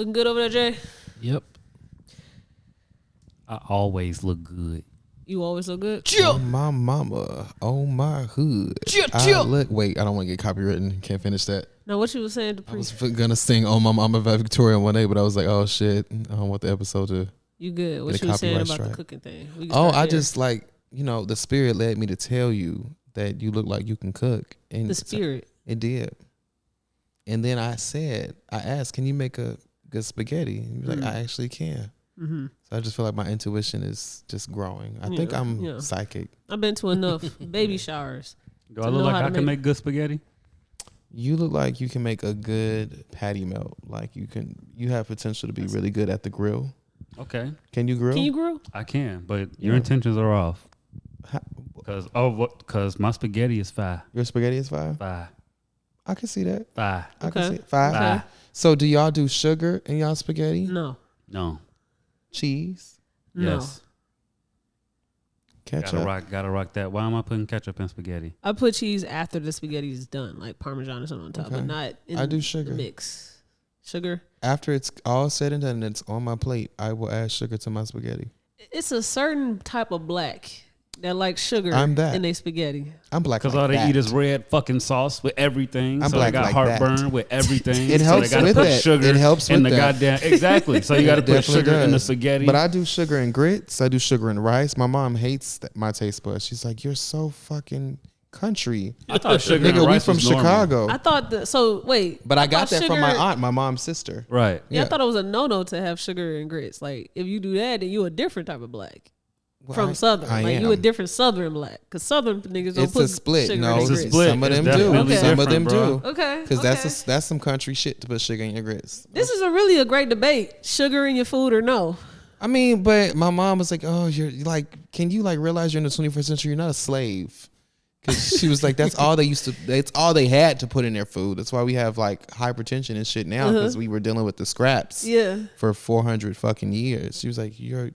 Looking good over there, Jay? Yep. I always look good. You always look good? Oh, my mama. Oh, my hood. Wait, I don't want to get copywritten. Can't finish that. No, what you was saying to I was going to sing Oh, My Mama by Victoria one day, but I was like, oh, shit. I don't want the episode to... You good. What you was saying about the cooking thing? I just like, the spirit led me to tell you that you look like you can cook. And the spirit? It did. And then I asked, can you make a good spaghetti? And he was like, I actually can. Mm-hmm. So I just feel like my intuition is just growing. I think I'm psychic. I've been to enough baby showers. Do I look like I can make good spaghetti? You look like you can make a good patty melt. Like you have potential to be really good at the grill. Okay. Can you grill? Can you grill? I can, but your intentions are off. Because my spaghetti is fire. Your spaghetti is fire? Fire. I can see that. Fire. I can see it. Fire. Okay. So do y'all do sugar in y'all spaghetti? No. Cheese? No. Yes. Ketchup? Gotta rock that. Why am I putting ketchup in spaghetti? I put cheese after the spaghetti is done, like Parmesan or something on top, but not in I do sugar. The mix. Sugar? After it's all said and done and it's on my plate, I will add sugar to my spaghetti. It's a certain type of black that likes sugar in their spaghetti. I'm black because like all they that. eat is red fucking sauce with everything. I'm so black they got like heartburn that. with everything. It helps so they with put that. Sugar it helps with in the that. goddamn exactly. So you got to put sugar in the spaghetti. But I do sugar and grits. I do sugar and rice. My mom hates my taste buds. She's like, "You're so fucking country." I thought sugar Nigga, and we rice from was normal. Chicago. I thought wait. But I got that from my aunt, my mom's sister. Right. Yeah, I thought it was a no to have sugar and grits. Like if you do that, then you a different type of black. Well, from Southern, like you a different Southern black, because Southern niggas don't put a split. sugar No, in it's grits. a split. Some of them do. Okay. Some of them do. Okay, because that's some country shit to put sugar in your grits. This is really a great debate: sugar in your food or no. I mean, but my mom was like, "Oh, you're like, can you like realize you're in the 21st century? You're not a slave." Because she was like, "That's all they used to. It's all they had to put in their food. That's why we have like hypertension and shit now because we were dealing with the scraps. For 400 fucking years." She was like, "You're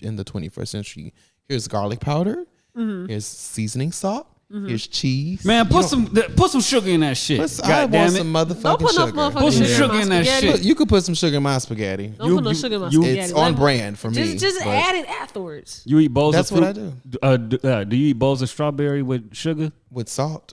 in the 21st century. Here's garlic powder. Here's seasoning salt. Here's cheese. Man, put some sugar in that shit. I want some motherfucking sugar. Put some sugar in that shit. You could put some sugar in my spaghetti. Don't put no sugar in my spaghetti. It's on brand for me. Just add it afterwards. You eat bowls That's of fruit? what I do. Do you eat bowls of strawberry with sugar? With salt.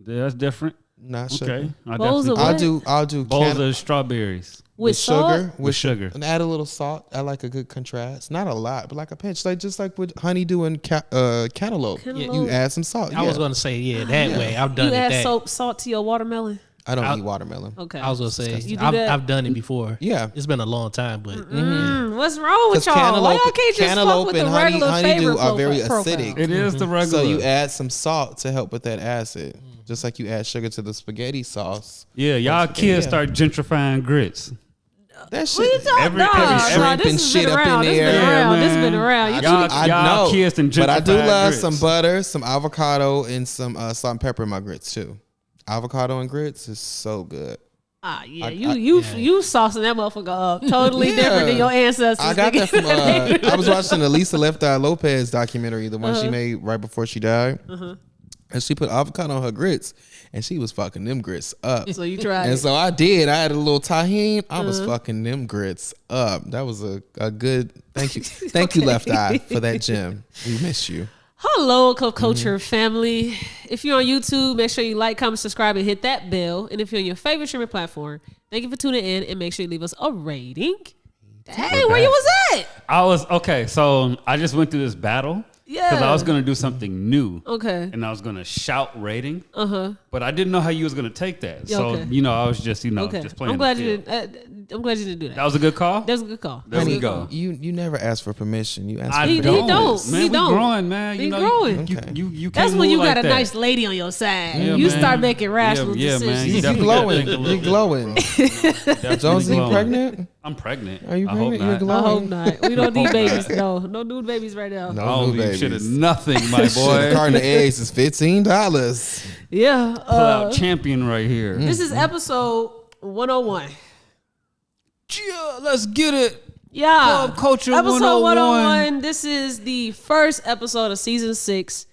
Yeah, that's different. Not sugar. I'll do bowls of strawberries. With sugar, with sugar, and add a little salt. I like a good contrast, not a lot, but like a pinch, just like with honeydew and cantaloupe. You add some salt. I was gonna say that way. I've done it. You add salt to your watermelon. I don't eat watermelon. Okay, I was gonna say I've done it before. Yeah, it's been a long time, but what's wrong with y'all? Why y'all can't just fuck with the regular honeydew are very profile? acidic. It is the regular. So you add some salt to help with that acid, just like you add sugar to the spaghetti sauce. Yeah, y'all kids start gentrifying grits. That shit, every shrimp and shit up in there. This has been around. Y'all kids and gentrifying but I do love grits. some butter, some avocado, and some salt and pepper in my grits too. Avocado and grits is so good. You saucing that motherfucker up totally different than your ancestors. I got that from. I was watching the Lisa Left Eye Lopez documentary, the one she made right before she died. And she put avocado on her grits, and she was fucking them grits up. So you tried and so I did. I had a little tahini. I was fucking them grits up. That was a good, thank you. Thank you, Left Eye, for that gem. We miss you. Hello, Culture family. If you're on YouTube, make sure you like, comment, subscribe, and hit that bell. And if you're on your favorite streaming platform, thank you for tuning in, and make sure you leave us a rating. Hey, where you was at? So I just went through this battle. Yeah. Because I was going to do something new. Okay. And I was going to shout rating. But I didn't know how you was going to take that. So, I was just, just playing. I'm glad you didn't do that. That was a good call? That was a good call. There we go. You never ask for permission. You ask for He don't. Man, we growing, man. He growing. You That's can't when you move got like a that. nice lady on your side. Yeah, you man. start making rational man. decisions. You glowing. You glowing. Jonesy, you pregnant? I'm pregnant. Are you pregnant? I hope not. I hope not. We don't need babies. No new babies right now. No new babies. Shit is nothing, my boy. A carton of eggs is $15. Yeah. Pull out champion right here. This is episode 101. Yeah, let's get it. Yeah. Club Culture episode 101. This is the first episode of season 6.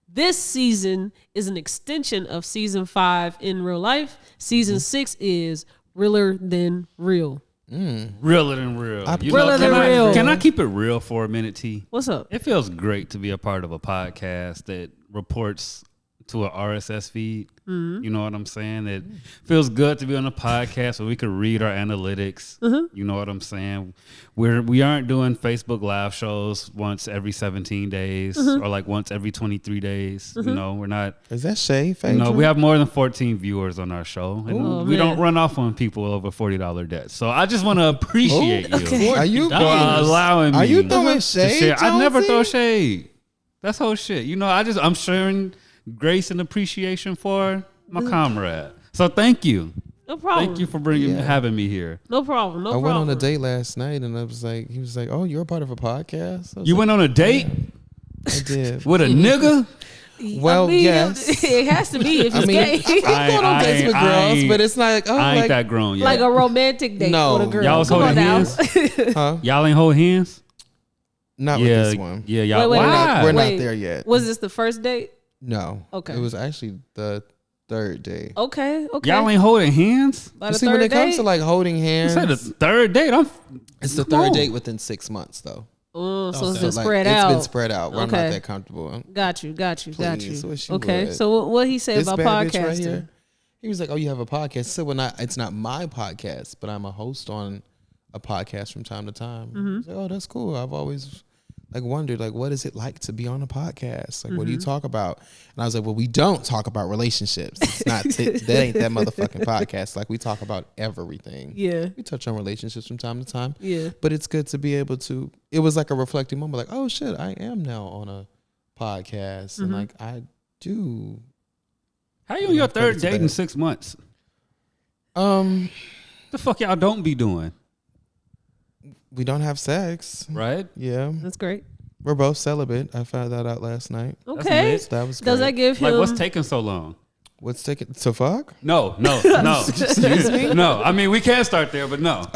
This season is an extension of season 5 in real life. Season 6 is Realer than real. Realer than real. Realer than real. Can I keep it real for a minute, T? What's up? It feels great to be a part of a podcast that reports to an RSS feed. You know what I'm saying? It feels good to be on a podcast where we can read our analytics. You know what I'm saying? We aren't doing Facebook live shows once every 17 days or like once every 23 days. You know, we're not. Is that shade? You know, we have more than 14 viewers on our show, and we don't run off on people over $40 debts. So I just want to appreciate you. Are you for allowing me? Are you throwing shade? I never throw shade. That's whole shit. You know, I'm sharing grace and appreciation for my comrade. So thank you. No problem. Thank you for having me here. No problem. I went on a date last night and he was like, "Oh, you're a part of a podcast?" You went on a date? I did. With a nigga? Well, yes. It has to be if he's gay. I've gone on dates with girls, but it's like, I ain't that grown yet. Like a romantic date with a girl. Y'all was holding hands? Huh? Y'all ain't hold hands? Not with this one. Yeah, y'all. Wait, we're not there yet. Was this the first date? No. Okay. It was actually the third date. Okay. Y'all ain't holding hands? By You the see, when third it comes date? to like holding hands, You said the third date? it's the third date within 6 months though. So it's So, been like, spread out. It's been spread out. Where I'm not that comfortable. Got you. Please, wish you Okay. would. So what he said This about bad bitch podcasting? right here, he was like, "Oh, you have a podcast?" I said, "Well, it's not my podcast, but I'm a host on a podcast from time to time." I was like, "Oh, that's cool. I've always like wondered, like, what is it like to be on a podcast? Like, what do you talk about?" And I was like, "Well, we don't talk about relationships. It's not that ain't that motherfucking podcast. Like, we talk about everything. Yeah. We touch on relationships from time to time. Yeah. But it's good to be able to. It was like a reflecting moment, like, oh shit, I am now on a podcast, and like I do." How you on your third date in 6 months? The fuck y'all don't be doing? We don't have sex. Right? Yeah. That's great. We're both celibate. I found that out last night. Okay. So that was Does great. that give him? Like, what's taking so long? What's taking to fuck? No. Excuse me? No, I mean, we can't start there, but no.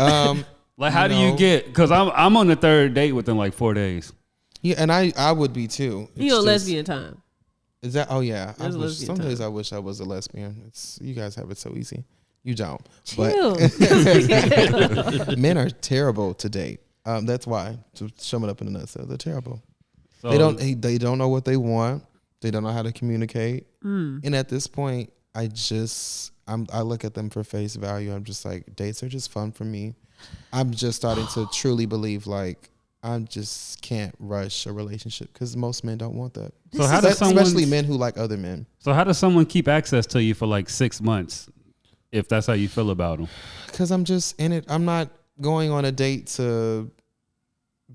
Like, how do you no. get, because I'm on the third date within like 4 days. Yeah, and I would be too. He on lesbian time. Is that? Oh yeah. There's lesbian Some time. days I wish I was a lesbian. You guys have it so easy. You don't. Chill. But men are terrible to date. That's why. To sum it up in a nutshell, they're terrible. So, They don't know what they want. They don't know how to communicate. And at this point, I look at them for face value. I'm just like, dates are just fun for me. I'm just starting to truly believe like I just can't rush a relationship because most men don't want that. So how does especially men who like other men. So how does someone keep access to you for like 6 months if that's how you feel about them? Because I'm just in it. I'm not going on a date to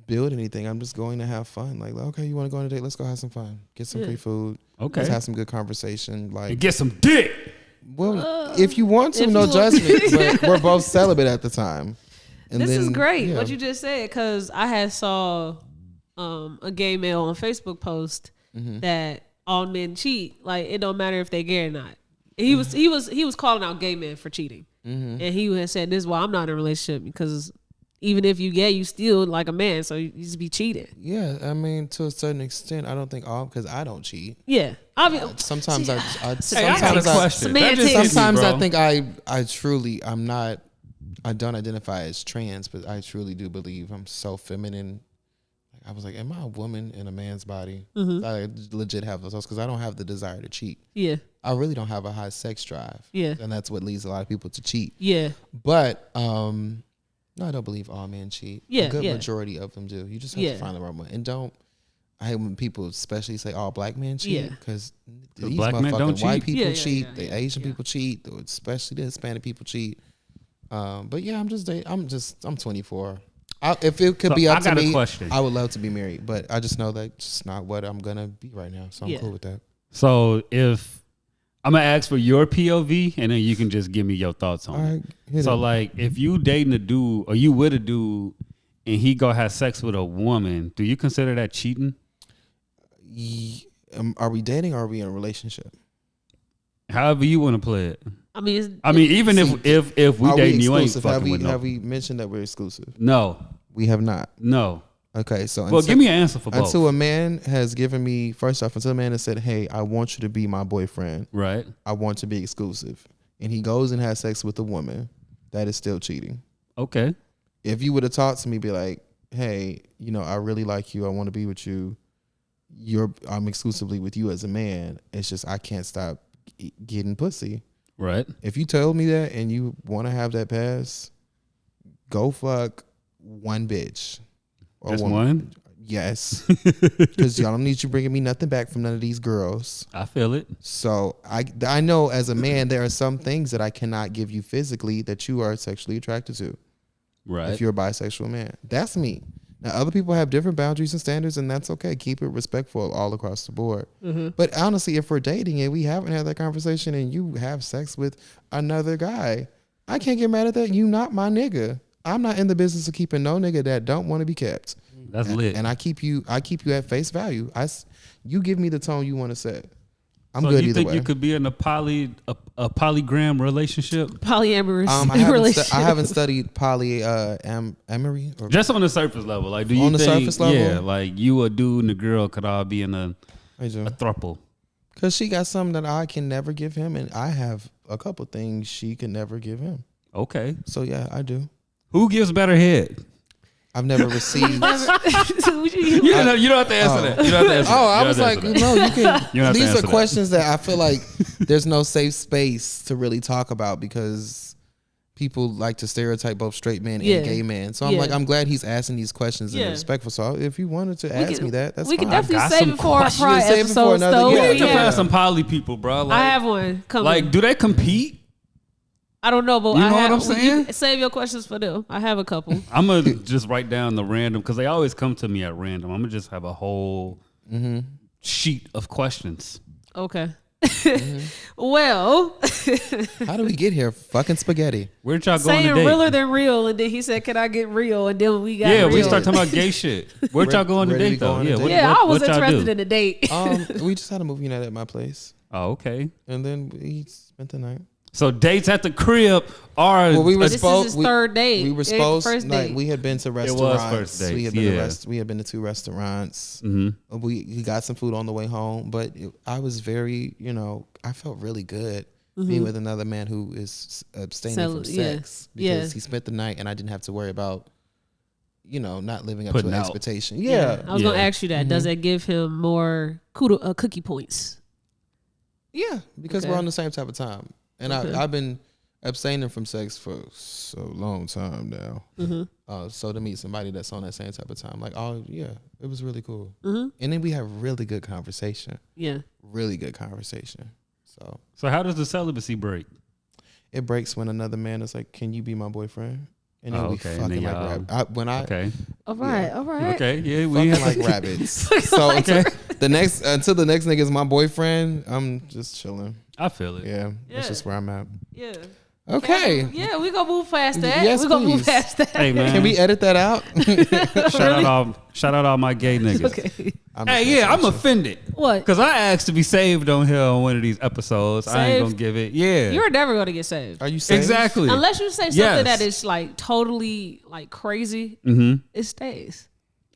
build anything. I'm just going to have fun. Like, okay, you want to go on a date? Let's go have some fun. Get some free food. Okay. Let's have some good conversation. Like, And get some dick. well, if you want to, no judgment. But we're both celibate at the time. And This is great. yeah. What you just said, because I had saw a gay male on Facebook post that all men cheat. Like, it don't matter if they gay or not. And he was calling out gay men for cheating, and he had said, "This is why I'm not in a relationship, because even if you gay, you still like a man, so you just be cheating." Yeah, I mean, to a certain extent, I don't think all because I don't cheat. Yeah, Sometimes I got a question. That just hit me, sometimes bro. I think I truly I'm not. I don't identify as trans, but I truly do believe I'm so feminine. I was like, am I a woman in a man's body? I legit have those because I don't have the desire to cheat. Yeah, I really don't have a high sex drive. Yeah. And that's what leads a lot of people to cheat. yeah, But no, I don't believe all men cheat. Yeah, A good yeah. majority of them do. You just have Yeah. to find the right one. And I hate when people especially say all black men cheat Yeah. because these black men don't motherfucking white cheat. people Yeah, cheat, yeah, the yeah, Asian yeah. people cheat, especially the Hispanic people cheat. But yeah, I'm 24. If it could So be I up to got a me, question. I would love to be married, but I just know that's just not what I'm gonna be right now. So I'm Yeah. cool with that. So if I'm gonna ask for your POV, and then you can just give me your thoughts on All right, it. So like, if you dating a dude or you with a dude and he go have sex with a woman, do you consider that cheating? Are we dating or are we in a relationship? However you want to play it. I mean, Even if we Are dating, we you ain't exclusive? fucking with no. Have we mentioned that we're exclusive? No, We have not. no. Okay, so Well, give me an answer for both. until a man has given me, first off, until a man has said, hey, I want you to be my boyfriend. Right. I want to be exclusive. And he goes and has sex with a woman that is still cheating. Okay. If you would have talked to me, be like, hey, I really like you. I want to be with you. I'm exclusively with you as a man. It's just I can't stop getting pussy. Right. If you told me that and you want to have that pass, go fuck one bitch. Or Just one? Yes. Because y'all don't need you bringing me nothing back from none of these girls. I feel it. So I know as a man, there are some things that I cannot give you physically that you are sexually attracted to. Right. If you're a bisexual man. That's me. Now, other people have different boundaries and standards, and that's okay. Keep it respectful all across the board. Mm-hmm. But honestly, if we're dating and we haven't had that conversation and you have sex with another guy, I can't get mad at that. You not my nigga. I'm not in the business of keeping no nigga that don't want to be kept. That's lit. And I keep you at face value. You give me the tone you want to set. I'm so good you either think way. you could be in a polygram relationship? Polyamorous relationship. I haven't studied polyamory. Just on the surface level. Like, do you on the think, surface level? Yeah, like you, a dude, and a girl could all be in a throuple? Because she got something that I can never give him, and I have a couple things she can never give him. Okay. So yeah, I do. Who gives better head? I've never received. You don't have to answer that. You don't have to answer that. I was like, you can. These are questions that I feel like there's no safe space to really talk about because people like to stereotype both straight men and gay men. So I'm like, I'm glad he's asking these questions and respectful. So if you wanted to ask me that, that's fine. We can definitely save it for our prior save it for episodes, another though. We guest. need to find some poly people, bro. Like, I have one coming. Like, do they compete? I don't know, but you know what I'm saying? Save your questions for them. I have a couple. I'm going to just write down the random, because they always come to me at random. I'm going to just have a whole sheet of questions. Okay. Well. How do we get here? Fucking spaghetti. Where'd y'all going today? Saying realer than real, and then he said, can I get real? And then we got real. we start talking about gay shit. Where'd y'all go on the date, though? I was interested in the date. We just had a movie night at my place. Oh, okay. And then we spent the night. So dates at the crib are. Well, we were this is his third date. We were supposed first date. we had been to restaurants. It was first date. We had been to 2 restaurants. Mm-hmm. We got some food on the way home, but I was very, I felt really good being with another man who is abstaining from sex because he spent the night and I didn't have to worry about, not living up to an expectation. Yeah. I was gonna ask you that. Does that give him more cookie points? Yeah, because we're on the same type of time. And I've been abstaining from sex for so long time now. So to meet somebody that's on that same type of time, like, it was really cool. And then we have really good conversation. Yeah. Really good conversation. So how does the celibacy break? It breaks when another man is like, can you be my boyfriend? And then we fucking then like rabbits. Okay. All right. Okay. Yeah, we fucking like rabbits. So until the next nigga is my boyfriend, I'm just chilling. I feel it. Yeah. That's just where I'm at. Yeah. Okay. Yeah, we gonna move past that. Yes, we gonna please. move past that. Hey man, can we edit that out? shout out all my gay niggas. Okay. I'm offended. What? Because I asked to be saved on here on one of these episodes. I ain't gonna give it. Yeah. You're never gonna get saved. Are you saved? Exactly. Unless you say something that is like totally like crazy, it stays.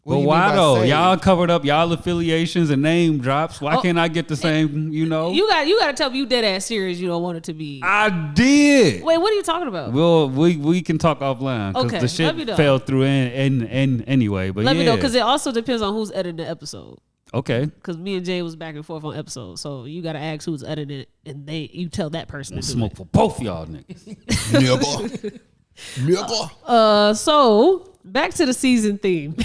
But why though? Saved? Y'all covered up y'all affiliations and name drops. Why can't I get the same? You gotta tell me you dead ass serious. You don't want it to be. I did. Wait, what are you talking about? Well, we can talk offline because the shit fell through in anyway. But let me know because it also depends on who's editing the episode. Okay. Because me and Jay was back and forth on episodes, so you gotta ask who's editing it, and you tell that person. To smoke for both y'all niggas. So back to the season theme.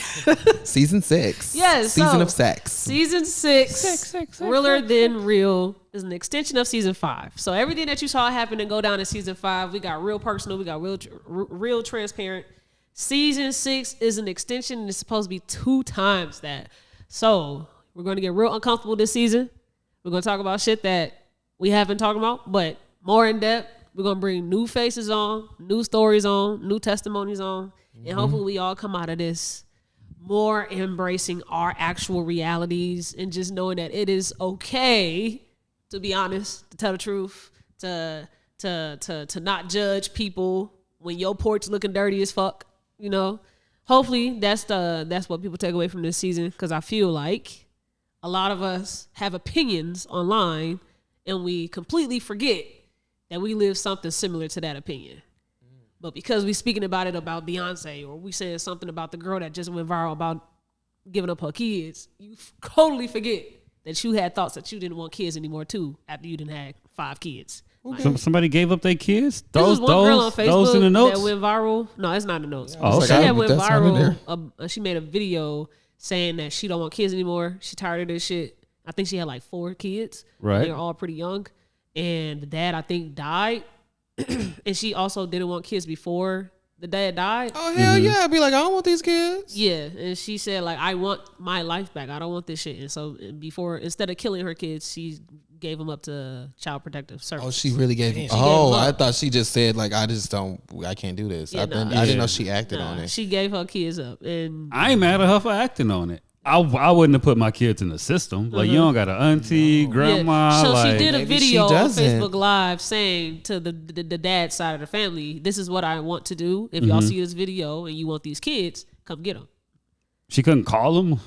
Season 6. Yes. Season of sex. Season 6. Realer Than Real is an extension of season 5. So everything that you saw happen and go down in season 5, we got real personal, we got real transparent. Season 6 is an extension and it's supposed to be 2 times that. So we're going to get real uncomfortable this season. We're going to talk about shit that we haven't talked about, but more in depth. We're going to bring new faces on, new stories on, new testimonies on. And hopefully we all come out of this more embracing our actual realities and just knowing that it is okay to be honest, to tell the truth, to not judge people when your porch looking dirty as fuck, Hopefully that's what people take away from this season, because I feel like a lot of us have opinions online and we completely forget that we live something similar to that opinion. But because we speaking about Beyonce, or we saying something about the girl that just went viral about giving up her kids, you totally forget that you had thoughts that you didn't want kids anymore too after you didn't have 5 kids. Okay. Somebody gave up their kids? Those girl on Facebook those in the notes? that went viral. No, it's not in the notes. Oh, okay. She had went viral. She made a video saying that she don't want kids anymore. She tired of this shit. I think she had like 4 kids. Right. They're all pretty young. And the dad, I think, died. And she also didn't want kids before the dad died. Oh, hell yeah. I'd be like, I don't want these kids. Yeah. And she said, like, I want my life back. I don't want this shit. And so instead of killing her kids, she gave them up to Child Protective Services. Oh, she really gave him. I thought she just said, like, I can't do this. Yeah, I didn't know she acted on it. She gave her kids up. And I ain't mad at her for acting on it. I wouldn't have put my kids in the system. Like, you don't got an auntie, grandma. Yeah. So like, she did a video on doesn't. Facebook Live saying to the dad side of the family, this is what I want to do. If y'all see this video and you want these kids, come get them. She couldn't call them?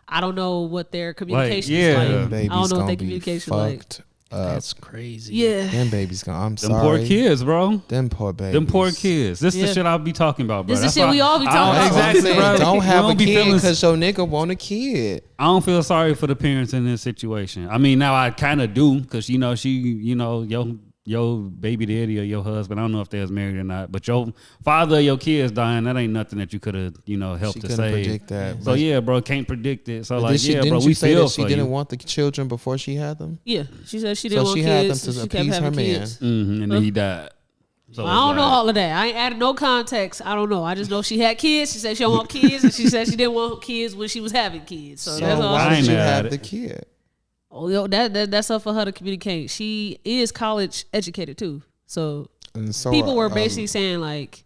I don't know what their communication yeah. is like. Them babies I don't know what gonna their be communication like. fucked up. That's crazy. Yeah. Them babies gone. I'm Them sorry. poor kids, bro. Them poor babies. Them poor kids. This Yeah. the shit I'll be talking about, bro. This is That's the shit why we all be talking I- about. Exactly, Saying, bro. don't have We a be kid feeling- because your nigga want a kid. I don't feel sorry for the parents in this situation. I mean, now I kind of do because, your baby daddy or your husband, I don't know if they was married or not, but your father or your kids dying, that ain't nothing that you could have, helped She to couldn't save. predict that. So, yeah, bro, can't predict it. So, like, Didn't bro, you we say feel that she for didn't you. want the children before she had them? Yeah. She said she didn't So want she kids. had them so to she kept appease her having man. kids. And then he died. So I don't it's know like- all of that. I ain't added no context. I don't know. I just know she had kids. She said she don't want kids, and she said she didn't want kids when she was having kids. So that's all. I Why ain't did you mad at have it. the kid? Oh, yo, that's up for her to communicate. She is college educated too. So And so people were basically saying like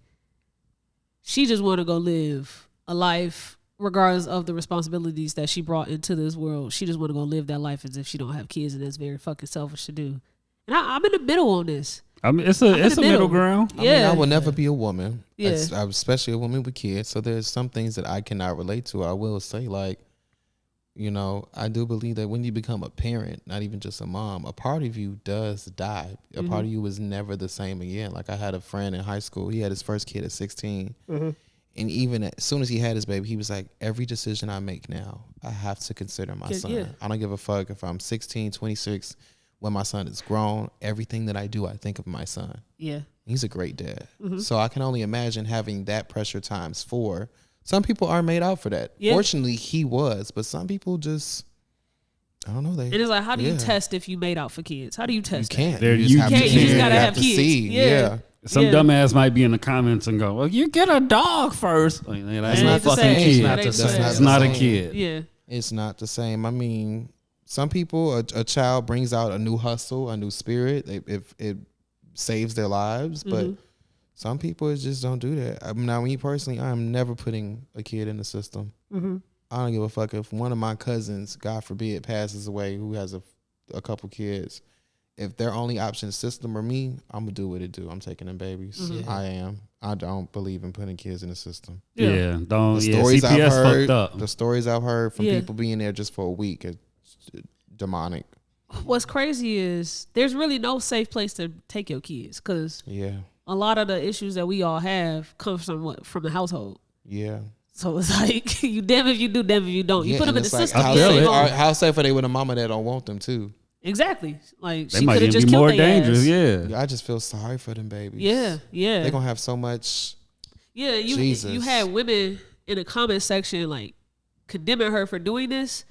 she just want to go live a life regardless of the responsibilities that she brought into this world. She just want to go live that life as if she don't have kids, and that's very fucking selfish to do. And I'm in the middle on this. I mean, it's a middle ground. I mean, Yeah. I will never be a woman. Yeah. Especially a woman with kids. So there's some things that I cannot relate to. I will say, like, I do believe that when you become a parent, not even just a mom, a part of you does die. A part of you is never the same again. Like, I had a friend in high school. He had his first kid at 16. And even as soon as he had his baby, he was like, every decision I make now, I have to consider my son. Yeah. I don't give a fuck if I'm 16, 26, when my son is grown. Everything that I do, I think of my son. Yeah. He's a great dad. So I can only imagine having that pressure times 4. Some people are made out for that. Yeah. Fortunately, he was, but some people just, I don't know. And it's like, how do you test if you made out for kids? How do you You test that? can't. There You just you have can't. to You just figure it gotta out have to kids. see. Yeah. Some Yeah. dumbass might be in the comments and go, "Well, you get a dog first." Like, that's It not ain't the fucking same. kid. It Not ain't the the same. same. It's not a same. kid. Yeah. It's not the same. I mean, some people, a child brings out a new hustle, a new spirit, if it saves their lives. But some people just don't do that. Now, me personally, I'm never putting a kid in the system. I don't give a fuck if one of my cousins, God forbid, passes away who has a couple kids. If their only option is system or me, I'm going to do what it do. I'm taking them babies. I am. I don't believe in putting kids in the system. Yeah, don't. The Yeah, stories CPS I've heard, fucked up. the stories I've heard from Yeah. people being there just for a week, it's demonic. What's crazy is there's really no safe place to take your kids because Yeah. a lot of the issues that we all have come from the household. Yeah. So it's like you damn if you do, damn if you don't. You Yeah, put them and in the it's system. I How feel you it. ain't gonna- how safe are they with a mama that don't want them too? Exactly. Like They she might could have even just be killed more their dangerous. ass. Yeah. I just feel sorry for them babies. Yeah. Yeah. They're gonna have so much. Yeah, you Jesus. had women in the comment section like condemning her for doing this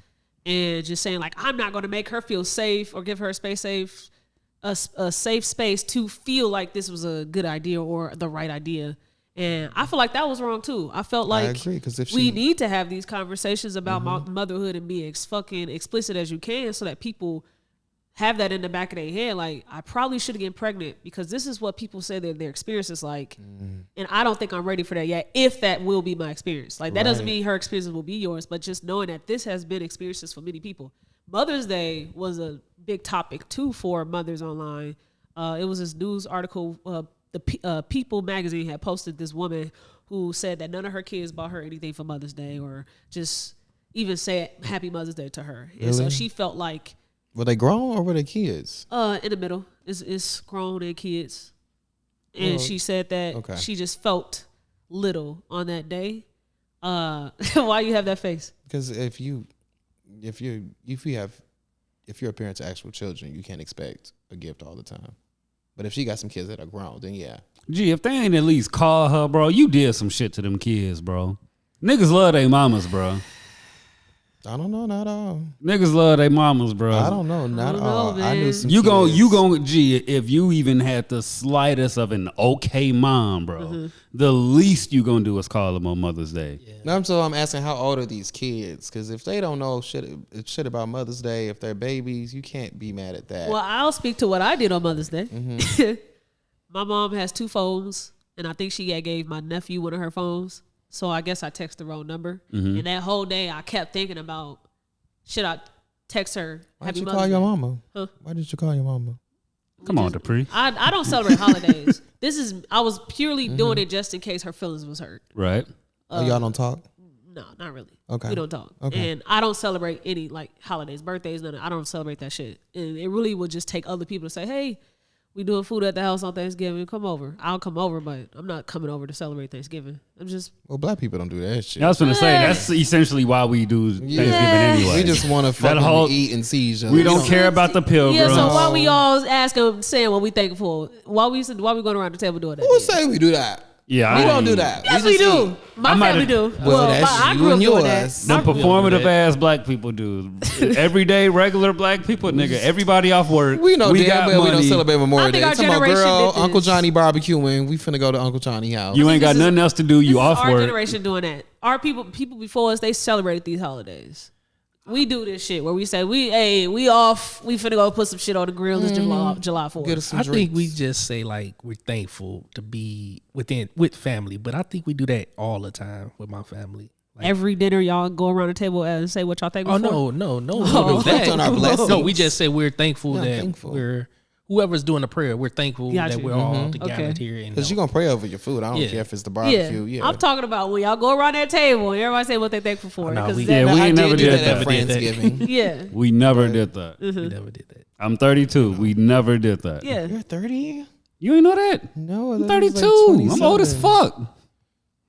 and just saying like I'm not going to make her feel safe or give her a safe space to feel like this was a good idea or the right idea. And I feel like that was wrong too. I felt like I agree because if we she, need to have these conversations about motherhood and be fucking explicit as you can so that people have that in the back of their head. Like, I probably should get pregnant because this is what people say that their experience is like. And I don't think I'm ready for that yet, if that will be my experience. Like, that doesn't Right. mean her experiences will be yours, but just knowing that this has been experiences for many people. Mother's Day was a big topic, too, for mothers online. It was this news article. The People magazine had posted this woman who said that none of her kids bought her anything for Mother's Day or just even said Happy Mother's Day to her. And so Really? she felt like, were they grown or were they kids? in the middle. It's grown and kids. and she said that she just felt little on that day. Why you have that face? Because if you're a parent to actual children, you can't expect a gift all the time. But if she got some kids that are grown, then yeah. Gee, if they ain't at least call her, bro, you did some shit to them kids, bro. Niggas love their mamas, bro. I don't know, not all. Niggas love their mamas, bro. I don't know, not all. I knew some you kids. gon' G, if you even had the slightest of an okay mom, bro, the least you gonna do is call them on Mother's Day. Yeah. So I'm asking, how old are these kids? Because if they don't know shit about Mother's Day, if they're babies, you can't be mad at that. Well, I'll speak to what I did on Mother's Day. My mom has 2 phones, and I think she gave my nephew one of her phones. So I guess I texted the wrong number. And that whole day I kept thinking about, should I text her? Why did you call your mama? Huh? Why did you call your mama? Come on, Dupre. I don't celebrate holidays. I was purely doing it just in case her feelings was hurt. Right. Y'all don't talk? No, not really. Okay. We don't talk. Okay. And I don't celebrate any like holidays, birthdays, none. I don't celebrate that shit. And it really would just take other people to say, hey, we doing food at the house on Thanksgiving. Come over. I'll come over, but I'm not coming over to celebrate Thanksgiving. I'm just... Well, black people don't do that shit. I was going to say, that's essentially why we do Thanksgiving anyway. We just want to fucking eat and see each other. We don't care about the pilgrims. Yeah, so why we all asking, saying what we thankful for? Why we going around the table doing that? Who say we do that? Yeah, we don't do that. Yes, we do. My family do. Well, that's you and yours. Them performative ass black people do. Everyday regular black people, nigga. Everybody off work. We know damn well we don't celebrate Memorial Day. Talking about, girl, Uncle Johnny barbecuing. We finna go to Uncle Johnny's house. You ain't got nothing else to do. You off work. Our generation doing that. Our people before us, they celebrated these holidays. We do this shit where we say we off. We finna go put some shit on the grill. It's July 4th. I think we just say like we're thankful to be with family, but I think we do that all the time with my family. Like, every dinner, y'all go around the table and say what y'all thankful for. Oh no, no, we just say we're thankful we're whoever's doing the prayer. We're thankful that we're all together here. Because you're gonna pray over your food. I don't care if it's the barbecue. Yeah. I'm talking about when y'all go around that table and everybody say what they thankful for. We ain't never did that at Friendsgiving. Yeah, we never did that. We never did that. I'm 32. We never did that. Yeah, you're 30. You ain't know that? No, I'm 32. I'm old as fuck.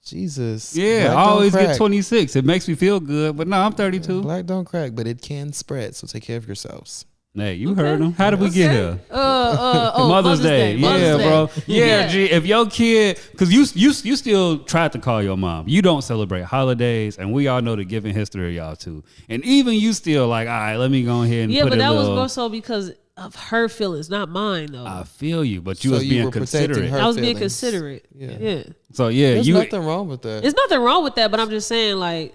Jesus. Yeah, I always get 26. It makes me feel good, but no, I'm 32. Black don't crack, but it can spread. So take care of yourselves. Hey, you heard him. How did we get here? Mother's Day. Yeah, bro. Yeah, G. If your kid, because you still tried to call your mom. You don't celebrate holidays, and we all know the giving history of y'all too. And even you still like, all right, let me go ahead and put but that was more so because of her feelings, not mine though. I feel you, but you was being considerate. I was being considerate. Yeah. So there's nothing wrong with that. There's nothing wrong with that, but I'm just saying like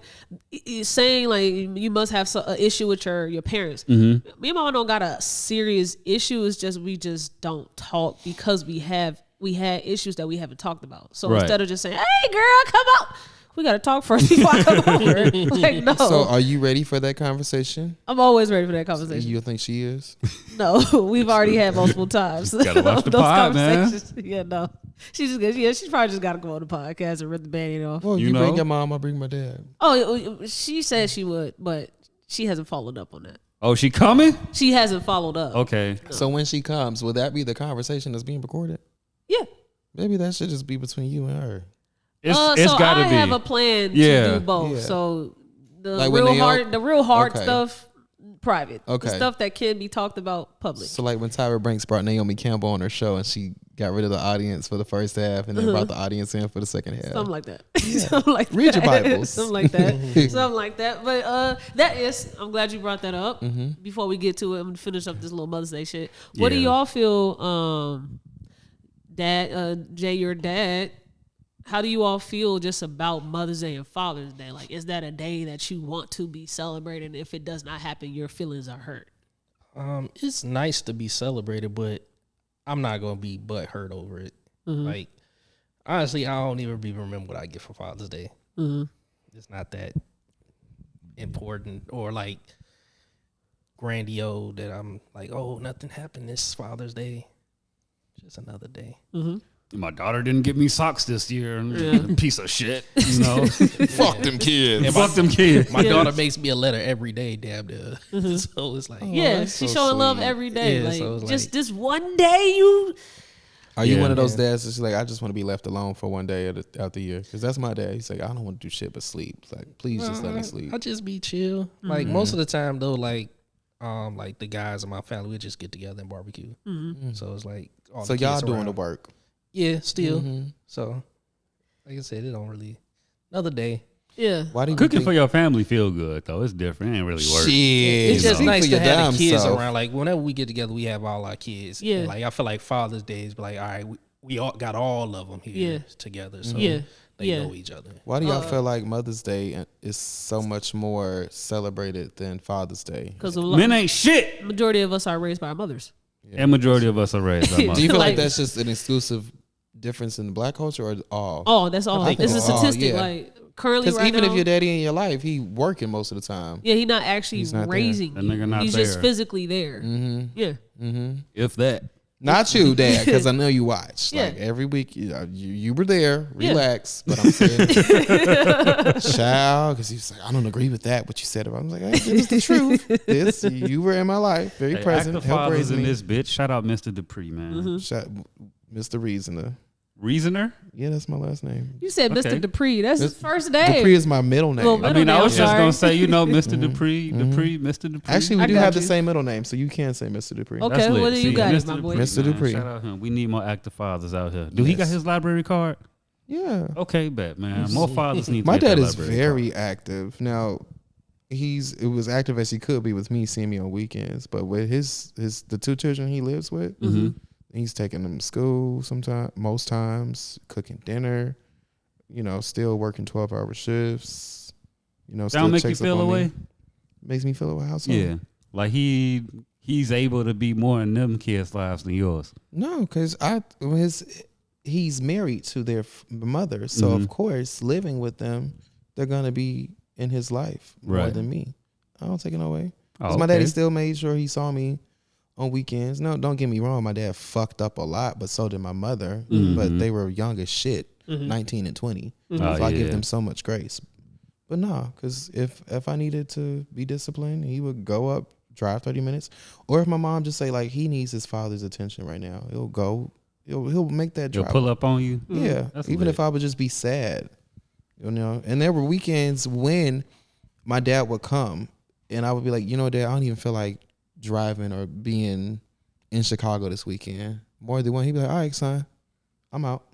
you must have an issue with your parents. Me and my mom don't got a serious issue. It's just we just don't talk because we had issues that we haven't talked about. So instead of just saying, "Hey, girl, come out," we got to talk first before I come over. Like, no. So are you ready for that conversation? I'm always ready for that conversation. You think she is? No, we've already had multiple times. Gotta watch the pod, man. Yeah, no. She's probably just got to go on the podcast and rip the band off. Well, you bring your mom, I bring my dad. Oh, she said she would, but she hasn't followed up on that. Oh, she coming? She hasn't followed up. Okay. No. So when she comes, will that be the conversation that's being recorded? Yeah. Maybe that should just be between you and her. It's so gotta I have a plan to do both. Yeah. So the real hard stuff, private. Okay. The stuff that can be talked about public. So like when Tyra Banks brought Naomi Campbell on her show and she got rid of the audience for the first half and then brought the audience in for the second half. Something like that. Something like Read that. your Bibles. Something like that. Something like that. But I'm glad you brought that up. Before we get to it, I'm gonna finish up this little Mother's Day shit. What do y'all feel, Jay, your dad? How do you all feel just about Mother's Day and Father's Day? Like, is that a day that you want to be celebrated? And if it does not happen, your feelings are hurt? It's nice to be celebrated, but I'm not going to be butthurt over it. Like, honestly, I don't even remember what I get for Father's Day. It's not that important or like grandiose that I'm like, oh, nothing happened this Father's Day. Just another day. My daughter didn't get me socks this year. Piece of shit, you know. Fuck them kids. Fuck them kids. My daughter makes me a letter every day, damn near. So it's like, she's so showing love sweet. every day. Yeah, like, so it's just this one day you. Are you Yeah. one of those dads that's like, I just want to be left alone for one day out the year? Because that's my dad. He's like, I don't want to do shit but sleep. It's like, please just let me sleep. I just be chill. Like most of the time though, like the guys in my family, we just get together and barbecue. So it's like all So the y'all kids doing around. the work. Yeah, still. So like I said, it don't really another day. Yeah. Why do you Cooking think- for your family feel good though. It's different. It ain't really work. Shit, It's just speak nice for to your have damn the kids self. around. Like whenever we get together, we have all our kids. Yeah. And, like I feel like Father's Day is like, all right, we all got all of them here together. So Yeah. they know each other. Why do y'all feel like Mother's Day is so much more celebrated than Father's Day? Because Men ain't shit. majority of us are raised by our mothers. And majority of us are raised by Do you mothers. feel like Like- that's just an exclusive difference in Black culture or all? Oh, that's all. think It's a it's all, statistic. yeah. Like currently, Because right even now, if your daddy in your life, he working most of the time. yeah, he's not actually He's not there. raising. That nigga not He's just there. physically there. Yeah. If that. Not you, Dad, because I know you watch. Yeah. Like every week, you were there. Relax, but I'm saying, child, because he was like, I don't agree with that. What you said about. I was like, hey, it was the truth. This you were in my life, very Hey, present, active help raise fathers in me. this bitch. Shout out Mr. Dupree, man. Shout, Mr. Reasoner. Reasoner? Yeah, that's my last name. You said Okay. Mr. Dupree. That's his first name. Dupree is my middle name. Well, I middle mean, I name, was just sorry. gonna say, Mr. Dupree, Mr. Dupree. Actually, we I do got have the you. same middle name, so you can say Mr. Dupree. Okay. That's lit. what do you See, got, Mr. my boy? Mr. man, Dupree. Shout out him. We need more active fathers out here. Do he got Yes. his library card? Yeah. Okay, bet, man. More fathers need to My get their dad is library very active. Now, it was active as he could be with me, seeing me on weekends. But with the two children he lives with, he's taking them to school most times, cooking dinner, still working 12-hour shifts. That still don't make you checks up feel on me. away? Makes me feel away. How so? Yeah. Like he's able to be more in them kids' lives than yours. No, because he's married to their mother, so of course, living with them, they're gonna be in his life more Right. than me. I don't take it no way. Oh, Because my daddy okay. still made sure he saw me on weekends. No, don't get me wrong. My dad fucked up a lot, but so did my mother. But they were young as shit, 19 and 20. Oh, So I give yeah. them so much grace. But no, because if I needed to be disciplined, he would go up, drive 30 minutes. Or if my mom just say like he needs his father's attention right now, he'll go. He'll make that He'll drive. pull up on you. Yeah, That's even lit. if I would just be sad, And there were weekends when my dad would come, and I would be like, Dad, I don't even feel like driving or being in Chicago this weekend. More than one, he'd be like, all right, son, I'm out,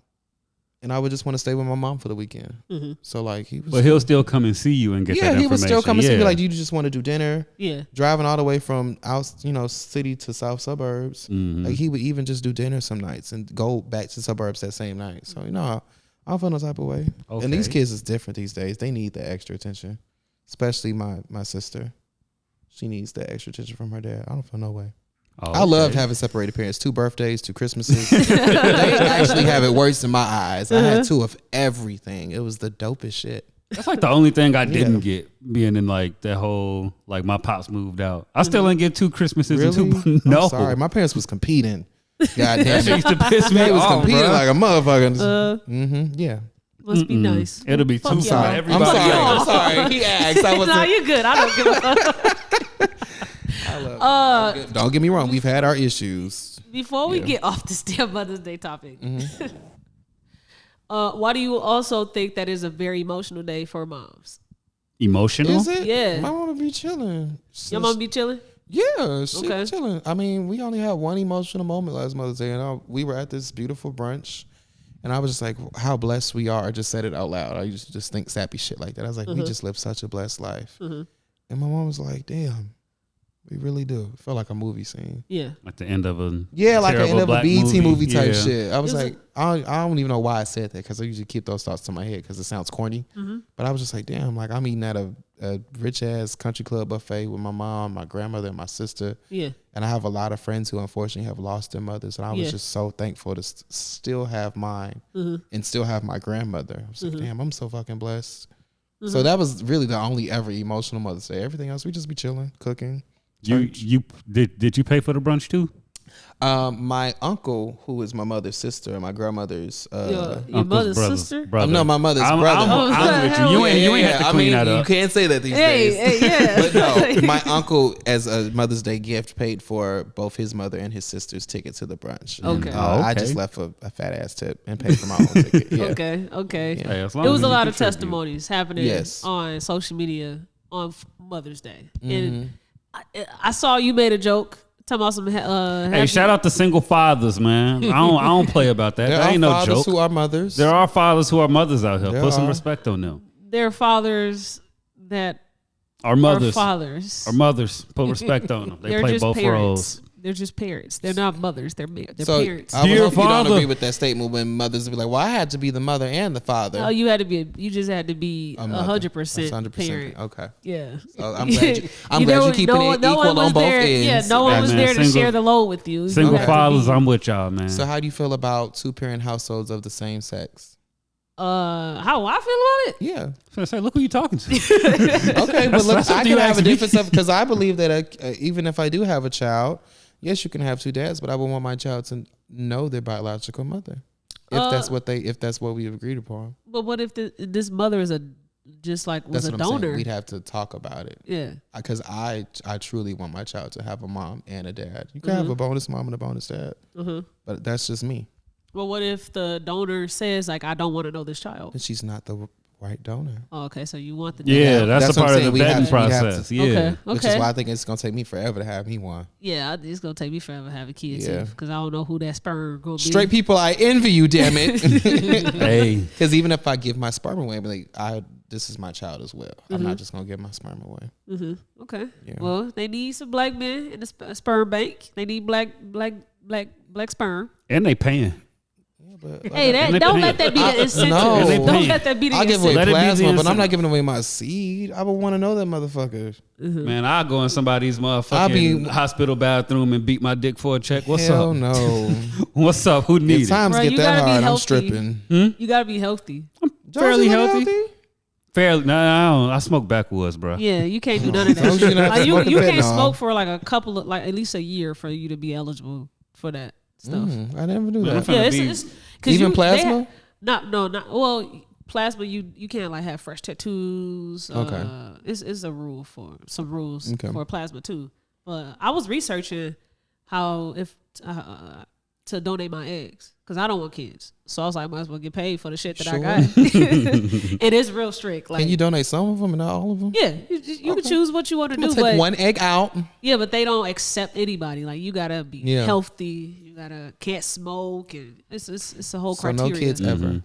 and I would just want to stay with my mom for the weekend. So like he was, But he'll still come and see you and get that yeah, he information. would still come and see me Yeah. like, do you just want to do dinner? Yeah. Driving all the way from out, city to south suburbs. Mhm. Like he would even just do dinner some nights and go back to suburbs that same night. So I don't feel no type of way. And these Okay. kids is different these days. They need the extra attention, especially my sister. She needs that extra attention from her dad. I don't feel no way. Oh, I loved okay. having separated parents. 2 birthdays, 2 Christmases. They actually have it worse in my eyes. I had 2 of everything. It was the dopest shit. That's like the only thing I didn't get being in like that whole like my pops moved out. I still didn't get 2 Christmases Really? and 2 no. I'm sorry. My parents was competing. God That damn shit it. used to piss me They was off, competing bro. like a motherfucker. Yeah. Must be nice. It'll be Fuck 2 y'all. for I'm everybody sorry. else. I'm sorry. He asked. I No, wasn't. you're good. I don't give a fuck. Don't get me wrong. We've had our issues. Before we Yeah. get off this damn Mother's Day topic, why do you also think that is a very emotional day for moms? Emotional? Is it? Yeah. My mom be chilling. Your mom be chilling? Yeah, she Okay. chilling. I mean, we only had one emotional moment last Mother's Day, and we were at this beautiful brunch, and I was just like, how blessed we are. I just said it out loud. I used to just think sappy shit like that. I was like, we just live such a blessed life. And my mom was like, damn, we really do. It felt like a movie scene. Yeah. At the end of a Yeah, like the terrible end of a black BET movie type Yeah. shit. I was It was like, I don't even know why I said that, because I usually keep those thoughts to my head because it sounds corny. But I was just like, damn, like I'm eating at a rich ass country club buffet with my mom, my grandmother, and my sister. Yeah. And I have a lot of friends who unfortunately have lost their mothers. And I was Yeah. just so thankful to still have mine and still have my grandmother. I was like, damn, I'm so fucking blessed. So that was really the only ever emotional Mother's Day. Everything else, we just be chilling, cooking. You did you pay for the brunch too? My uncle, who is my mother's sister and my grandmother's your mother's sister? Brother. no, my mother's brother. I'm with you. You ain't have to clean that up. You can't say that these days. But no, my uncle, as a Mother's Day gift, paid for both his mother and his sister's ticket to the brunch. Okay. I just left a fat ass tip and paid for my own ticket. Yeah. Okay. Yeah. Hey, as long It as was a you lot of contribute. testimonies happening Yes. on social media on Mother's Day. And I saw you made a joke talking about some Hey, shout out to single fathers, man. I don't play about that. There That are ain't no fathers joke. who are mothers. There are fathers who are mothers out here. There Put some are. respect on them. their fathers that Our mothers. are fathers. Our mothers. Put respect on them. They They're play just both parents. roles. They're just parents. They're not mothers. They're So parents. I would Dear hope you father. don't agree with that statement when mothers be like, "Well, I had to be the mother and the father." Oh, you just had to be A mother. 100% 100%. parent. Okay. Yeah. So I'm glad you're keeping it no equal one was on both there. ends. Yeah, no one Hey, was man, there to single- share the load with you. You Single had to fathers, be- I'm with y'all, man. So how do you feel about 2-parent households of the same sex? How I feel about it? Yeah. I was gonna say, look who you talking to. Okay, but look, that's I something can you have a asked me. difference of because I believe that even if I do have a child, yes, you can have two dads, but I would want my child to know their biological mother, if that's what we've agreed upon. But what if this mother is was That's a what I'm saying. donor? We'd have to talk about it. Yeah. Because I truly want my child to have a mom and a dad. You can have a bonus mom and a bonus dad, but that's just me. Well, what if the donor says I don't want to know this child? And she's not the right donor. Oh, okay, so you want the Yeah, that's That's a what part I'm of the saying. vetting We have process. to- Yeah. Okay. Which is why I think it's gonna take me forever to have me one. Yeah, it's gonna take me forever to have a kid Yeah. too, because I don't know who that sperm gonna be. Straight people, I envy you, damn it. Hey. Because even if I give my sperm away, I'm like, this is my child as well. I'm not just gonna give my sperm away. Okay. Yeah. Well, they need some black men in the sperm bank. They need black sperm. And they paying. But Hey, don't let that be the incentive. no. Don't let that be the I'll give away incentive. Let it be the plasma, but I'm not incentive. giving away my seed. I would want to know that motherfucker. Man, I'll go in somebody's motherfucking I'll be- hospital bathroom and beat my dick for a check. What's Hell up? no. What's up? Who If needs it? times Bro, get you that gotta be hard, I'm healthy. stripping. You gotta be healthy. Fairly Josie, look healthy? Fairly. No, I smoke backwoods, bro. Yeah, you can't do none of As long as you're that. not Like, you smoking can't fentanyl. smoke for like a couple of at least a year for you to be eligible for that stuff. I never knew Man, that. I'm Yeah, finna it's be- because Even plasma? Not well. Plasma, you can't like have fresh tattoos. Okay. It's a rule for some rules Okay. for plasma too. But I was researching how if to donate my eggs because I don't want kids. So I was like, I might as well get paid for the shit that I Sure. got. And it's real strict. Like, Can you donate some of them and not all of them? yeah, you can choose what you want to I'm do. gonna take But one egg out. yeah, but they don't accept anybody. Like you gotta be Yeah. healthy. You can't smoke, and it's a whole So criteria. no kids ever.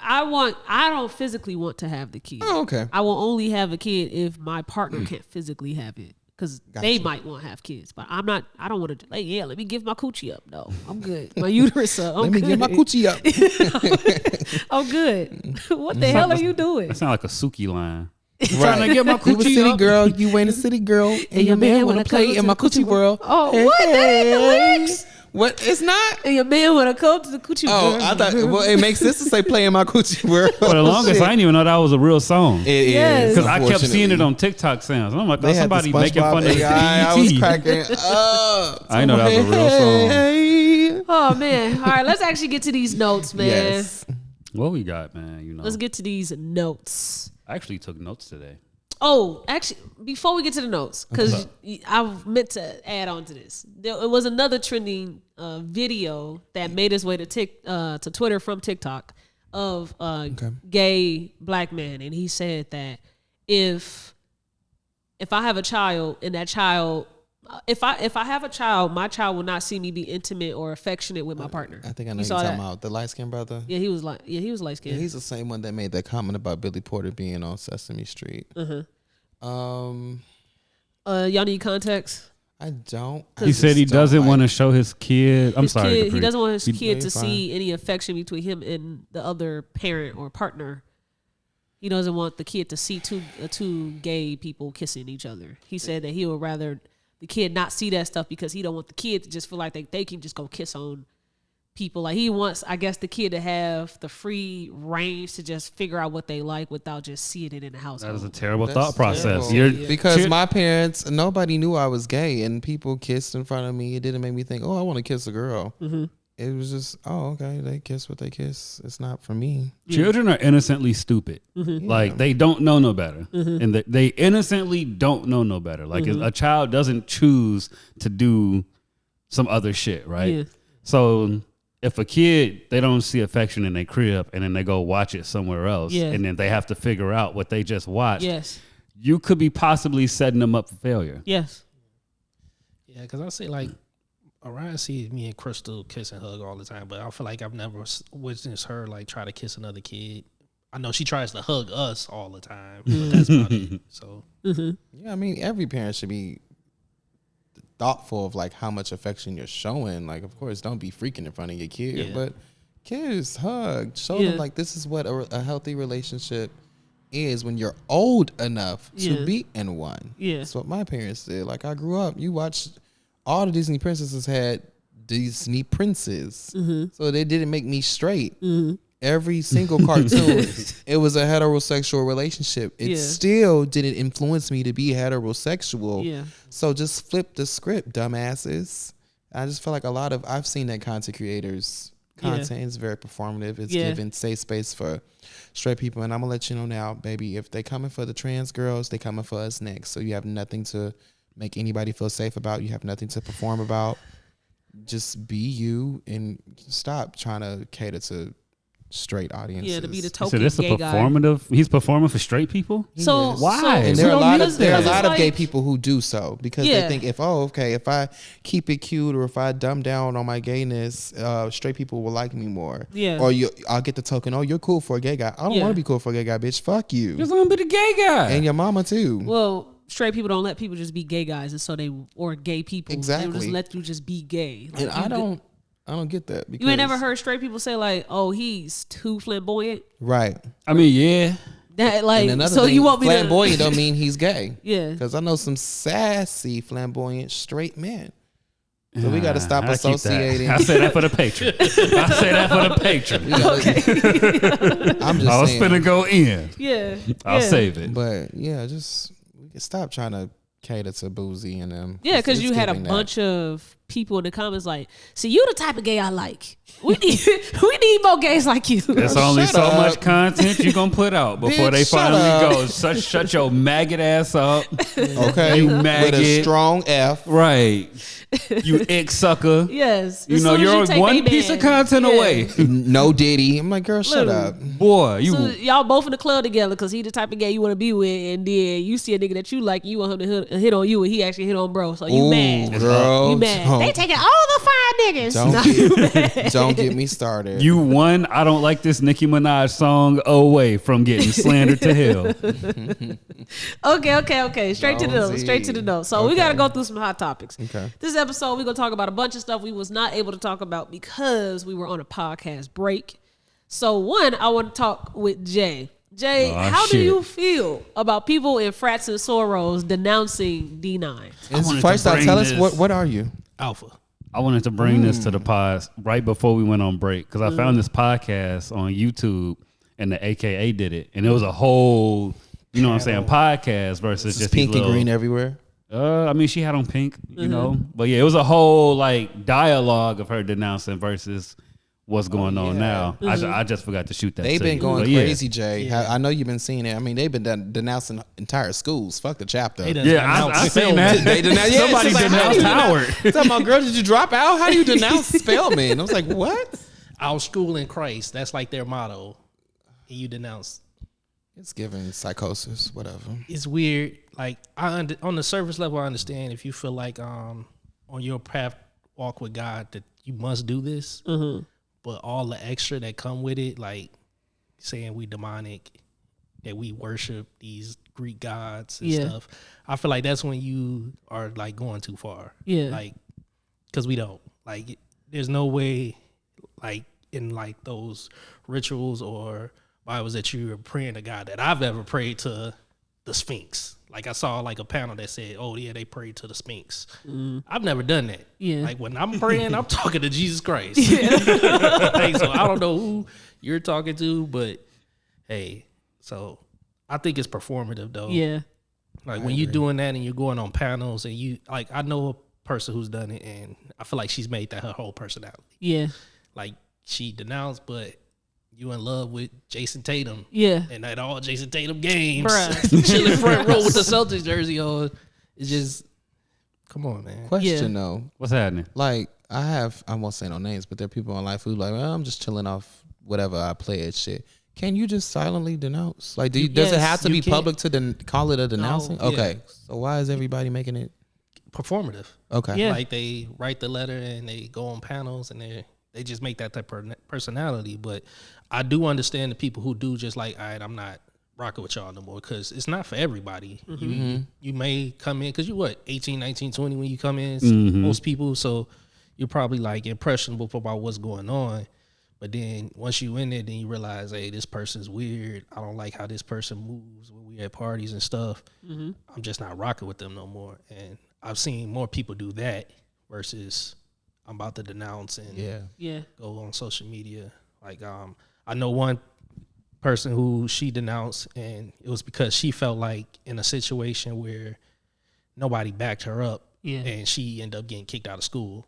I don't physically want to have the kid. Oh, okay. I will only have a kid if my partner can't physically have it. Because they Gotcha. might want to have kids, but I don't want to. Like, yeah, let me give my coochie up. No, I'm good. My uterus up. I'm Let me good. get my coochie up. I'm good. What the hell are you doing? That sound like a Suki line. Trying to get my You a coochie city up. girl, you ain't a city girl, and your man wanna play in my coochie world. Oh, what? That ain't the lyrics? What? It's not. And your man want to come to the coochie Oh, world. I thought. Well, it makes sense to say "play in my coochie world." For the longest, I didn't even know that was a real song. It is Yes. Because I kept seeing it unfortunately. on TikTok sounds. And I'm like, They oh, had the somebody making SpongeBob fun of AI. I was BET. cracking up. I didn't know that was a real song. Oh man! All right, let's actually get to these notes, man. Yes. What we got, man? You know, Let's get to these notes. I actually took notes today. Oh, actually, before we get to the notes, because I meant to add on to this. There was another trending video that made its way to Twitter from TikTok of a gay black man, and he said that if I have a child and that child, if I have a child, my child will not see me be intimate or affectionate with my partner. I think I know You you're saw talking that? about the light skinned brother. Yeah, he was light skinned. He's the same one that made that comment about Billy Porter being on Sesame Street. Y'all need context. I don't. He said he doesn't want to show his kid. I'm His sorry. kid, he Dupree. doesn't want his No, kid you're to fine. see any affection between him and the other parent or partner. He doesn't want the kid to see two gay people kissing each other. He said that he would rather the kid not see that stuff because he don't want the kid to just feel like they can just go kiss on people. Like he wants, I guess, the kid to have the free range to just figure out what they like without just seeing it in the household. That is a terrible That's thought process. terrible. Because my parents, nobody knew I was gay, and people kissed in front of me. It didn't make me think, oh, I want to kiss a girl. Mm-hmm. It was just, oh, okay, they kiss what they kiss. It's not for me. Children are innocently stupid. Mm-hmm. Like they don't know no better, and they innocently don't know no better. Like a child doesn't choose to do some other shit, right? Yeah. So if a kid, they don't see affection in their crib, and then they go watch it somewhere else, and then they have to figure out what they just watched. Yes, you could be possibly setting them up for failure. Yes. Yeah, because I say like. Orion sees me and Crystal kiss and hug all the time, but I feel like I've never witnessed her like try to kiss another kid. I know she tries to hug us all the time, but that's about it. So yeah, I mean, every parent should be thoughtful of like how much affection you're showing. Like, of course, don't be freaking in front of your kid, but kiss, hug, show them like this is what a healthy relationship is when you're old enough to be in one. Yeah, that's what my parents did. Like, I grew up, you watched. All the Disney princesses had Disney princes. So they didn't make me straight. Every single cartoon, it was a heterosexual relationship. It still didn't influence me to be heterosexual. Yeah. So just flip the script, dumbasses. I just feel like I've seen that content creators. Content is very performative. It's giving safe space for straight people. And I'm going to let you know now, baby, if they coming for the trans girls, they coming for us next. So you have nothing to make anybody feel safe about. You have nothing to perform about. Just be you and stop trying to cater to straight audiences. Yeah, to be the token this gay a performative guy. He's performing for straight people? So why? And there are a lot of gay people who do so because they think if I keep it cute or if I dumb down on my gayness, straight people will like me more. Yeah. Or I'll get the token, oh, you're cool for a gay guy. I don't want to be cool for a gay guy, bitch. Fuck you. You're gonna be the gay guy. And your mama too. Well, straight people don't let people just be gay guys, and so or gay people. Exactly. They just let you just be gay. Like, and I don't get that. Because you ain't never heard straight people say like, "Oh, he's too flamboyant." Right. I mean, yeah. That like, so thing, you want me flamboyant don't mean he's gay. Yeah. Because I know some sassy, flamboyant straight men. So we got to stop associating. I say that for the patron. Okay. I'm just. I was finna go in. Yeah. I'll save it. But yeah, just we can stop trying to cater to Boozy and them. Yeah, because you had a bunch of people in the comments like, "See, you the type of gay I like. We need more gays like you." There's only so much content you gonna put out before they finally go. Shut your maggot ass up. Okay, you maggot with a strong F. Right. You ex sucker. Yes. You know you're one piece of content away. No Diddy. I'm like, girl, shut up. Boy, so y'all both in the club together because he the type of gay you want to be with, and then you see a nigga that you like, you want him to hit on you, and he actually hit on bro. So you mad? Girl, you mad? They taking all the fine niggas. Don't get me started. You one, I don't like this Nicki Minaj song away from getting slandered to hell. Okay. Straight to the note. So we got to go through some hot topics. Okay. This episode, we're going to talk about a bunch of stuff we was not able to talk about because we were on a podcast break. So one, I want to talk with Jay. Jay, how do you feel about people in frats and sorors denouncing D9? First off, tell us what are you? Alpha. I wanted to bring this to the pod right before we went on break because I found this podcast on YouTube and the AKA did it. And it was a whole, you know what I'm saying, podcast versus just pink and green everywhere. I mean, she had on pink, you know. But yeah, it was a whole like dialogue of her denouncing versus what's going on now. I just forgot to shoot that. They've been going crazy, Jay. Yeah. I know you've been seeing it. I mean, they've been denouncing entire schools. Fuck the chapter. I seen that. Somebody denounced Howard. Talking about, girl, did you drop out? How do you denounce Spelman? I was like, what? Our school in Christ. That's like their motto. And you denounce. It's giving psychosis, whatever. It's weird. Like on the surface level, I understand if you feel like on your path walk with God that you must do this. Mm-hmm. But all the extra that come with it, like saying we demonic, that we worship these Greek gods and stuff, I feel like that's when you are like going too far. Yeah. Like, because we don't. Like, there's no way, like, in like those rituals or Bibles that you're praying to God that I've ever prayed to the Sphinx. like I saw like a panel that said, "Oh yeah, they prayed to the Sphinx." I've never done that. Yeah. Like when I'm praying, I'm talking to Jesus Christ. Like, so I don't know who you're talking to, but hey, so I think it's performative though. Yeah. Like when you're doing that and you're going on panels and you like, I know a person who's done it and I feel like she's made that her whole personality. Yeah. Like she denounced, but you in love with Jason Tatum. Yeah. And at all Jason Tatum games, Bruh. chilling front row with the Celtics jersey on. It's just, come on, man. Question though, What's happening? like I won't say no names, but there are people in life who like, well, I'm just chilling off whatever I pledge shit. Can you just silently denounce? Like, does it have to be public to call it a denouncing? No, okay, yeah. so why is everybody making it Performative. okay? Yeah. Like they write the letter and they go on panels and they just make that type of personality. But I do understand the people who do just like, all right, I'm not rocking with y'all no more, because it's not for everybody. You may come in, because you 18, 19, 20 when you come in, most people, so you're probably like impressionable about what's going on. But then once you in there, then you realize, hey, this person's weird. I don't like how this person moves when we at parties and stuff. I'm just not rocking with them no more. And I've seen more people do that versus I'm about to denounce and go on social media. Like I know one person who she denounced, and it was because she felt like in a situation where nobody backed her up, and she ended up getting kicked out of school.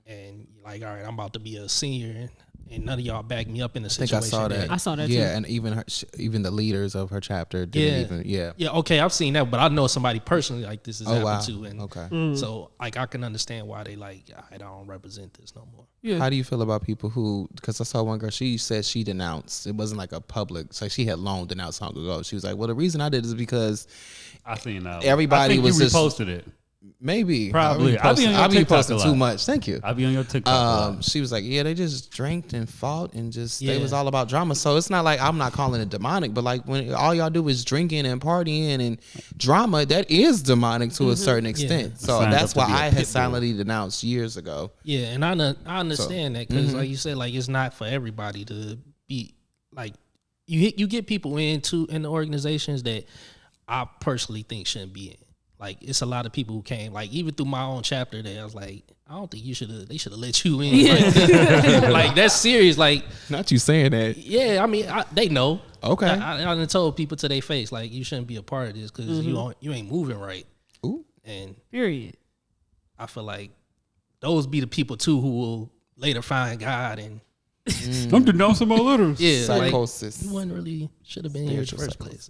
And like, all right, I'm about to be a senior, and none of y'all back me up in the situation. I saw that. I saw that too. Yeah, and even the leaders of her chapter didn't even. Yeah, okay, I've seen that, but I know somebody personally like this has happened wow. to, and Okay. so like I can understand why they like, I don't represent this no more. How do you feel about people who? Because I saw one girl. She said she denounced. It wasn't like a public. So she had long denounced long ago. She was like, "Well, the reason I did is because I seen that. Everybody I think was you just reposted it. Maybe Probably. I'll be on your I'll be TikTok posting a too lot. much. Thank you. I'll be on your TikTok. a lot. She was like, yeah, they just drank and fought and just they Yeah. was all about drama. So it's not like I'm not calling it demonic, but like when all y'all do is drinking and partying and drama, that is demonic to a certain extent. So Signed that's up to why be a I pit had bull. silently denounced years ago. Yeah, and I understand that, because like you said, like it's not for everybody to be like, you get people in the organizations that I personally think shouldn't be in. Like it's a lot of people who came, like even through my own chapter that I was like, I don't think they should have let you in. Like that's serious. Like, Not you saying that. yeah, I mean they know. Okay. I done told people to their face, like, you shouldn't be a part of this because you ain't moving right. Ooh. And Period. I feel like those be the people too who will later find God and I'm denouncing my letters. yeah, Psychosis. like you wasn't really should have been here in the first place.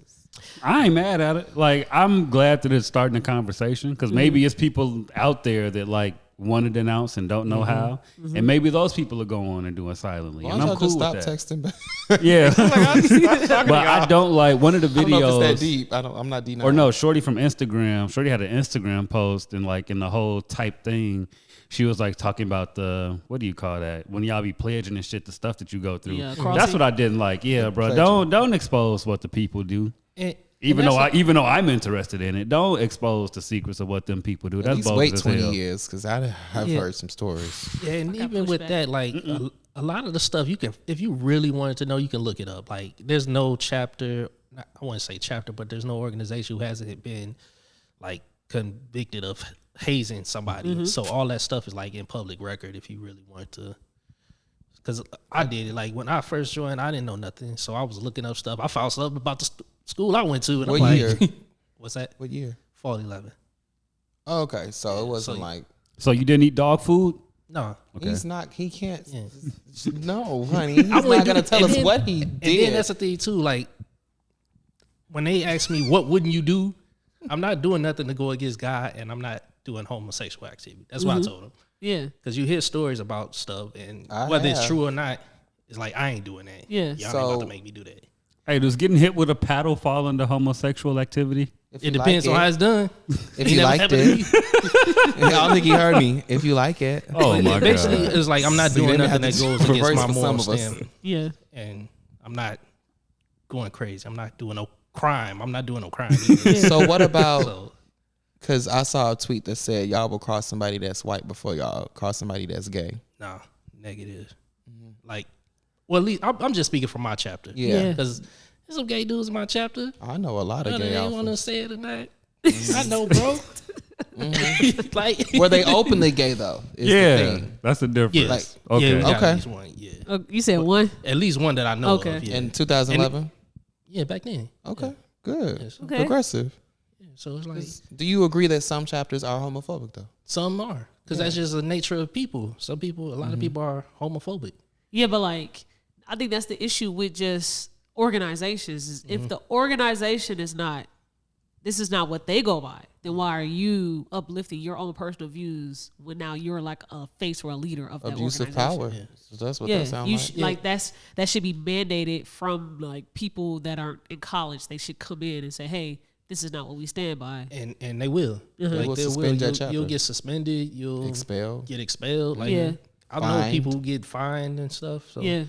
I ain't mad at it. Like, I'm glad that it's starting a conversation, because maybe it's people out there that like want to denounce and don't know how, and maybe those people are going on and doing silently, Why and don't I'm y'all cool just with stop that. texting back? Yeah, but I don't like one of the I don't know if videos. it's that deep. I'm not denying. Or no, Shorty from Instagram. Shorty had an Instagram post, and like in the whole type thing, she was like talking about the, what do you call that? When y'all be pledging and shit, the stuff that you go through. Yeah, That's crossing. what I didn't like. Yeah, bro. Pledging. Don't expose what the people do. And Even though that's even though I'm interested in it, don't expose the secrets of what them people do. At That's least bogus wait as 20 hell. years because I have heard some stories. yeah, and got even with pushback. that, like a lot of the stuff you can, if you really wanted to know, you can look it up. Like there's no chapter, I wouldn't say chapter, but there's no organization who hasn't been like convicted of hazing somebody. So all that stuff is like in public record if you really want to. Because I did it. Like when I first joined, I didn't know nothing, so I was looking up stuff. I found stuff about the school I went to, and What I'm year? like, "What's that?" What year? Fall 11. Oh, okay, so it wasn't so- like So you didn't eat dog food? No, Okay. he's not. He can't. Yeah. No, honey, he's wouldn't not do gonna it. tell And us then- what he and did. then that's the thing too. Like when they ask me, "What wouldn't you do?" I'm not doing nothing to go against God, and I'm not doing homosexual activity. That's what I told them. Yeah. Because you hear stories about stuff, and I whether it's have. true or not, it's like I ain't doing that. Yeah. Y'all ain't So- about to make me do that. Hey, does getting hit with a paddle fall under homosexual activity? If It you depends like on how it's done. If Ain't you never liked happened to it, me. I don't think he heard me. If you like it, Oh my Basically, god! it's like I'm not See, doing they nothing have that to goes against reverse my for some moral of us. standard, Yeah. and I'm not going crazy. I'm not doing no crime. I'm not doing no crime either. so what about? So Because I saw a tweet that said y'all will cross somebody that's white before y'all cross somebody that's gay. no, negative. Like, well, at least I'm just speaking from my chapter. Yeah. Yeah. Because There's some gay dudes in my chapter. I know a lot of gay They want to alphas. say it or not. I know, bro. Like, Were they openly gay though? Is the Yeah, thing. that's the difference. yes. Like, Okay. Yeah, we got Okay. at least one. Yeah. Oh, you said one? At least one that I know Okay. of. Yeah. In 2011. Yeah, back then. Okay, good. Yeah, so, Okay. Progressive. so it's like Do you agree that some chapters are homophobic though? some are because that's just the nature of people. Some people, a lot of people are homophobic. Yeah, but like, I think that's the issue with just organizations. Is if the organization is not, this is not what they go by, then why are you uplifting your own personal views when now you're like a face or a leader of that Abuse of organization? power. So that's what Yeah, that sounds you like. like that should be mandated from like people that aren't in college. They should come in and say, "Hey, this is not what we stand by." And they will. They will They suspend that You'll, chapter. you'll get suspended. You'll Expelled. get expelled. Like Yeah. I know Fined. people who get fined and stuff. So Yeah,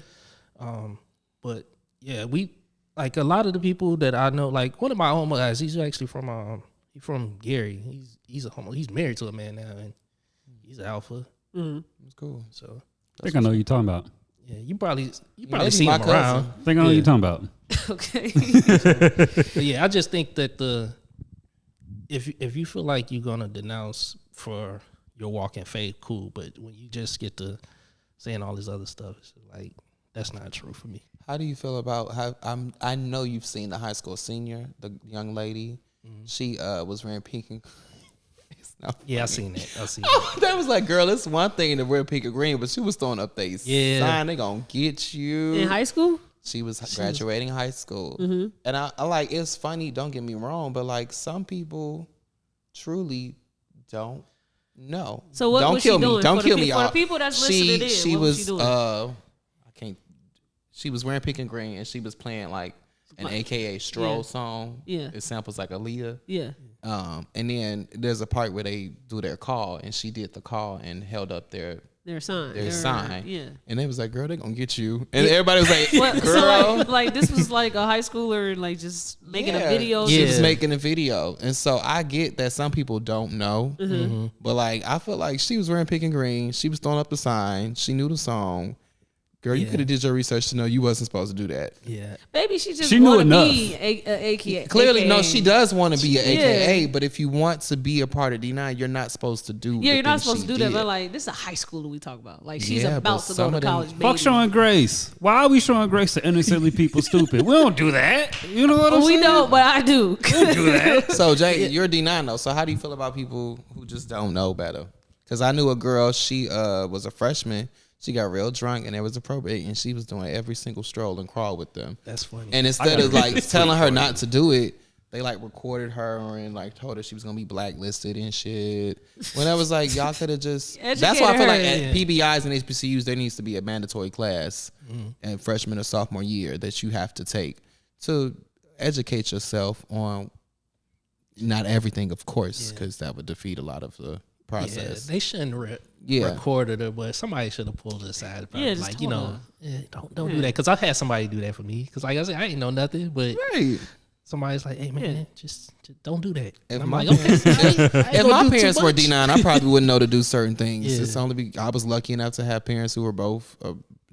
but yeah, we like a lot of the people that I know. Like one of my homo guys, he's actually from Gary. He's a homo. He's married to a man now, and he's an alpha. It's cool. So I think I know what you're talking about. yeah, you probably Maybe see my him cousin. around. I think I know what you're talking about. okay. But yeah, I just think that if you feel like you're gonna denounce for your walk in faith, cool. But when you just get to saying all this other stuff, it's like that's not true for me. How do you feel about how I know you've seen the high school senior, the young lady. She was wearing pink and it's not Yeah, I funny. seen that. I seen that. That was like, girl, it's one thing to wear pink and green, but she was throwing up they sign. They gonna get you. In high school? She was graduating high school, and I like. It's funny. Don't get me wrong, but like some people truly don't know. So what don't was kill she me. doing? Don't For the kill pe- me, for the y'all. people that's listening in, she what was she doing? I can't. She was wearing pink and green, and she was playing like an AKA Stroll Yeah. song. Yeah. It samples like Aaliyah. Yeah. And then there's a part where they do their call, and she did the call and held up their sign. Yeah. And they was like, "Girl, they gonna get you." And everybody was like, What, "Girl." so like this was like a high schooler like just making a video. She Yeah. was making a video, and so I get that some people don't know, but like I feel like she was wearing pink and green. She was throwing up the sign. She knew the song. Girl, you Yeah. could have did your research to know you wasn't supposed to do that. Yeah. Maybe she just She knew wanted to enough. be a AKA. Clearly, no, she does want to be an Yeah. AKA, but if you want to be a part of D9, you're not supposed to do. Yeah, the you're not things supposed to she do that. did. But like, this is a high schooler we talk about. Like, she's Yeah, about but to go some to of them- college. Fuck maybe. showing grace. Why are we showing grace to innocently people stupid? We don't do that. You know what I'm We saying? don't, but I do. do that. So Jay, you're D9 though. So how do you feel about people who just don't know better? Because I knew a girl. She was a freshman. She got real drunk, and there was a probate, and she was doing every single stroll and crawl with them. That's funny. And instead of like telling her not to do it, they like recorded her and like told her she was gonna be blacklisted and shit. When I was like, y'all could have just. That's why I feel like at PBIs and HBCUs there needs to be a mandatory class in freshman or sophomore year that you have to take to educate yourself on not everything, of course, because that would defeat a lot of the process. Yeah, they shouldn't recorded her, but somebody should have pulled her aside. Yeah, just like told her. don't do that. Because I've had somebody do that for me. Because like I said, I ain't know nothing, but Right. somebody's like, "Hey man, just don't do that." If And I'm my like, "Okay, I ain't If gonna my do too parents were much." D9, I probably wouldn't know to do certain things. Yeah. It's only I was lucky enough to have parents who were both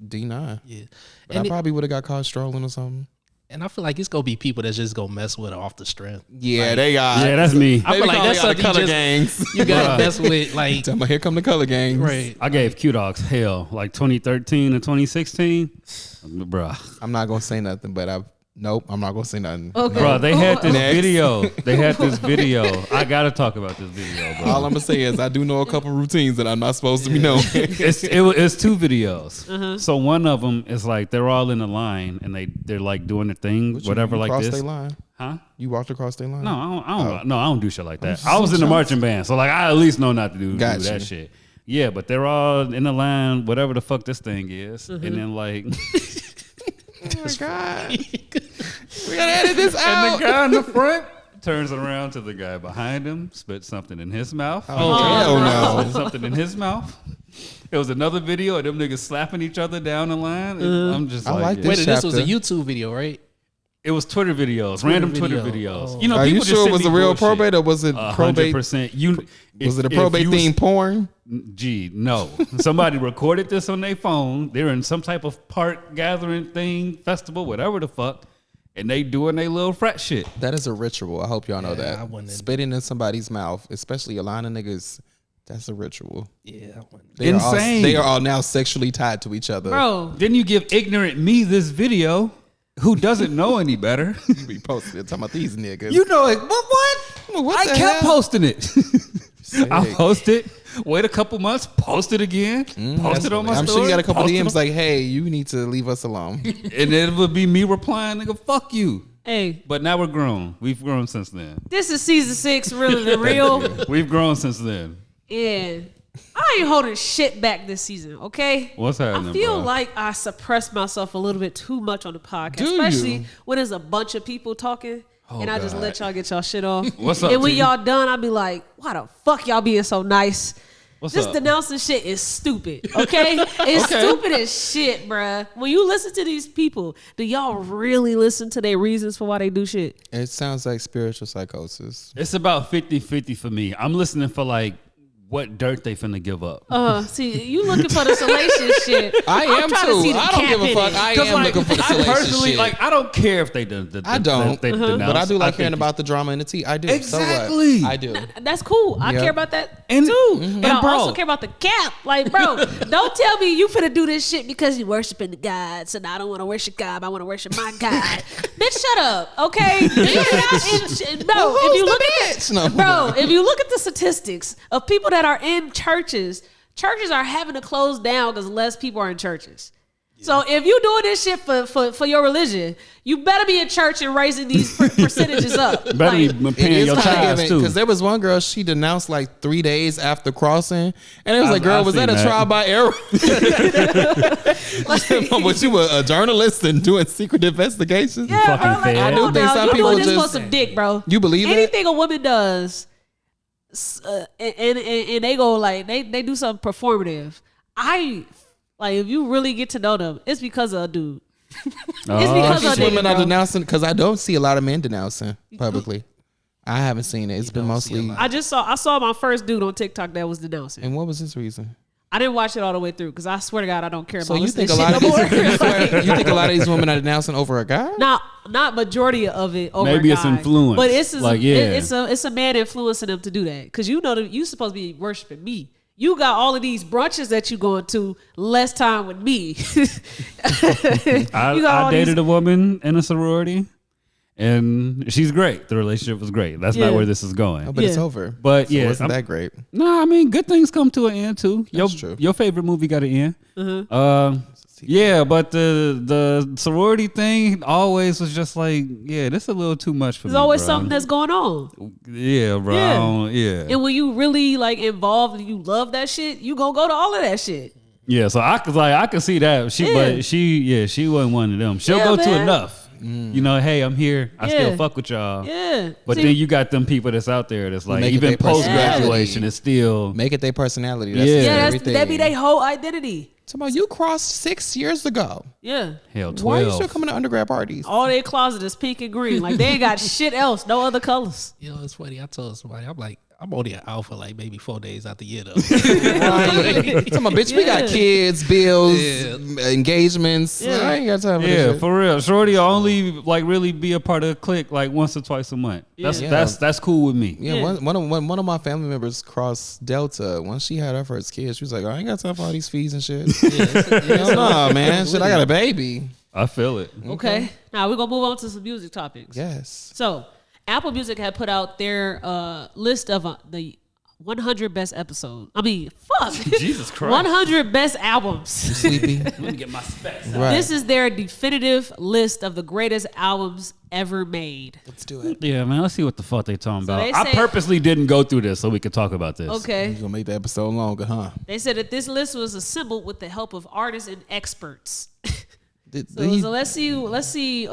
D9. Yeah, But and I probably would have got caught strolling or something. and I feel like it's gonna be people that's just gonna mess with her off the strength. Yeah, they got. Yeah, that's me. I feel like that's the something color you just gangs. you gotta mess with. Like, Tell me, here come the color gangs. right? I gave Q-Dogs hell like 2013 and 2016. Bruh. I'm not gonna say nothing, but I'm not gonna say nothing. Okay. Bruh, they had this Next. video. They had this video. I gotta talk about this video, bro. All I'm gonna say is I do know a couple routines that I'm not supposed to be knowing. It's two videos. So one of them is like they're all in a line and they're like doing the thing, whatever you like crossed this. They line. Huh? You walked across their line. No, I don't do shit like that. I was in the marching band, so like I at least know not to do Gotcha. that shit. Yeah, but they're all in the line, whatever the fuck this thing is, and then like, Oh my god, we gotta edit this and out. the guy in the front turns around to the guy behind him, spits something in his mouth. Hell no. Spit something in his mouth. It was another video of them niggas slapping each other down the line. And I'm just I like, like yeah. this. Wait, this was a chapter. YouTube video, right? It was Twitter videos, random Twitter video. videos. Oh. You know, Are you people just sure it send was me a real bullshit. probate or was it probate? 100%. Was it a probate themed porn? Gee, no. Somebody recorded this on their phone. They're in some type of park gathering thing, festival, whatever the fuck. and they doing their little frat shit. That is a ritual. I hope y'all know I that. wouldn't- Spitting in somebody's mouth, especially a line of niggas, that's a ritual. Yeah, I wouldn't. Insane. They are all now sexually tied to each other. Bro, Then you give ignorant me this video, who doesn't know any better. You be posting it talking about these niggas. You know it. What? What I the kept hell? posting it. I Sick. post it. Wait a couple months. Post it again. Post it on my I'm story. sure you got a couple post it DMs like, hey, you need to leave us alone. and it would be me replying, nigga, fuck you. hey, But now we're grown. We've grown since then. this is season 6, really the real. We've grown since then. And I ain't holding shit back this season, okay? What's happening, I feel bro? like I suppressed myself a little bit too much on the podcast, Do you? especially when there's a bunch of people talking. And I just God. let y'all get y'all shit off. What's up, And when T? y'all done, I'll be like, why the fuck y'all being so nice? What's This up? denouncing shit is stupid, okay? It's stupid as shit, bruh. When you listen to these people, do y'all really listen to their reasons for why they do shit? It sounds like spiritual psychosis. It's about 50-50 for me. I'm listening for like what dirt they finna give up. See, you looking for the salacious shit. I I'm am trying to too. see the I don't cap give a in fuck. it. I 'Cause, am looking for the I salacious personally, shit. like, I don't care if they done. I don't. They But I do like hearing think- about the drama and the tea. I do. Exactly. So what? I do. That's cool. I Yep. care about that And- too. mhm. But And I bro- also care about the cap. Like, bro, don't tell me you finna do this shit because you worshiping the gods and I don't want to worship God. I want to worship my God. Bitch, shut up. Okay? Bro, if you look at bitch? No. bro, if you look at the statistics of people that are in churches are having to close down because less people are in churches. So if you doing this shit for your religion, you better be in church and raising these percentages up. Better Like, be paying your tithes too. Because there was one girl, she denounced like 3 days after crossing, and it was like, I've "Girl, was seen that a that. trial by error? Was you a journalist and doing secret investigations? yeah, fucking bro, like, fed. I I do don't think know. some You people doing this for just- some dick, bro. You believe it? Anything a woman does, and they go like they do something performative. If you really get to know them, it's because of a dude. It's because of a These women nigga, are bro. denouncing because I don't see a lot of men denouncing publicly. I haven't seen it. It's been don't see a mostly. lot. I saw my first dude on TikTok that was denouncing. And what was his reason? I didn't watch it all the way through because I swear to God I don't care So about you listening think a to lot shit of no these, more. you think a lot of these women are denouncing over a guy? Not majority of it over Maybe a it's guy. influence. But it's Like, yeah. it's a man influencing them to do that because you know that you supposed to be worshiping me. You got all of these brunches that you going to, less time with me. I dated a woman in a sorority, and she's great. The relationship was great. That's Yeah. not where this is going. No, but it's Yeah. over. But So yeah, wasn't I'm- that great? No, I mean, good things come to an end too. That's true. Your favorite movie got an end. Mm-hmm. Yeah, but the sorority thing always was just like, yeah, this is a little too much for me. There's always bro. something that's going on. Yeah, bro. Yeah. I don't- yeah. And when you really like involved and you love that shit, you gonna go to all of that shit. Yeah, so I could see that. Yeah. She wasn't one of them. She'll Yeah, go to man. enough. You know, hey, I'm here. I Yeah. still fuck with y'all. Yeah. But See, then you got them people that's out there that's like, make it even their post personality. graduation, it's still Make it their personality. That's Yeah. everything. that be their whole identity. Somebody, you crossed 6 years ago. Yeah. hell 12. Why are you still coming to undergrad parties? All their closet is pink and green. Like they ain't got shit else, no other colors. You know, it's funny. I told somebody, I'm like, I'm only an alpha like maybe 4 days out the year though. Right. Tell my bitch, we got Yeah. kids, bills, engagements. Yeah. I ain't got time for Yeah, this shit. for real. Shorty will only like really be a part of the clique like once or twice a month. That's Yeah. that's cool with me. Yeah, Yeah. one of my family members crossed Delta. Once she had her first kid, she was like, I ain't got time for all these fees and shit. Hell no, man. Shit, I got a baby. I feel it. Okay. Now we're gonna move on to some music topics. Yes. So Apple Music had put out their list of the 100 best episodes. I mean, fuck. Jesus Christ. 100 best albums. Sleepy. Let me get my specs out. Right. This is their definitive list of the greatest albums ever made. Let's do it. Yeah, man. Let's see what the fuck they talking So about. they I say- purposely didn't go through this so we could talk about this. Okay. You're gonna make the episode longer, huh? They said that this list was assembled with the help of artists and experts. Did So, he- so let's see.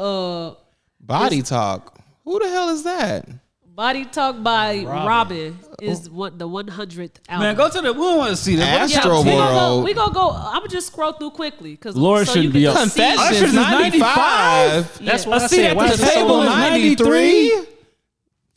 Body Talk. Who the hell is that? Body Talk by Robin is the 100th album. Man, go to the. We don't want to see that. Astro we gonna World. we gonna go. I'm gonna just scroll through quickly because Laura shouldn't be up. Confessions, Usher's is 95. That's Yeah. what I I see said. at Why the is it so table low? is 93.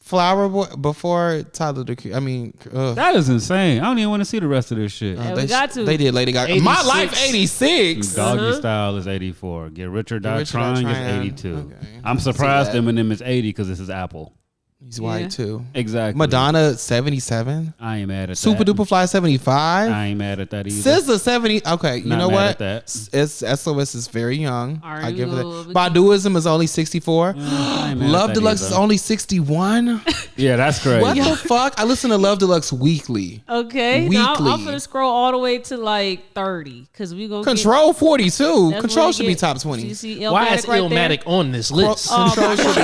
Flower Boy before Tyler the Creator. I mean, That is insane. I don't even want to see the rest of this shit. Yeah, we got to. They did Lady Gaga. 86. My Life 86. Doggy Style is 84. Get Rich or Die Rich or Die Trying is Trying. 82. Okay. I'm surprised that. Eminem is 80 because this is Apple. He's white too. Exactly. Madonna 77. I ain't mad at Super that. Duper Fly 75. I ain't mad at that either. SZA 70. Okay, you Not know mad what? at that. It's SOS is very young. Are I you give it that. gonna- Baduism is only 64. I ain't mad Love at that Deluxe either. is only 61. Yeah, that's crazy. What the fuck? I listen to Love Deluxe weekly. Okay, now I'm Weekly. gonna scroll all the way to like 30 because we gonna Control 42. That's Control what should we be get. top 20. You see Why is Illmatic right Illmatic on this list? Control should be.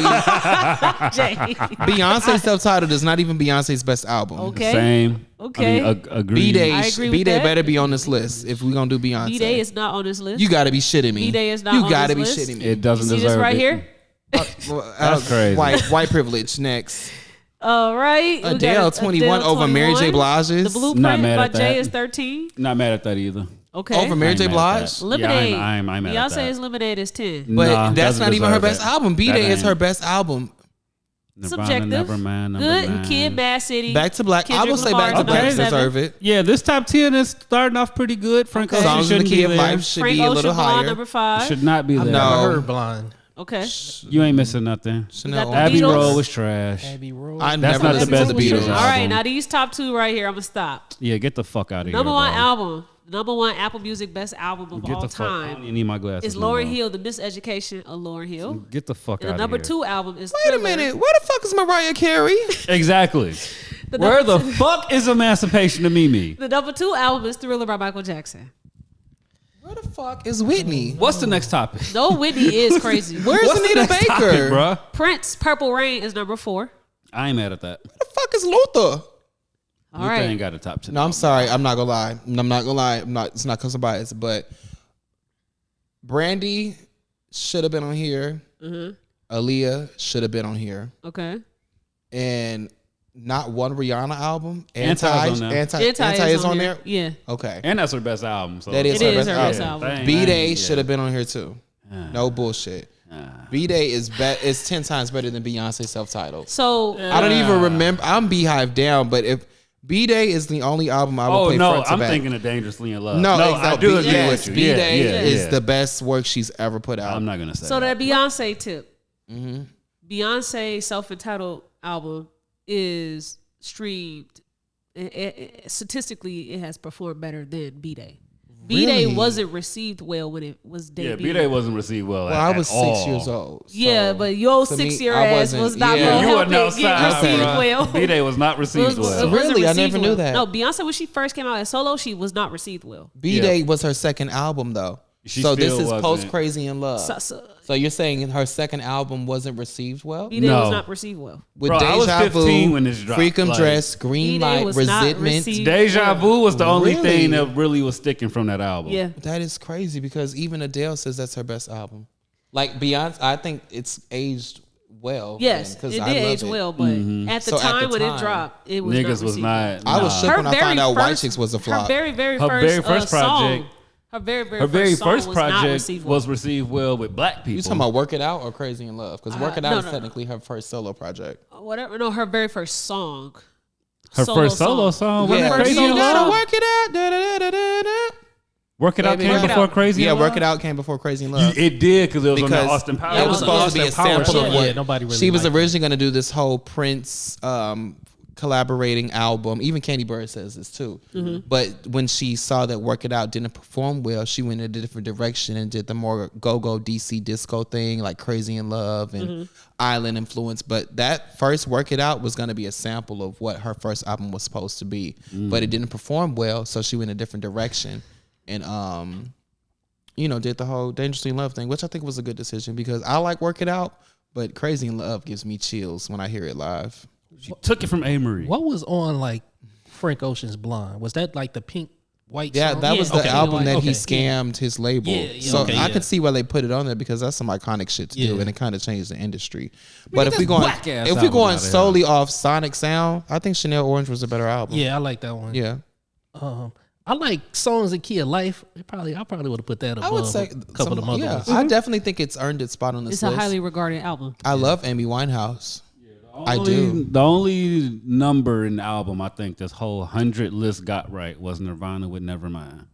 Jay. Beyonce self-titled is not even Beyonce's best album. Okay. Same. Okay. I mean, agree. B-Day, I agree with B-Day that. better be on this list if we're gonna do Beyonce. B-Day is not on this list. You gotta be shitting me. B-Day is not You on gotta this be list. shitting me. It doesn't See deserve this right it. here? That's crazy. White privilege next. All right. we Adele got 21 over Mary J. 21. Blige's. The Blueprint Not mad by at that. Jay is 13. Not mad at that either. Okay. Over Mary I ain't J. mad at Blige. that. Lemonade. Yeah, I'm mad at that. Beyonce's Lemonade is 10. But Nah, that's doesn't not even her deserve best it. album. B-Day That is her ain't- best album. Nirvana, Subjective. Nevermind, Good. Nevermind. Kid, Mad City. Back to Black. I Kendrick will say Lamar's Back to Black Okay. deserve it. Yeah, this top 10 is starting off pretty good. Frank Ocean Songs in the shouldn't Key be of there. Life should Frank be a Ocean little Blonde, higher. number 5. Should not be I've there. No. never heard Blind. Okay. You ain't missing nothing. Chanel. the Abbey Beatles. Road was trash. Abbey Road. I That's never not the listened best to the Beatles. Beatles All right. album. Now these top 2 right here, I'm going to stop. Yeah, get the fuck out of here. Number 1 bro. album. Number 1 Apple Music best album of Get all the fuck. I don't time even need my glasses. is no Lauryn more. Hill, The Miseducation of Lauryn Hill. Get the fuck And out the of number here. 2 album is Wait a Thriller. minute. Where the fuck is Mariah Carey? Exactly. The Where number the fuck is Emancipation of Mimi? The number 2 album is Thriller by Michael Jackson. Where the fuck is Whitney? What's the next topic? No, Whitney is crazy. Where's What's the Anita next Baker? topic, bruh? Prince, Purple Rain is number 4. I ain't mad at that. Where the fuck is Luther? All Luther right. ain't got a top 10. No, I'm sorry. I'm not gonna lie. I'm not gonna lie. It's not because of bias, but Brandy should have been on here. Aaliyah should have been on here, Okay. and not one Rihanna album. Anti's on there. Anti is on there. Yeah. Okay, And that's her best album. So That is It her is best her best album. album. B-Day should have been on here too. No bullshit. B-Day is 10 times better than Beyonce self-titled. So I don't even remember. I'm Beehive down, but if B-Day is the only album I would Oh play no, front to I'm back. thinking of Dangerously in Love. No, I exactly. do agree Yes, with you. Yeah, B-Day yeah, is yeah. the best work she's ever put out. I'm not gonna say so that. that Beyonce tip. Beyonce self-entitled album is streamed. Statistically, it has performed better than B-Day. B-Day Really? wasn't received well when it was debuted. Yeah, B-Day wasn't received well. Well, I was 6 years old. Yeah, so but your to me, 6-year I ass wasn't- was not yeah. gonna You help wasn't it get outside, received bruh. well. B-Day was not received well. It wasn't Really? I received never knew well. that. No, Beyonce when she first came out as solo, she was not received well. B-Day was her second album though. She So this still is wasn't. post Crazy in Love. So So you're saying her second album wasn't received well? B-Day No. was not received well. With Bro, I was Deja 15 Vu, when this dropped, Freakum like- Dress, Green B-Day Light, was not Resentment. received Deja well. Vu was the only Really? thing that really was sticking from that album. Yeah. That is crazy because even Adele says that's her best album. Like Beyonce, I think it's aged well. Yes, because it I did love age it. well, but at the So at time the when it time, dropped, it was Niggas not was received not. well. I was nah. shook when I very found out White first- Chicks was a flop. Her very Her very first project- song. Her very Her very song first was not project received well. was received well with black people. You talking about Work It Out or Crazy in Love? Because Work It Out no, is no. technically her first solo project. Whatever. No, her very first song. her first solo song? Yeah. Was First Crazy solo in you gotta Love? work it out. Da, da, da, da, da. Work It Out Baby, came Work It before Out. Crazy Yeah, in Work Love? It Out came before Crazy in Love. It did because it was on that Because Austin Powers. it was Yeah, supposed to be a Austin Powers sample shit. of what Yeah, nobody really she was liked originally going to do this whole Prince collaborating album. Even Candy Bird says this too. But when she saw that Work It Out didn't perform well, she went in a different direction and did the more go-go DC disco thing like Crazy in Love and Island influence. But that first Work It Out was going to be a sample of what her first album was supposed to be. But it didn't perform well, so she went in a different direction. And did the whole Dangerously in Love thing, which I think was a good decision because I like Work It Out, but Crazy in Love gives me chills when I hear it live. She took it from Amory. What was on like Frank Ocean's Blonde? Was that like the pink white Yeah, song? that was the Okay. album that he Okay. scammed his label. Yeah, yeah, so okay, I yeah. could see why they put it on there because that's some iconic shit to do, Yeah. and it kind of changed the industry. But if this we going whack-ass if we album going outta here. solely off sonic sound, I think Chanel Orange was a better album. Yeah, I like that one. Yeah. I like Songs in Key of Life. I probably would have put that above I would say a couple of other yeah, ones. I definitely think it's earned its spot on this It's list. a highly regarded album. I love Amy Winehouse. I do. The only number in the album I think this whole 100 list got right was Nirvana with Nevermind.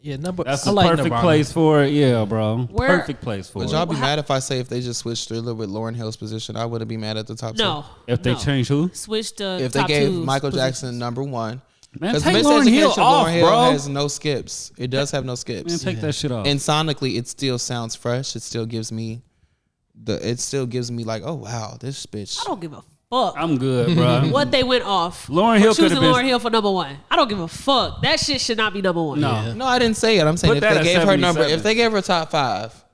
Yeah, number. That's I the like perfect Nirvana. place for it. Yeah, bro. Perfect place for Would it. y'all be mad if I say if they just switched Thriller with Lauryn Hill's position? I wouldn't be mad at the top two. No. If they change who? Switch the If they top gave two's Michael positions. Jackson number one. Man, Because take Miseducation Lauryn Hill of off, Lauryn Hill bro. has no skips. It does have no skips. Man, take that shit off. And sonically, it still sounds fresh. It still gives me like, oh wow, this bitch. I don't give a fuck. I'm good, bro. What they went off. Lauryn Hill choosing could've been- Lauryn Hill for number one. I don't give a fuck. That shit should not be number one. No. No, I didn't say it. I'm saying Put if that they at gave her number, 77. if they gave her top 5,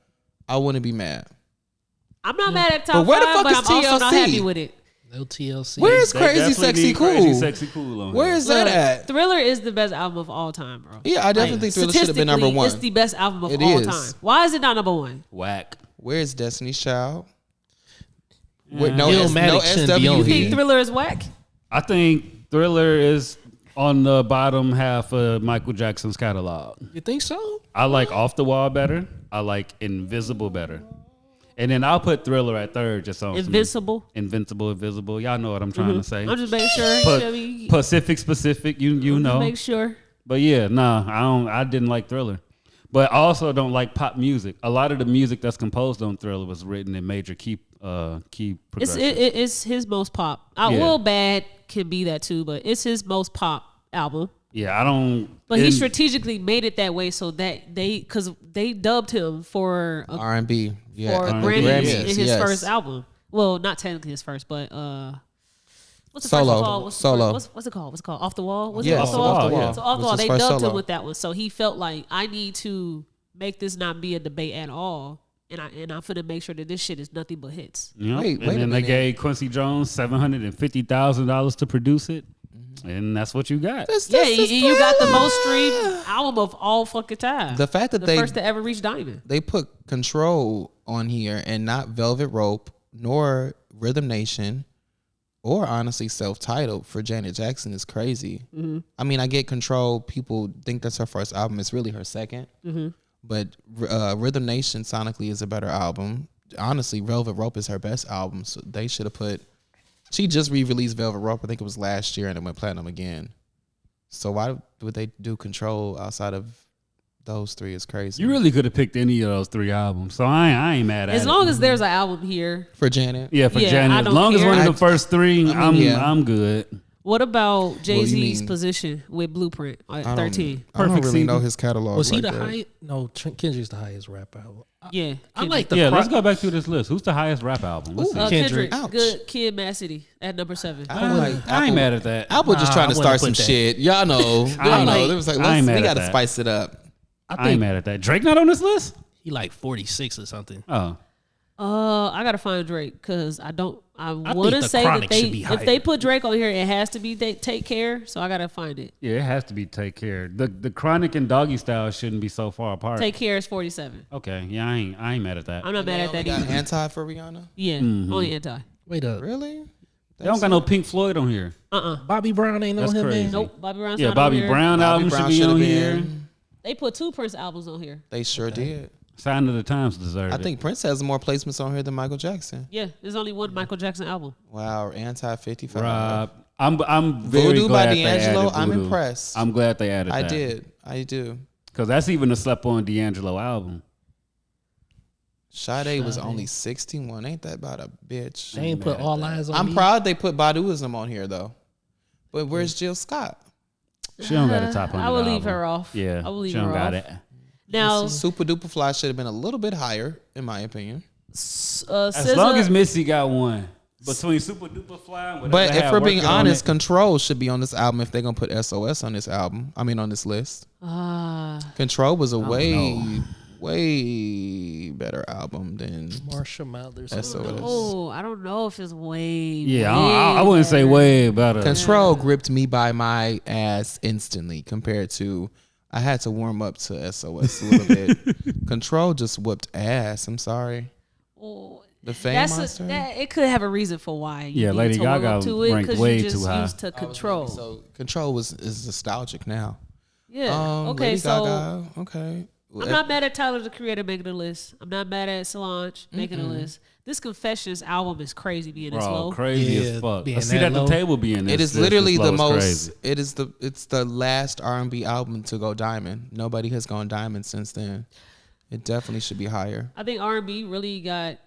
I wouldn't be mad. I'm not mad at top But where the 5, fuck but is I'm also not TLC? happy with it. No TLC. Where is They Crazy definitely Sexy need Cool? Crazy Sexy Cool on Where here. is that Look, at? Thriller is the best album of all time, bro. Yeah, I definitely think Thriller should have been number Statistically, 1. It's the best album of It all is. time. Why is it not number one? Whack. Where is Destiny's Child? Yeah. With no Illmatic shouldn't be on You here. think Thriller is whack? I think Thriller is on the bottom half of Michael Jackson's catalog. You think so? I like Off the Wall better. I like Invisible better. And then I'll put Thriller at third just on some- Invincible. Invisible. Y'all know what I'm trying to say. I'm just making sure. Pa- You know what I mean? Pacific specific, you know. Make sure. But yeah, nah, I didn't like Thriller. But I also don't like pop music. A lot of the music that's composed on Thriller was written in major key progressions. It's his most pop. Yeah. Will Bad can be that too, but it's his most pop album. Yeah, I don't. But he and- strategically made it that way so that because they dubbed him for R&B. Yeah, for at the Grammys in his yes. first album. Well, not technically his first, but what's the Solo. first one called? What's it called? What's it called? Off the Wall? Was it Yeah, Off the Off Wall? the Wall, yeah. So Off the Was Wall, his they first dubbed solo. him with that one. So he felt like I need to make this not be a debate at all. And I'm finna make sure that this shit is nothing but hits. Yeah. Wait and a then they minute. gave Quincy Jones $750,000 to produce it, and that's what you got. Yeah, you got the most streamed album of all fucking time. The fact that the they first to ever reach diamond. they put Control on here and not Velvet Rope nor Rhythm Nation or honestly Self-Titled for Janet Jackson is crazy. Mm-hmm. I mean, I get Control. People think that's her first album. It's really her second. Mm-hmm. But Rhythm Nation sonically is a better album. Honestly, Velvet Rope is her best album. So they should have put. She just re-released Velvet Rope. I think it was last year, and it went platinum again. So why would they do Control outside of those three? Is crazy. You really could have picked any of those 3 albums, so I ain't mad at it. As long as there's an album here. For Janet. Yeah, for Yeah, I Janet. As don't long as care. one of the first 3, I'm good. What about Jay-Z's mean? position with Blueprint at I don't- 13? I don't Perfect really know season. his catalog. Was he like the that. highest? No, Kendrick's the highest rap album. Yeah. I like the Yeah, Cro- let's go back through this list. Who's the highest rap album? Let's see. Kendrick. Kendrick. Good Kid, Mad City at number 7. I ain't mad at that. Apple just trying to I start wouldn't some put that. shit. Y'all know. Y'all know. It was like, I ain't mad we at got to that. spice it up. I ain't mad at that. Drake not on this list? He like 46 or something. Oh. I gotta find Drake because I want think to the say that Chronic should be if they higher. put Drake on here, it has to be Take Care. So I gotta find it. Yeah, it has to be Take Care. The Chronic and Doggy Style shouldn't be so far apart. Take Care is 47. Okay, yeah, I ain't mad at that. I'm not mad at that Got either. Anti for Rihanna? Yeah, only anti. Wait up. Really? They don't got no Pink Floyd on here. Bobby Brown ain't That's on him, crazy. man. Nope, Bobby Brown's Yeah, not Bobby on here. Brown album should be shoulda on here. been. They put 2 Prince albums on here. They sure did. Sign of the Times deserved I it. think Prince has more placements on here than Michael Jackson. Yeah, there's only one Michael Jackson album. Wow, Anti 55. Rob, I'm very Voodoo by glad they D'Angelo, added I'm Voodoo. impressed. I'm glad they added that. I do. Because that's even a slept-on D'Angelo album. Sade was only 61. Ain't that about a bitch? They ain't put all eyes on I'm me. proud they put Baduism on here though. But where's Jill Scott? She don't got a top 100 I will leave album. her off. Yeah, I will leave she don't her got off. it. Now, Super Duper Fly should have been a little bit higher, in my opinion. As SZA, long as Missy got one. Between Super Duper Fly and whatever But they if had we're being working on honest, it- Control should be on this album if they're gonna put SOS on this album. I mean on this list. Control was a way better album than Marsha Mathers. SOS. oh, I don't know if it's way. Yeah, I wouldn't say way better. Control gripped me by my ass instantly compared to I had to warm up to SOS a little bit. Control just whooped ass. I'm sorry. Oh, The Fame that's Monster. it could have a reason for why. You Yeah, need Lady to warm Gaga up to it ranked 'cause way you just too high. used to Control. So Control is nostalgic now. Yeah. Okay. Lady So Gaga, okay. I'm not mad at Tyler, the creator, making the list. I'm not mad at Solange making the list. This Confessions album is crazy being this low. Crazy as fuck. I see that the table being this. It is literally the most. Crazy. It's the last R&B album to go diamond. Nobody has gone diamond since then. It definitely should be higher. I think R&B really got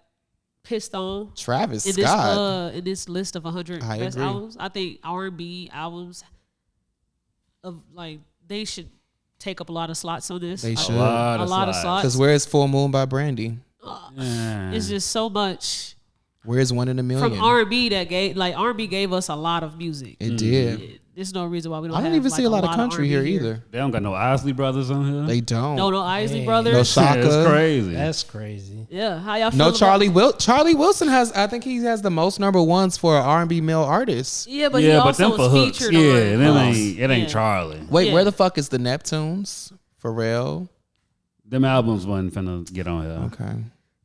pissed on Travis in Scott in this list of 100 best agree. albums. I think R&B albums of like they should take up a lot of slots on this. They should. A lot of slots. Because where's Full Moon by Brandy? It's just so much Where's One in a Million? from R&B that gave R&B gave us a lot of music. It did. There's no reason why we don't. I don't have, even see a lot of country here either. They don't got no Isley Brothers on here. They don't. No Isley Dang. Brothers. No Shaka. That's crazy. That's crazy. Yeah, how y'all feel No about- Charlie Wilson has. I think he has the most number ones for an R&B male artist. Yeah, but he also them for was hooks. featured Yeah, on. them it ain't Yeah. Charlie. Wait, Yeah. where the fuck is the Neptunes? Pharrell. Them albums wasn't finna get on here. Okay.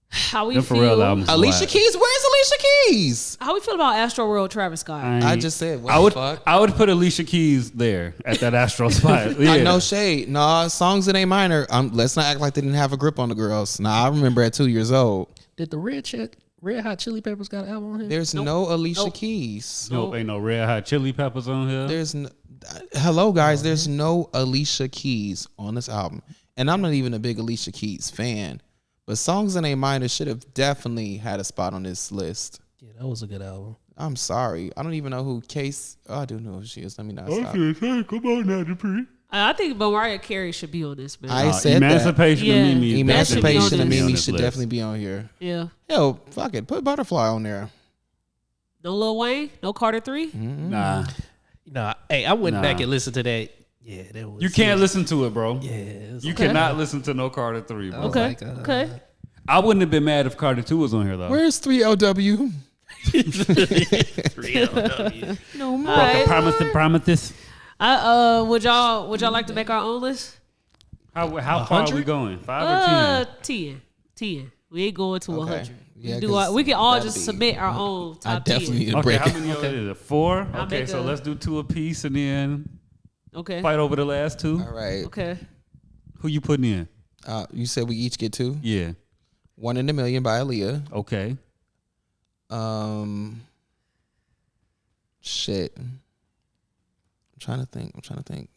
How we Them feel? Pharrell albums. Alicia whack. Keys. Where's Alicia Keys? How we feel about Astro World Travis Scott? I just said. What I the would fuck? I would put Alicia Keys there at that Astro spot. Yeah. No shade. Nah, songs in A minor. Let's not act like they didn't have a grip on the girls. Nah, I remember at 2 years old. Did the Red Hot Chili Peppers got an album on here? There's no Alicia Nope. Keys. Nope, ain't no Red Hot Chili Peppers on here. There's no, hello guys. There's no Alicia Keys on this album, and I'm not even a big Alicia Keys fan. But songs in A minor should have definitely had a spot on this list. Yeah, that was a good album. I'm sorry. I don't even know who Case. Oh, I do know who she is. Let me not stop. Come on now, Dupre. I think Mariah Carey should be on this, man. I said that. Emancipation Yeah. of Mimi. is Emancipation That of should be on Mimi this should list. definitely be on here. yeah. Yo, fuck it. Put Butterfly on there. No Lil Wayne. No Carter 3. Nah, No, hey, I went Nah. back and listened to that. Yeah, that was. you can't listen to it, bro. Yeah, it was You Okay. cannot listen to no Carter 3, bro. Okay. like, okay. I wouldn't have been mad if Carter 2 was on here though. Where's 3LW? No more. Promise. Would y'all like to make our own list? How far are we going? 5 or 10? 10. We ain't going to 100. Yeah, We can all that'd just be- submit our own I top definitely 10. need a Okay, break. how many is it? 4? I'll Okay, make so a- let's do 2 apiece and then Okay. fight over the last 2. All right. Okay. Who you putting in? You said we each get 2. Yeah. One in a Million by Aaliyah. Okay. Shit. I'm trying to think.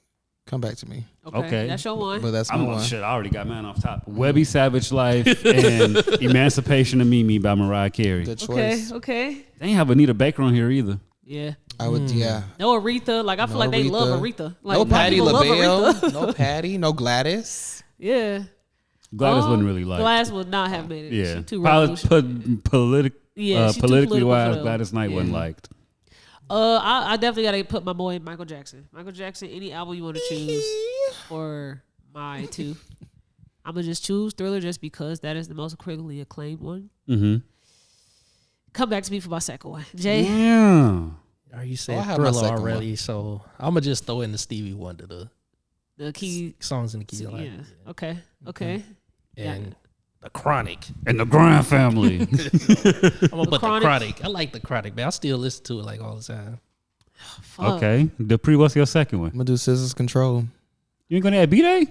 Come back to me. Okay. That's your one. But that's my one. Shit, I already got mine off top. Webby Savage Life and Emancipation of Mimi by Mariah Carey. Good Okay. choice. Okay. They ain't have Anita Baker on here either. Yeah. I would. Yeah. No Aretha. Like I feel No like they Aretha. love Aretha. Like No black Patti people love LaBelle. Aretha. No Patti. No Gladys. Yeah. Gladys wouldn't really like. Glass would not have made it. Yeah. She too Probably revolutionary. Yeah, she too politically political wise, for them. Gladys Knight Yeah. wasn't liked. I definitely gotta put my boy Michael Jackson. Michael Jackson, any album you want to choose for my 2. I'm gonna just choose Thriller just because that is the most critically acclaimed one. Mm-hmm. Come back to me for my second one, Jay. Yeah. Or you I said have my Thriller second already, so I'm gonna just throw in the Stevie Wonder, The key. songs in the key. Yeah. Like, Okay. Okay. and the Chronic. And the Grind family. I'm gonna put the Chronic. Chronic. I like the Chronic, but I still listen to it like all the time. Fuck. Okay. Dupree, what's your second one? I'm gonna do Scissors Control. You ain't gonna add B-Day?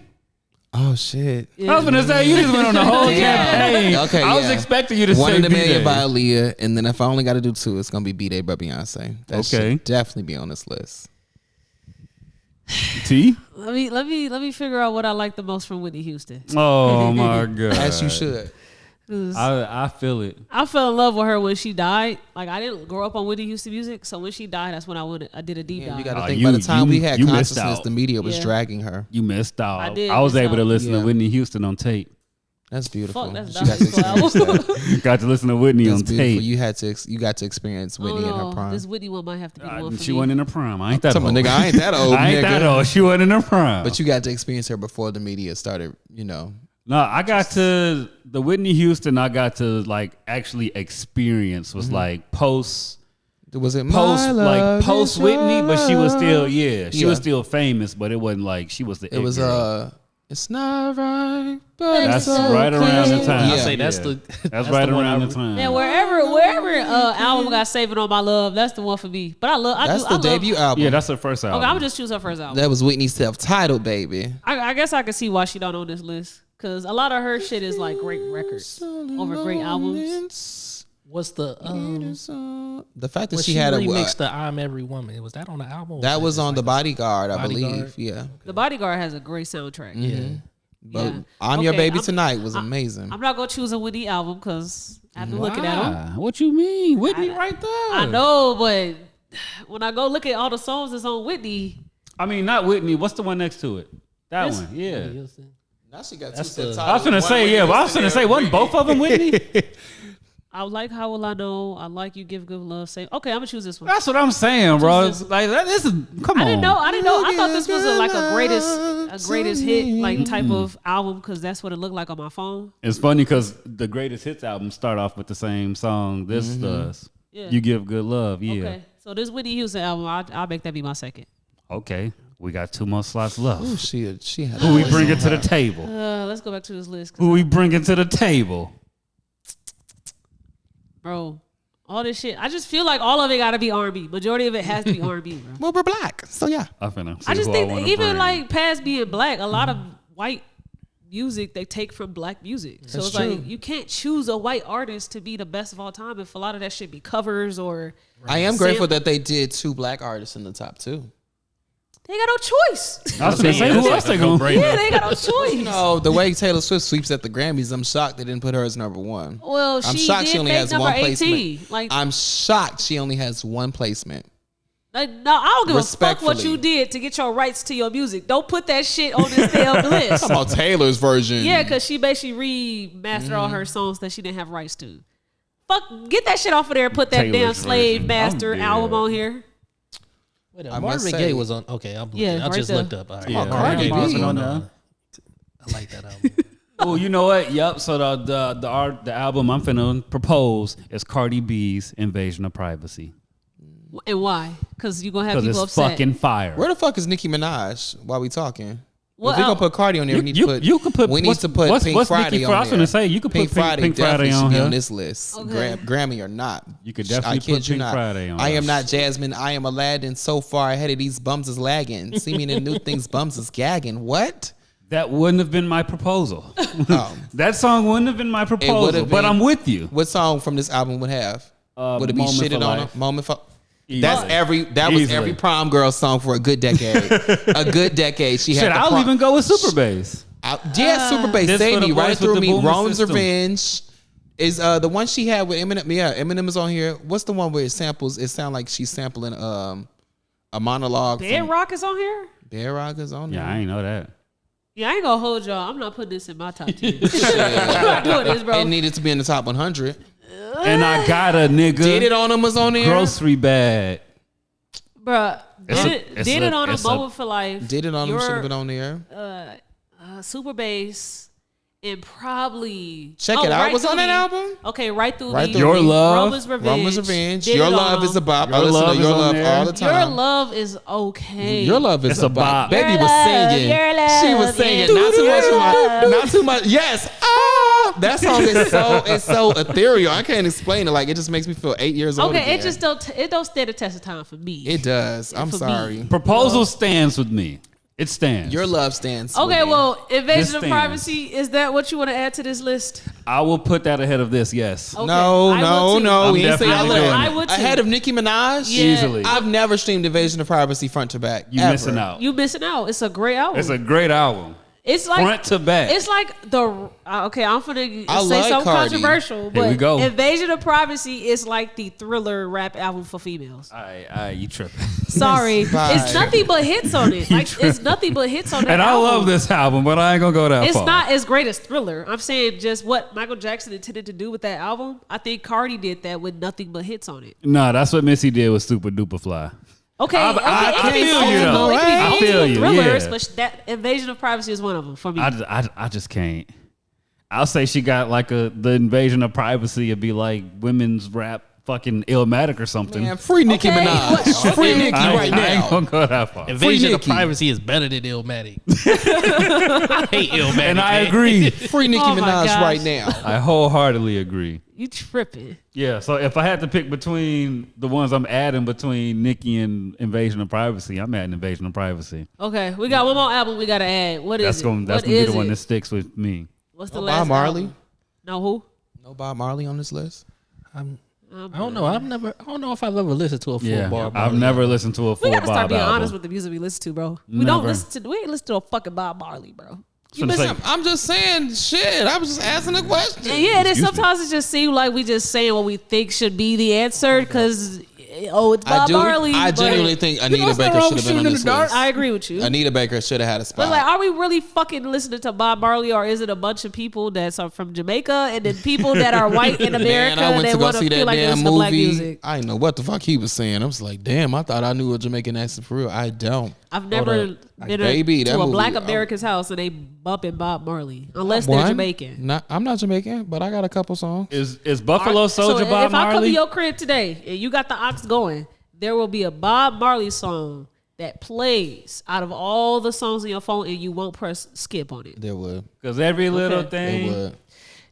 Oh shit. Yeah. I was gonna say, you just went on the whole campaign. Okay, I was yeah. expecting you to One say in a Million B-Day. by Aaliyah, and then if I only got to do 2, it's gonna be B-Day by Beyonce. That Okay. should definitely be on this list. T? Let me figure out what I like the most from Whitney Houston. Oh my God. As you should. 'Cause I feel it. I fell in love with her when she died. Like I didn't grow up on Whitney Houston music, so when she died, that's when I did a deep Yeah, dive. you got to Oh, think. you- By the time we had you missed consciousness, out. the media was Yeah. dragging her. You missed out. I did I was miss able to out. listen Yeah. to Whitney Houston on tape. That's beautiful. Fuck, that's She got to beautiful experience album. that. Got to listen to Whitney That's on beautiful. tape. You got to experience Whitney in her prime. This Whitney one might have to be the one for She me. wasn't in her prime. I ain't that Tell old. me, nigga, I ain't that old, I ain't that nigga. old. She wasn't in her prime. But you got to experience her before the media started, No, I got to the Whitney Houston. I got to like actually experience was like post Was it my love post is Whitney, but she was still your- she was still famous, but it wasn't like she was the. It was it's not right, but That's it's right around the okay. time. I Yeah. say that's Yeah. the That's right the one around I- the time. Yeah, wherever album got Saving on My Love, that's the one for me. But That's the debut album. Yeah, that's her first album. Okay, I'm just choose her first album. That was Whitney's self-titled, baby. I guess I can see why she don't on this list. Because a lot of her shit is like great records over great albums. What's the fact that when she had a remixed the "I'm Every Woman"? Was that on the album? that was on The Bodyguard, I Bodyguard? believe. Yeah. The Bodyguard has a great soundtrack. Yeah. But Yeah. I'm Your Okay, Baby I'm- Tonight was amazing. I'm not gonna choose a Whitney album because I've been looking at them. What you mean? Whitney right there. I know, but when I go look at all the songs that's on Whitney, I mean, not Whitney. What's the one next to it? That This- one. Yeah. Now she got That's two the- sets. I was gonna say, yeah, but I was gonna say, wasn't both of them Whitney? I like How Will I Know? I like You Give Good Love. Say, okay, I'm gonna choose this one. That's what I'm saying, bro. It's like this is come on. I didn't know. I thought this was a greatest hit like type of album because that's what it looked like on my phone. It's funny because the greatest hits album start off with the same song. This does. Yeah. You Give Good Love. Yeah. Okay, so this Whitney Houston album, I'll make that be my second. Okay. We got 2 more slots left. Ooh, she had Who we bringing to the table? Let's go back to this list, Who we bringing to the table? bro. All this shit, I just feel like all of it got to be R&B. Majority of it has to be R&B, bro. Well, we're black, so yeah. I finna see I just who think wanna even bring. like past being black, a lot of white music they take from black music. So That's it's true. like you can't choose a white artist to be the best of all time if a lot of that shit be covers or I am grateful that they did 2 black artists in the top 2. they got no choice. I was gonna say, who else they gonna Yeah, they got no choice. No, the way Taylor Swift sweeps at the Grammys, I'm shocked they didn't put her as number 1. Well, I'm she shocked did she only make has number one 18. placement. Like, I'm shocked she only has 1 placement. no, I don't give a fuck what Respectfully. you did to get your rights to your music. Don't put that shit on this damn list. Talking about Taylor's version. Yeah, because she basically remastered all her songs that she didn't have rights to. Fuck, get that shit off of there and put that damn Taylor's Slave version. Master I'm album dead. on here. Wait, I must Marvin say- Gaye was on. Okay, I'm looking. Yeah, I right just there. looked up. All right. Yeah, Cardi B. Marvin on on there. I like that album. Oh, you know what? Yep. So the album I'm finna propose is Cardi B's Invasion of Privacy And why? Because you're going to have because people it's upset. fucking fire. Where the fuck is Nicki Minaj while we talking? Well, if we gonna put Cardi on there, we need to put. you could put. We need to put Pink what's Friday Nicki on I was there. gonna say you could put Pink Friday definitely on should be here. on this list. Okay. Grammy or not. You could I definitely kid put you Pink not. Friday on I there. am not Jasmine. I am Aladdin. So far ahead of these bums is lagging. See me in the new things. Bums is gagging. What? That wouldn't have been my proposal. Oh. That song wouldn't have been my proposal. would've But been. I'm with you. What song from this album would have? Would it be Moment shitted for on? Life. Moment for. Easily. That was Easily. every prom girl song for a good decade. A good decade. She had. Shit, the I'll prom- even go with Super Bass. Yeah, Super Bass. This Say for the me right boys with through the me. booming Rome's system. Revenge is the one she had with Eminem. Yeah, Eminem is on here. What's the one where it samples? It sounds like she's sampling a monologue. Bedrock is on here? Bedrock is on there. Yeah, I ain't know that. Yeah, I ain't going to hold y'all. I'm not putting this in my top 10. I'm not doing this, bro. It needed to be in the top 100. And I got a nigga. Did it on them was on there. Grocery bag. Bruh, It's did a- it, it's did a- it on a it's a- Moment for Life. Did it on them Your, should have been on there. Super Bass and probably Check it out. Right Was Through on that Me. album? Okay, Right Through Right Me. Through Your Me. Love. Roman's Revenge. Rome's Revenge. Did Your It love On is a bop. Your I listen Love to is Your on Love there. all the time. Your Love is okay. Your love is It's a bop. Baby Your was love, singing. your love, She was singing. yeah. Not too much. Your Not too much. Yes. Ah, that song is so ethereal. I can't explain it. Like it just makes me feel 8 years old. Okay, again. it just don't stand the test of time for me. It does. I'm For me. sorry. Proposal stands with me. It stands. Your love stands. Okay, with me. well, Invasion of stands. Privacy, is that what you want to add to this list? I will put that ahead of this. Yes. Okay, No, I no, would too. no. I'm We ain't say definitely all doing that. it. I would too. Ahead of Nicki Minaj. Yeah. Easily. I've never streamed Invasion of Privacy front to back. You ever. missing out. You missing out. It's a great album. It's a great album. It's like Front to back. It's like the okay. I'm finna I say like something Cardi. controversial, Here but we go. Invasion of Privacy is like the Thriller rap album for females. All right, you tripping. Sorry, Bye. it's nothing but hits on it. Like it's nothing but hits on that And I album. love this album, but I ain't gonna go that It's far. not as great as Thriller. I'm saying just what Michael Jackson intended to do with that album. I think Cardi did that with nothing but hits on it. Nah, that's what Missy did with Super Duper Fly. Okay, I it can be feel you, multiple. though. It can I be feel multiple you, thrillers, yeah. but that Invasion of Privacy is one of them for me. I just can't. I'll say she got like the Invasion of Privacy. It'd be like women's rap, fucking Illmatic or something. Man, free Nicki Okay, Minaj. Free Nicki right I ain't now. gonna go that far. Invasion of Nicki. Privacy is better than Illmatic. I hate Illmatic. And I man. agree. Free Nicki Oh my Minaj gosh. right now. I wholeheartedly agree. You tripping. Yeah, so if I had to pick between the ones I'm adding between Nicki and Invasion of Privacy, I'm adding Invasion of Privacy. Okay, we got one more album we gotta add. What is That's it? gonna be the one that sticks with me. What's the No last Bob Marley? album? No, who? No Bob Marley on this list. I don't know. I don't know if I've ever listened to a full Bob Marley. I've never listened to a full We gotta Bob start being album. honest with the music we listen to, bro. We Never. ain't listen to a fucking Bob Marley, bro. I'm just saying shit. I was just asking a question. And yeah, and then sometimes it just seems like we just saying what we think should be the answer because it's Bob Marley. I genuinely think Anita Baker should have been on this list. I agree with you. Anita Baker should have had a spot. But like, are we really fucking listening to Bob Marley, or is it a bunch of people that are from Jamaica and then people that are white in America Man, I went that to go want to see feel that like they damn listen to black movie. music? I didn't know what the fuck he was saying. I was like, damn, I thought I knew a Jamaican accent for real. I don't. I've never been baby, to that a movie, black American's house and they bumping Bob Marley, unless they're One, Jamaican. I'm not Jamaican, but I got a couple songs. Is Buffalo Soldier so Bob if I come to Marley? your crib today and you got the aux going, there will be a Bob Marley song that plays out of all the songs on your phone, and you won't press skip on it. There would. Because every little Okay. There thing. would.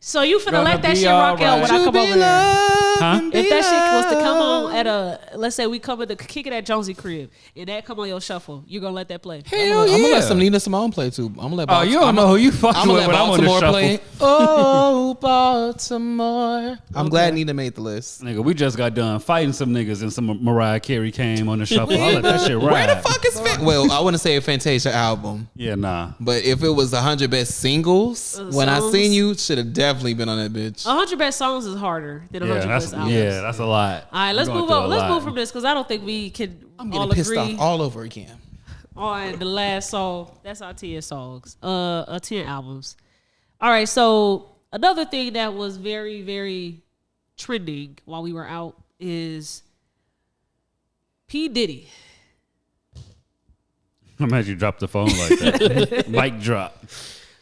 So you finna Gonna let that be shit rock out when I come over there. Huh? If that shit was to come on at let's say we come to kick it at Jonesy crib, and that come on your shuffle, you gonna let that play? Hell I'm gonna let yeah. some Nina Simone play too. I'm gonna let. Oh, you don't know who you I'm fucking gonna with let when I'm on the Baltimore shuffle. play. Oh, Baltimore. I'm glad Nina made the list. Nigga, we just got done fighting some niggas and some Mariah Carey came on the shuffle. I let that shit ride. Where the fuck is Well, I wouldn't say a Fantasia album, Yeah, nah. but if it was the 100 best singles, when I songs? seen you, should have definitely been on that bitch. 100 best songs is harder than 100 best albums. That's a lot. All right, let's move on. Let's move from this because I don't think we can I'm all getting pissed agree off all over again. on the last song. That's our 10 songs, 10 albums. All right, so another thing that was very, very trending while we were out is P. Diddy. I'm glad you dropped the phone like that. Mic drop.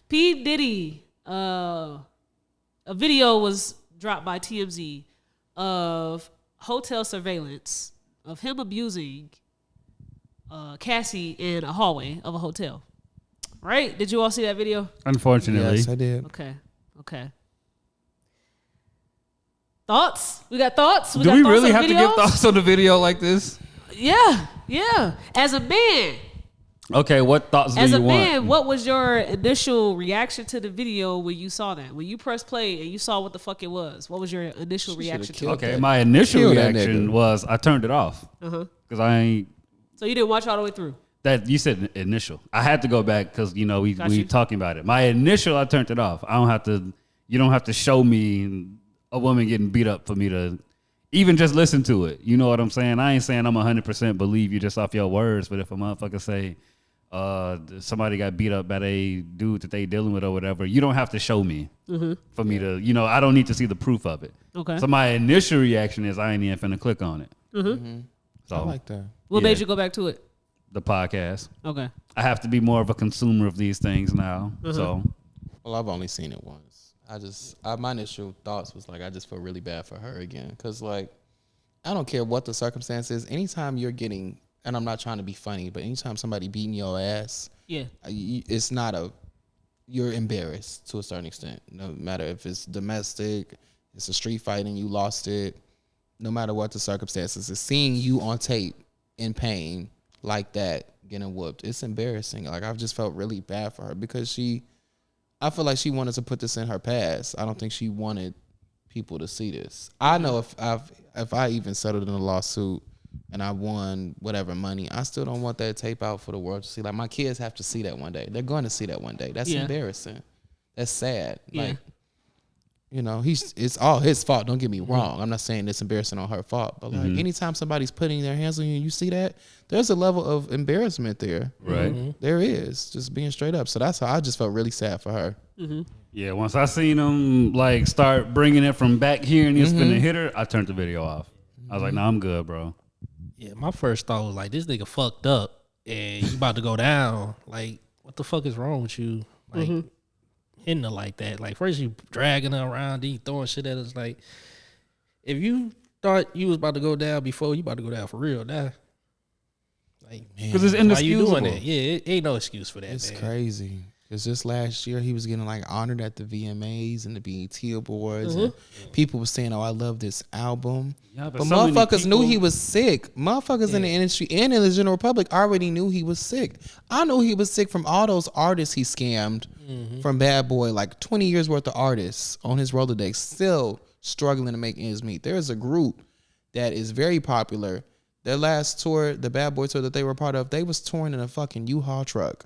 P. Diddy, a video was dropped by TMZ of hotel surveillance of him abusing Cassie in a hallway of a hotel. Right? Did you all see that video? Unfortunately. Yes, I did. Okay. Thoughts? We got thoughts? Do got we thoughts really on have to give videos? thoughts on the video like this? Yeah. As a man, Okay, what thoughts do As you a man, want? what was your initial reaction to the video when you saw that? When you pressed play and you saw what the fuck it was, what was your initial reaction to killed it? Okay, that. my initial Kill that reaction nigga. was I turned it off. Because I ain't So you didn't watch all the way through? that you said initial. I had to go back because you know we you. talking about it. My initial, I turned it off. I don't have to. You don't have to show me a woman getting beat up for me to even just listen to it. You know what I'm saying? I ain't saying I'm 100% believe you just off your words, but if a motherfucker say somebody got beat up by a dude that they dealing with or whatever, you don't have to show me for me to. You know, I don't need to see the proof of it. Okay. So my initial reaction is I ain't even finna click on it. So I like that. What yeah. made you go back to it? The podcast. Okay. I have to be more of a consumer of these things now. So Well, I've only seen it once. My initial thoughts was like, I just feel really bad for her again. Because, like, I don't care what the circumstance is. Anytime you're getting, and I'm not trying to be funny, but anytime somebody beating your ass, Yeah. it's not you're embarrassed to a certain extent. No matter if it's domestic, it's a street fight and you lost it, no matter what the circumstances, it's seeing you on tape in pain like that, getting whooped. It's embarrassing. Like, I've just felt really bad for her because I feel like she wanted to put this in her past. I don't think she wanted people to see this. I know if I even settled in a lawsuit and I won whatever money, I still don't want that tape out for the world to see. Like, my kids have to see that one day. They're going to see that one day. That's embarrassing. That's sad. Yeah. Like, you know, it's all his fault. Don't get me wrong. I'm not saying it's embarrassing on her fault, but like anytime somebody's putting their hands on you and you see that, there's a level of embarrassment there. right. There is, just being straight up. So that's how I just felt really sad for her. Yeah, once I seen him like start bringing it from back here and he was finna hit her, I turned the video off. I was like, nah, I'm good, bro. Yeah, my first thought was like, this nigga fucked up and you about to go down. Like, what the fuck is wrong with you? Like, hitting her like that. Like, first you dragging her around, then you throwing shit at us. Like, if you thought you was about to go down before, you about to go down for real now. Like, Because it's why you inexcusable. doing that? Yeah, it ain't no excuse for that, It's man. crazy. Because just last year, he was getting like honored at the VMAs and the BET Awards. And people were saying, "Oh, I love this album." Yeah, but so many motherfuckers knew people- he was sick. Motherfuckers in the industry and in the general public already knew he was sick. I knew he was sick from all those artists he scammed from Bad Boy, like 20 years worth of artists on his Rolodex, still struggling to make ends meet. There's a group that is very popular. Their last tour, the Bad Boy tour that they were part of, they was touring in a fucking U-Haul truck.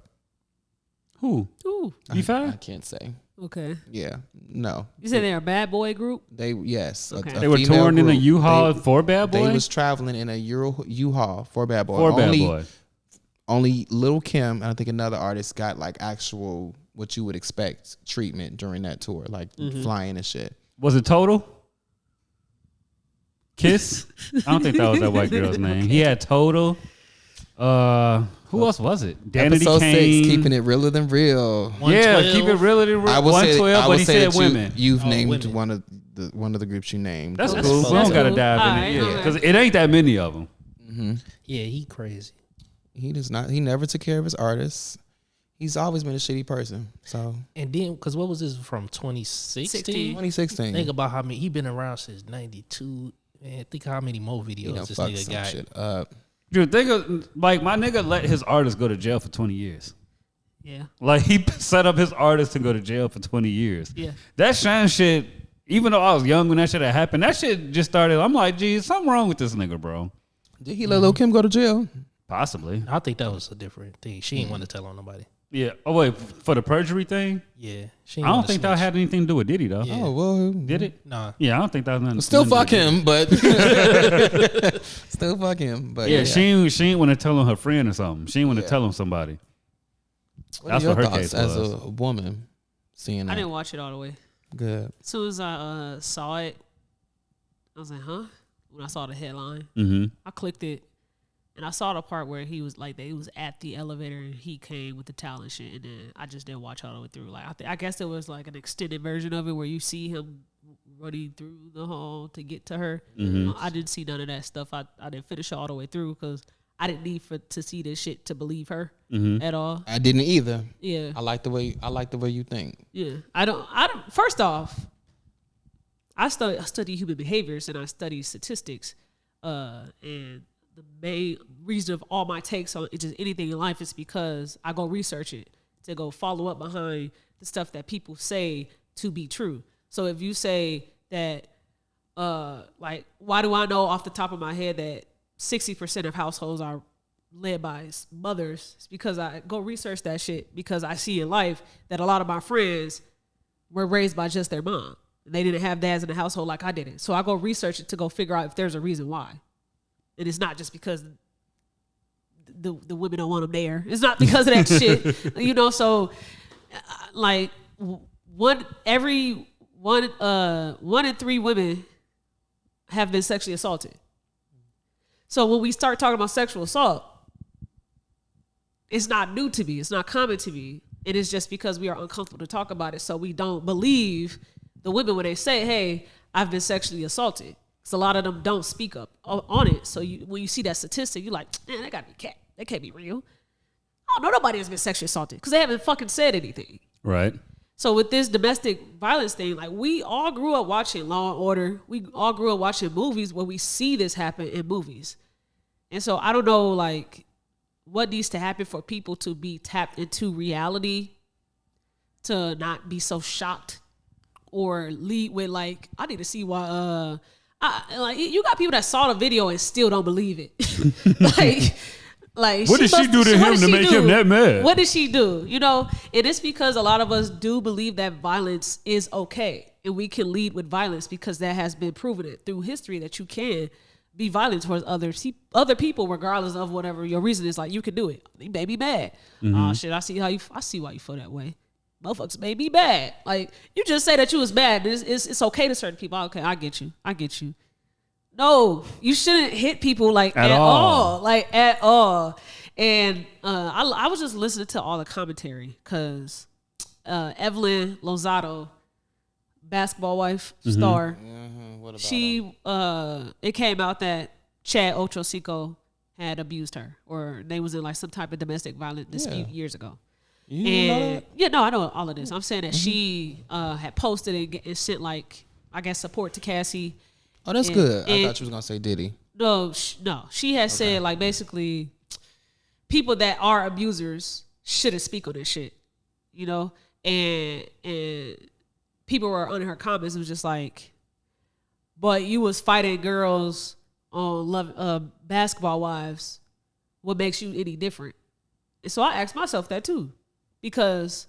Who? Ooh, B5? I can't say. okay. Yeah, no. You said they're a bad boy group? Yes. Okay. They were female touring in a group. U-Haul for Bad Boy? They was traveling in a U-Haul for Bad Boy. For Bad Boy. Only Lil' Kim and I think another artist got like actual what you would expect treatment during that tour, like flying and shit. Was it Total? Kiss? I don't think that was that white girl's name. He had Total. Who else was it? Danity Episode Kane. 6, keeping it realer than real. Yeah, keep it realer than real. I would 112, say, but he said that women. You've Oh, named women. one of the groups you named. That's That's cool. cool. We don't That's gotta cool. dive in Alright, it, yeah, alright. because it ain't that many of them. Yeah, he crazy. He does not. He never took care of his artists. He's always been a shitty person. So And then, because what was this from 2016? 2016, Think about how many he been around since '92. Man, think how many more videos he done this fucked nigga some got. shit up. Dude, think of, like, my nigga let his artist go to jail for 20 years. Yeah. Like, he set up his artist to go to jail for 20 years. Yeah. That Shine shit, even though I was young when that shit had happened, that shit just started. I'm like, geez, something wrong with this nigga, bro. Did he let Lil' Kim go to jail? Possibly. I think that was a different thing. She didn't want to tell on nobody. Yeah. Oh, wait, for the perjury thing? Yeah, she I ain't don't wanna think that snitch. had anything to do with Diddy, though. Yeah. Oh well, Did it? Nah. Yeah, I don't think that was nothing. still nothing fuck to do with him, but still fuck him. But Yeah, she ain't want to tell on her friend or something. She ain't want to Yeah. tell on somebody. What That's are your what her thoughts case as was. a woman seeing that? I didn't watch it all the way. Good. As soon as I saw it, I was like, huh? When I saw the headline, Mm-hmm. I clicked it, and I saw the part where he was like, he was at the elevator and he came with the towel and shit, and then I just didn't watch all the way through. Like, I guess it was like an extended version of it where you see him running through the hall to get to her. Mm-hmm. I didn't see none of that stuff. I didn't finish it all the way through because I didn't need to see this shit to believe her at all. I didn't either. Yeah. I like the way you think. Yeah, I don't. First off, I study human behaviors and I study statistics, and the main reason of all my takes on just anything in life is because I go research it to go follow up behind the stuff that people say to be true. So if you say that, like, why do I know off the top of my head that 60% of households are led by mothers? It's because I go research that shit because I see in life that a lot of my friends were raised by just their mom. They didn't have dads in the household like I didn't. So I go research it to go figure out if there's a reason why. And it's not just because the women don't want them there. It's not because of that shit. You know, so like one in 3 women have been sexually assaulted. So when we start talking about sexual assault, it's not new to me. It's not common to me. It is just because we are uncomfortable to talk about it. So we don't believe the women when they say, hey, I've been sexually assaulted. Because a lot of them don't speak up on it. So when you see that statistic, you're like, man, that gotta be cat. That can't be real. I don't know nobody has been sexually assaulted because they haven't fucking said anything. Right. So with this domestic violence thing, like we all grew up watching Law and Order. We all grew up watching movies where we see this happen in movies. And so I don't know, like, what needs to happen for people to be tapped into reality, to not be so shocked or lead with, like, I need to see why, like, you got people that saw the video and still don't believe it. Like, What did she do to him to make him that mad? What did she do? You know, it is because a lot of us do believe that violence is okay. And we can lead with violence because that has been proven it through history that you can be violent towards other people, regardless of whatever your reason is. Like, you can do it. They may be mad. Oh shit, I see why you feel that way. Motherfuckers may be bad. Like, you just say that you was bad. It's okay to certain people. Okay, I get you. No, you shouldn't hit people like at all. Like at all. And I was just listening to all the commentary because Evelyn Lozado, basketball wife, star, What about she it came out that Chad Ochocinco had abused her, or they was in like some type of domestic violence dispute years ago. You know that? Yeah, no, I know all of this. I'm saying that she had posted and sent like, I guess, support to Cassie. Oh, that's good. I thought you was gonna say Diddy. No, she has said like basically people that are abusers shouldn't speak on this shit, you know, and people were under her comments. It was just like, but you was fighting girls on basketball wives. What makes you any different? And so I asked myself that too, because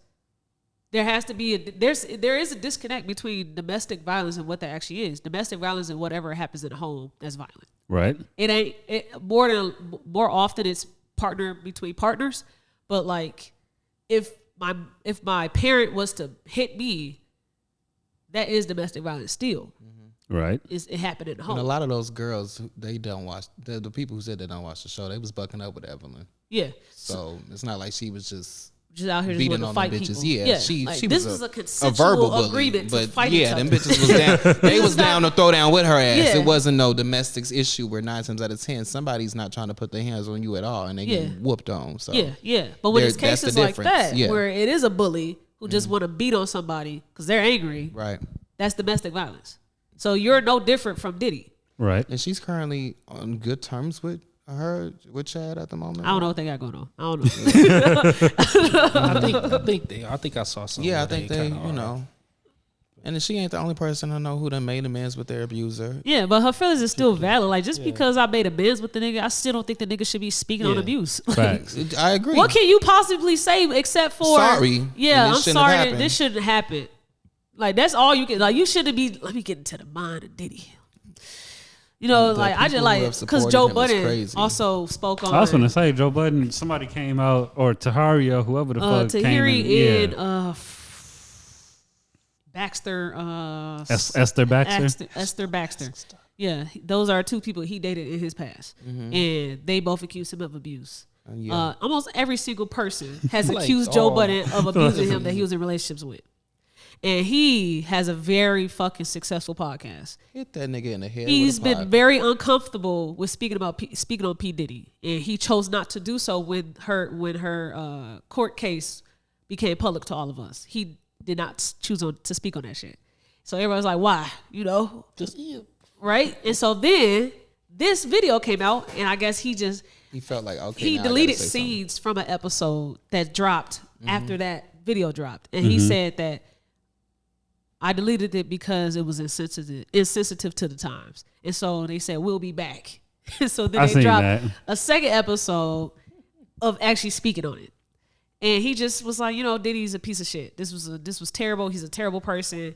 there has to be there is a disconnect between domestic violence and what that actually is. Domestic violence and whatever happens in the home that's violent. Right. It ain't more often it's partner between partners, but like if my parent was to hit me, that is domestic violence still. Right. It happened in the home. And a lot of those girls, they don't watch. The people who said they don't watch the show, they was bucking up with Evelyn. Yeah. So it's not like she was just out here beating just on fight the bitches. people. Yeah, she this was a consensual verbal bully, agreement but to fight yeah, each other. them bitches was down. They was down to throw down with her ass. Yeah. It wasn't no domestics issue where 9 times out of 10 somebody's not trying to put their hands on you at all, and they get whooped on. So Yeah. But when it's that's the cases like difference. that, Yeah. where it is a bully who just want to beat on somebody because they're angry, right. that's domestic violence. So you're no different from Diddy. Right. And she's currently on good terms with Chad at the moment. I don't know what they got going on. I don't know. I think I saw something. Yeah, I where think they, kinda you know. And then she ain't the only person I know who done made amends with their abuser. Yeah, but her feelings is still valid. Like, just because I made amends with the nigga, I still don't think the nigga should be speaking on abuse. Facts. I agree. What can you possibly say except for Sorry. Yeah, And I'm this shouldn't sorry have that happened. this shouldn't happen. Like, that's all you can. Like, you shouldn't be. Let me get into the mind of Diddy. You know, The like I just people who like have because supported Joe him is Budden crazy. also spoke on. I was gonna say Joe Budden. Somebody came out, or Tahari or whoever the fuck came Tahiri in. and Baxter. Esther Baxter. Esther Baxter. Yeah, those are two people he dated in his past, and they both accused him of abuse. Yeah. Almost every single person has Like, accused Joe oh. Budden of abusing him that he was in relationships with. And he has a very fucking successful podcast. Hit that nigga in the head. He's with a been pipe. very uncomfortable with speaking on P. Diddy, and he chose not to do so when her court case became public to all of us. He did not choose to speak on that shit. So everyone's like, why? You know, right? And so then this video came out, and I guess he felt like, okay, he now I gotta deleted say something. scenes from an episode that dropped after that video dropped, and he said that I deleted it because it was insensitive to the times. And so they said, we'll be back. So then they dropped a second episode of actually speaking on it. And he just was like, you know, Diddy's a piece of shit. This was terrible. He's a terrible person.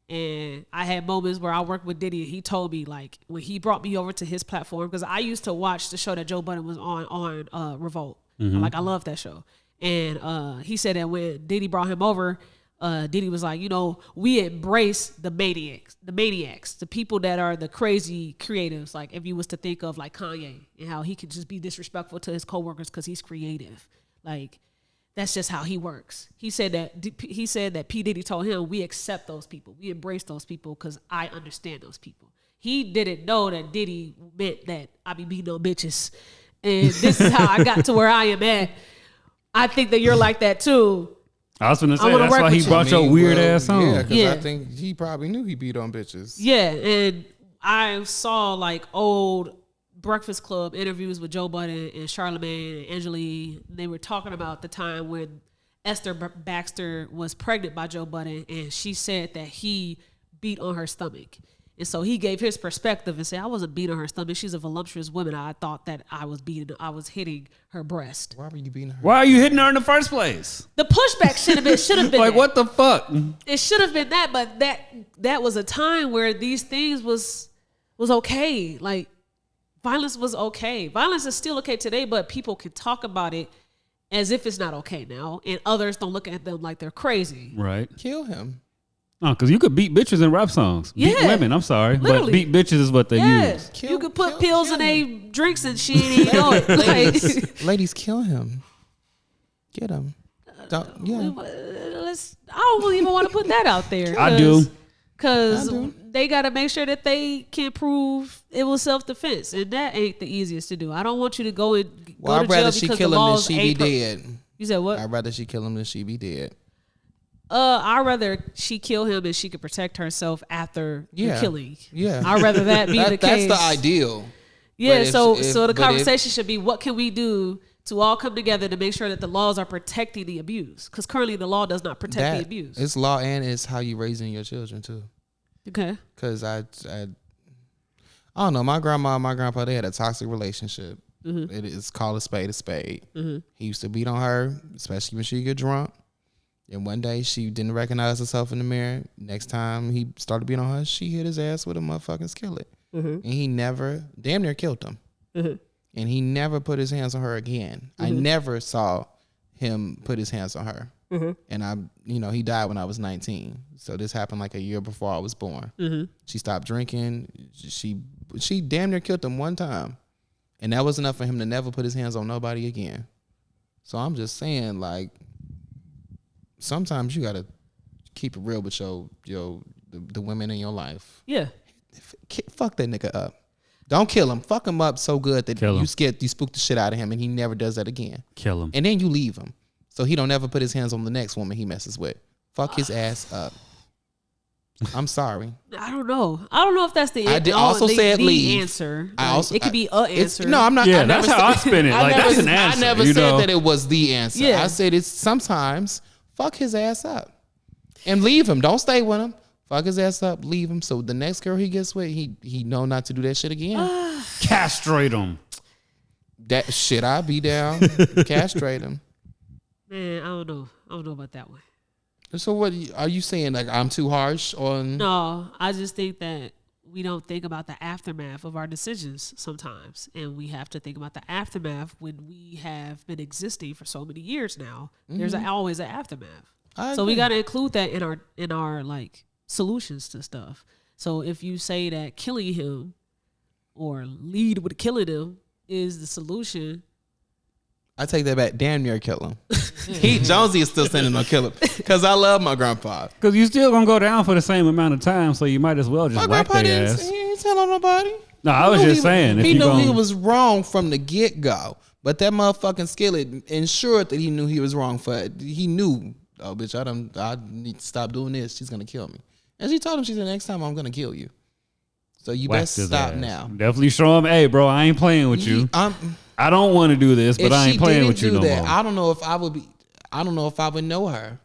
And I had moments where I worked with Diddy, and he told me, like, when he brought me over to his platform, because I used to watch the show that Joe Budden was on Revolt. Like, I love that show. And he said that when Diddy brought him over, Diddy was like, you know, we embrace the maniacs, the people that are the crazy creatives. Like, if you was to think of like Kanye and how he could just be disrespectful to his coworkers because he's creative. Like, that's just how he works. He said that P. Diddy told him, we accept those people. We embrace those people because I understand those people. He didn't know that Diddy meant that I be beating on bitches. And this is how I got to where I am at. I think that you're like that too. I was gonna say wanna that's work why he with you. brought your weird ass on. Yeah, because Yeah. I think he probably knew he beat on bitches. Yeah, and I saw like old Breakfast Club interviews with Joe Budden and Charlamagne and Angela. They were talking about the time when Esther Baxter was pregnant by Joe Budden, and she said that he beat on her stomach. And so he gave his perspective and said, I wasn't beating on her stomach. She's a voluptuous woman. I thought that I was hitting her breast. Why were you beating her? Why are you hitting her in the first place? The pushback should have been Like, that. what the fuck? It should have been that, but that was a time where these things was okay. Like, violence was okay. Violence is still okay today, but people can talk about it as if it's not okay now, and others don't look at them like they're crazy. Right. Kill him. No, because you could beat bitches in rap songs. Beat Yeah. women, I'm sorry. Literally. But beat bitches is what they use. You could put kill pills in him. their drinks and she ain't even know it. Like, Ladies, kill him. Get him. Don't, yeah. I don't even want to put that out there. I do. Because I do. they got to make sure that they can prove it was self-defense. And that ain't the easiest to do. I don't want you to go Well, to I'd rather jail she because kill the him than laws she be ain't dead. You said what? I'd rather she kill him than she be dead. I'd rather she kill him and she could protect herself after the killing. Yeah. I'd rather that be the case. That's the ideal. Yeah, so the conversation should be, what can we do to all come together to make sure that the laws are protecting the abuse? Because currently the law does not protect the abuse. It's law and it's how you raising your children too. Okay. Because I don't know. My grandma and my grandpa, they had a toxic relationship. Mm-hmm. It is called a spade a spade. Mm-hmm. He used to beat on her, especially when she get drunk. And one day she didn't recognize herself in the mirror. Next time he started beating on her, she hit his ass with a motherfucking skillet. Mm-hmm. And he never, damn near killed him. Mm-hmm. And he never put his hands on her again. Mm-hmm. I never saw him put his hands on her. Mm-hmm. And he died when I was 19. So this happened like a year before I was born. Mm-hmm. She stopped drinking. She damn near killed him one time. And that was enough for him to never put his hands on nobody again. So I'm just saying, like, sometimes you gotta keep it real with the women in your life. Yeah. Fuck that nigga up. Don't kill him. Fuck him up so good that you spook the shit out of him and he never does that again. Kill him. And then you leave him. So he don't ever put his hands on the next woman he messes with. Fuck his ass up. I'm sorry. I don't know if that's the I also said leave. Answer. It could be a answer. No, I'm not. Yeah, that's how I spin it. Like, that's an answer. I never said that it was the answer. Yeah. I said it's sometimes fuck his ass up and leave him. Don't stay with him. Fuck his ass up, leave him. So the next girl he gets with, he know not to do that shit again. Castrate him. That shit, I'll be down. Castrate him. Man, I don't know about that one. So what are you saying? Like, I'm too harsh on? No, I just think that we don't think about the aftermath of our decisions sometimes, and we have to think about the aftermath when we have been existing for so many years now. Mm-hmm. There's always an aftermath, so we got to include that in our like solutions to stuff. So if you say that killing him or lead with killing him is the solution, I take that back. Damn near kill him. Jonesy is still sending no kill him because I love my grandpa. Because you still gonna go down for the same amount of time, so you might as well just whack their ass. He ain't telling nobody. No, I was just saying. He knew he was wrong from the get go, but that motherfucking skillet ensured that he knew he was wrong for it. He knew, oh bitch, I need to stop doing this. She's gonna kill me. And she told him, she said, next time I'm gonna kill you. So you best stop now. Definitely show him, hey bro, I ain't playing with you. I don't want to do this, but I ain't playing with you no more. I don't know if I would know her.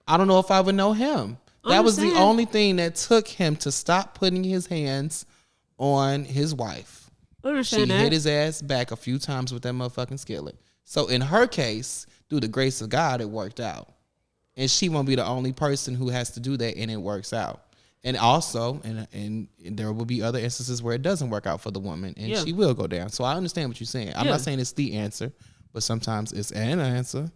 I don't know if I would know him. That was the only thing that took him to stop putting his hands on his wife. She hit his ass back a few times with that motherfucking skillet. So in her case, through the grace of God, it worked out. And she won't be the only person who has to do that, and it works out. And also, and there will be other instances where it doesn't work out for the woman, and she will go down. So I understand what you're saying. I'm not saying it's the answer, but sometimes it's an answer.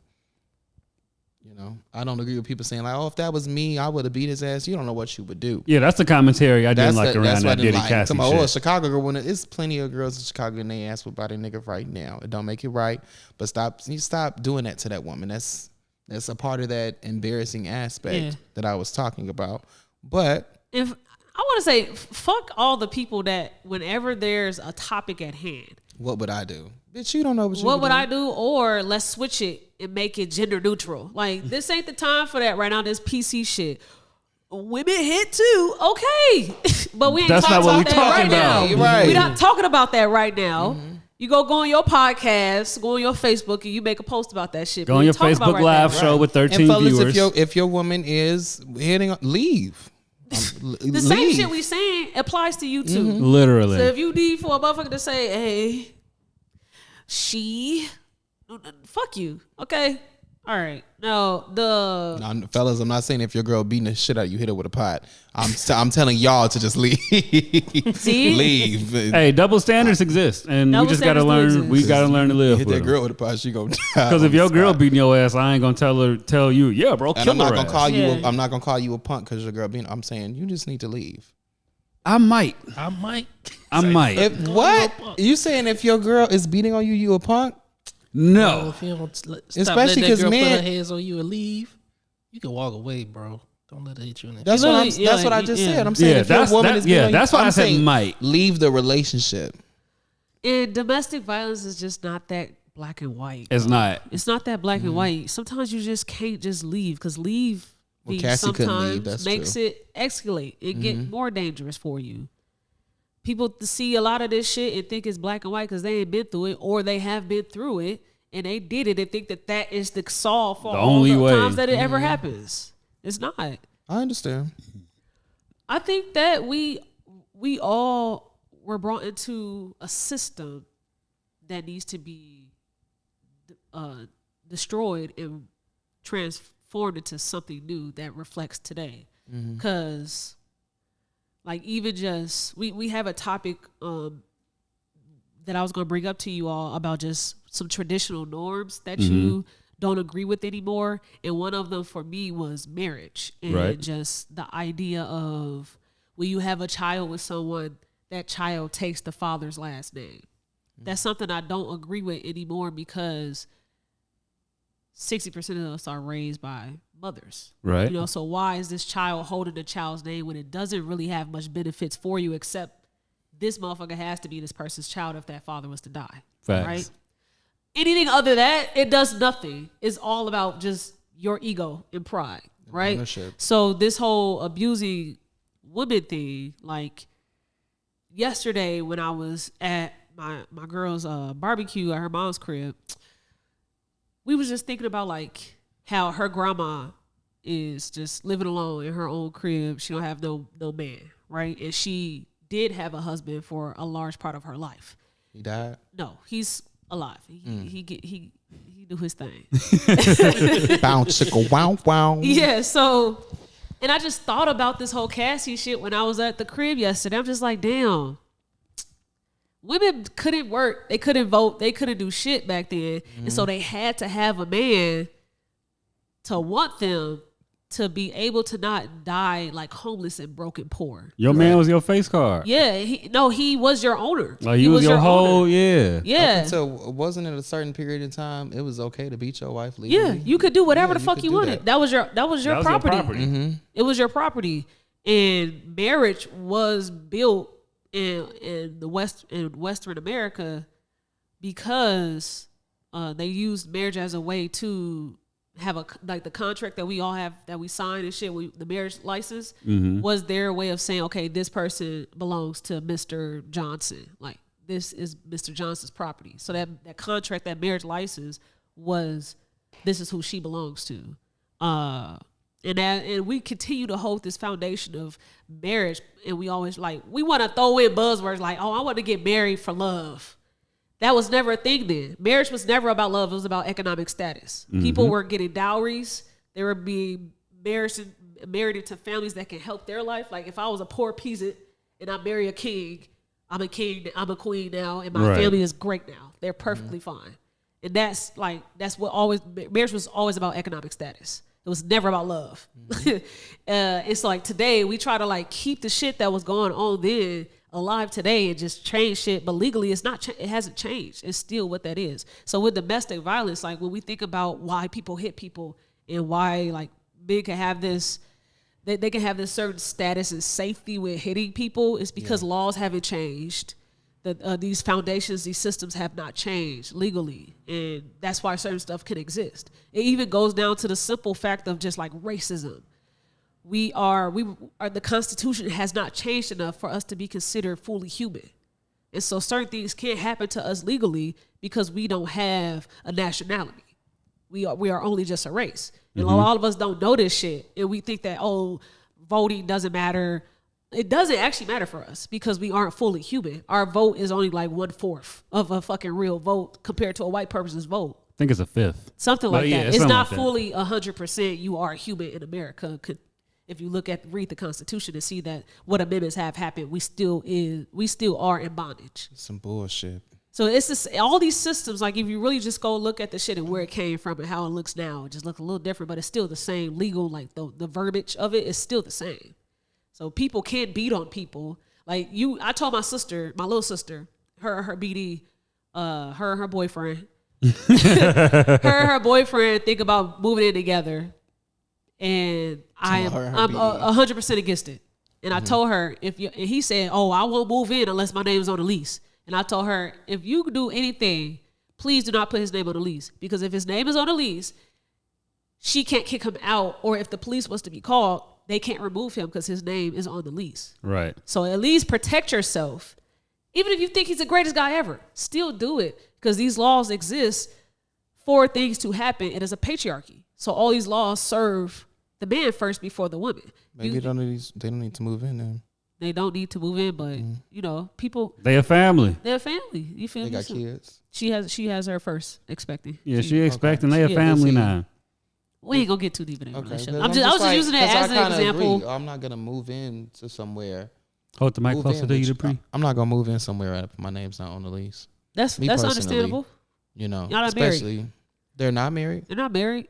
You know, I don't agree with people saying like, "Oh, if that was me, I would have beat his ass." You don't know what you would do. Yeah, that's the commentary I didn't like around that Diddy Cassie shit. Oh, a Chicago girl. There's plenty of girls in Chicago and they ass about a nigga right now. It don't make it right, but stop doing that to that woman. That's a part of that embarrassing aspect that I was talking about. But if I want to say, fuck all the people that whenever there's a topic at hand, what would I do? Bitch, you don't know what would I do? Or let's switch it and make it gender neutral. Like, this ain't the time for that right now. This PC shit. Women hit too, okay, but we ain't talking about that right now. Right. We're not talking about that right now. Mm-hmm. You go on your podcast, go on your Facebook, and you make a post about that shit. Go on your Facebook Live show with 13 fellas, viewers. If your woman is hitting, leave. The same shit we saying applies to you too. Mm-hmm. Literally. So if you need for a motherfucker to say, "Hey, fuck you," okay. All right. No, fellas, I'm not saying if your girl beating the shit out of you, hit her with a pot. I'm telling y'all to just leave. See? Leave. Hey, double standards exist, and we just gotta learn. We gotta learn to live. Hit with that girl with a pot, she gonna die. Because if your girl beating your ass, I ain't gonna tell you, yeah, bro, kill her. I'm not gonna call you. I'm not gonna call you a punk because your girl beating. I'm saying you just need to leave. I might. If what you saying? If your girl is beating on you, you a punk? No, if you don't especially because men put her hands on you and leave, you can walk away, bro. Don't let her hit you in the That's what I just said. I'm saying if your woman is beating on you, that's why I said might leave the relationship. And domestic violence is just not that black and white. It's not. It's not that black and white. Sometimes you just can't just leave because Cassie couldn't leave. sometimes That's makes true. it escalate and get more dangerous for you. People see a lot of this shit and think it's black and white because they ain't been through it or they have been through it and they did it and think that is the solve for The all only the way. times that it ever happens. It's not. I understand. I think that we all were brought into a system that needs to be destroyed and transformed into something new that reflects today. Because, like, even just we have a topic that I was going to bring up to you all about just some traditional norms that you don't agree with anymore, and one of them for me was marriage and just the idea of when you have a child with someone, that child takes the father's last name. That's something I don't agree with anymore because 60% of us are raised by mothers. Right. You know, so why is this child holding the child's name when it doesn't really have much benefits for you except this motherfucker has to be this person's child if that father was to die. Facts. Right? Anything other than that, it does nothing. It's all about just your ego and pride. Right? Ownership. So this whole abusing women thing, like yesterday when I was at my girl's barbecue at her mom's crib, we was just thinking about like how her grandma is just living alone in her own crib. She don't have no man, right? And she did have a husband for a large part of her life. He died? No, he's alive. He do his thing. Bounce, chicka, wow, wow. Yeah, so, and I just thought about this whole Cassie shit when I was at the crib yesterday. I'm just like, damn, women couldn't work. They couldn't vote. They couldn't do shit back then. And so they had to have a man to want them to be able to not die like homeless and broken poor. Your man was your face card. Yeah, he was your owner. Like he was your whole, owner. yeah. Yeah. So wasn't it a certain period of time it was okay to beat your wife legally? Yeah, you could do whatever Yeah, the fuck could you do wanted. that. That was your property. Mm-hmm. It was your property. And marriage was built in the Western America because they used marriage as a way to have the contract that we all have that we sign and shit. The marriage license was their way of saying, okay, this person belongs to Mr. Johnson. Like this is Mr. Johnson's property. So that contract, that marriage license was, this is who she belongs to. And we continue to hold this foundation of marriage, and we always we want to throw in buzzwords like, oh, I want to get married for love. That was never a thing then. Marriage was never about love. It was about economic status. People were getting dowries. They were being married into families that can help their life. Like if I was a poor peasant and I marry a king, I'm a king, I'm a queen now, and my family is great now. They're perfectly fine. And that's what marriage was always about economic status. It was never about love. It's like today we try to keep the shit that was going on then alive today and just change shit, but legally it's not. It hasn't changed. It's still what that is. So with domestic violence, when we think about why people hit people and why men can have this, they can have this certain status and safety with hitting people, it's because laws haven't changed. These foundations, these systems have not changed legally, and that's why certain stuff can exist. It even goes down to the simple fact of just racism. The Constitution has not changed enough for us to be considered fully human, and so certain things can't happen to us legally because we don't have a nationality. We are only just a race, and a lot of us don't know this shit, and we think that voting doesn't matter. It doesn't actually matter for us because we aren't fully human. Our vote is only 1/4 of a fucking real vote compared to a white person's vote. I think it's a fifth. Something like that. It's something not like that. fully 100% you are human in America. If you read the Constitution and see that what amendments have happened, we still are in bondage. Some bullshit. So it's just all these systems. If you really just go look at the shit and where it came from and how it looks now, it just looks a little different, but it's still the same legal. The verbiage of it is still the same. So people can't beat on people. I told my little sister, her BD, her boyfriend, her boyfriend think about moving in together, and I'm 100% against it. And I told her and he said, "Oh, I won't move in unless my name's on the lease." And I told her, if you do anything, please do not put his name on the lease. Because if his name is on the lease, she can't kick him out. Or if the police was to be called, they can't remove him because his name is on the lease. Right. So at least protect yourself. Even if you think he's the greatest guy ever, still do it. Because these laws exist for things to happen. It is a patriarchy. So all these laws serve the man first before the woman. Maybe they don't need to move in then. They don't need to move in, but you know, people. They a family. They're a family. You feel They me? got kids. She has her first expecting. Yeah, she expecting they a Yeah, family see. now. We ain't gonna get too deep in that Okay. relationship. 'Cause I was just like- using that 'cause as I an kinda example. agree. I'm not gonna move in to somewhere. Hold the mic Move closer in to you, with Dupre. I'm not gonna move in somewhere if my name's not on the lease. That's Me personally. understandable. You know, Y'all not married. especially they're not married. They're not married.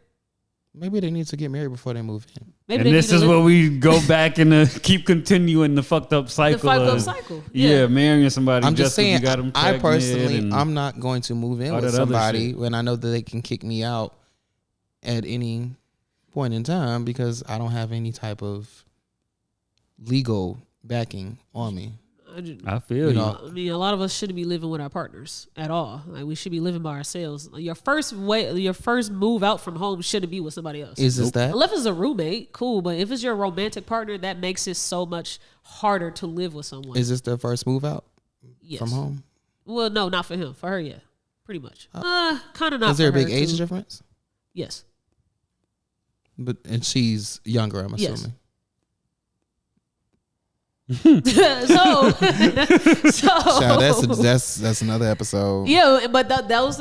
Maybe they need to get married before they move in. Maybe And they this need is to where live we go back and keep continuing the fucked up the cycle. fucked up of- cycle. Yeah, marrying somebody. I'm just 'cause you saying, got 'em I pregnant personally, and I'm not going to move in all with that other somebody shit. when I know that they can kick me out at any point in time because I don't have any type of legal backing on me. I feel you. know, I mean, a lot of us shouldn't be living with our partners at all. Like we should be living by ourselves. Like, your first move out from home shouldn't be with somebody else. Is this that? Unless it's a roommate, cool. But if it's your romantic partner, that makes it so much harder to live with someone. Is this their first move out Yes. from home? Well, no, not for him. For her, yeah, pretty much. Kind of not. Is there a for big her, age too. difference? Yes. And she's younger, I'm Yes. assuming. so Child, that's another episode. yeah, but that's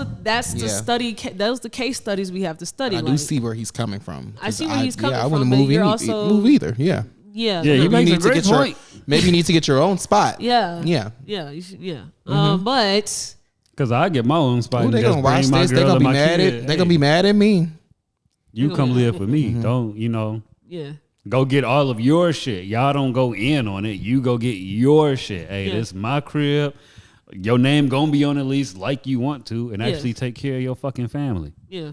the Yeah. study. That was the case studies we have to study. I do see where he's coming from. I see where he's coming I wouldn't from, but move you're also- move either. Yeah. Yeah, Yeah, no, you Maybe make you a need to great get point. maybe you need to get your own spot. yeah, Yeah. you should, yeah. Mm-hmm. But Because I get my own spot. Ooh, and they just gonna watch bring my this. They girl gonna and be my mad kid. at. They gonna be mad at me. You come live with me. Mm-hmm. Don't yeah, go get all of your shit. Y'all don't go in on it. You go get your shit. Hey, Yeah. this is my crib. Your name gonna be on the lease like you want to, and Yeah. actually take care of your fucking family. yeah.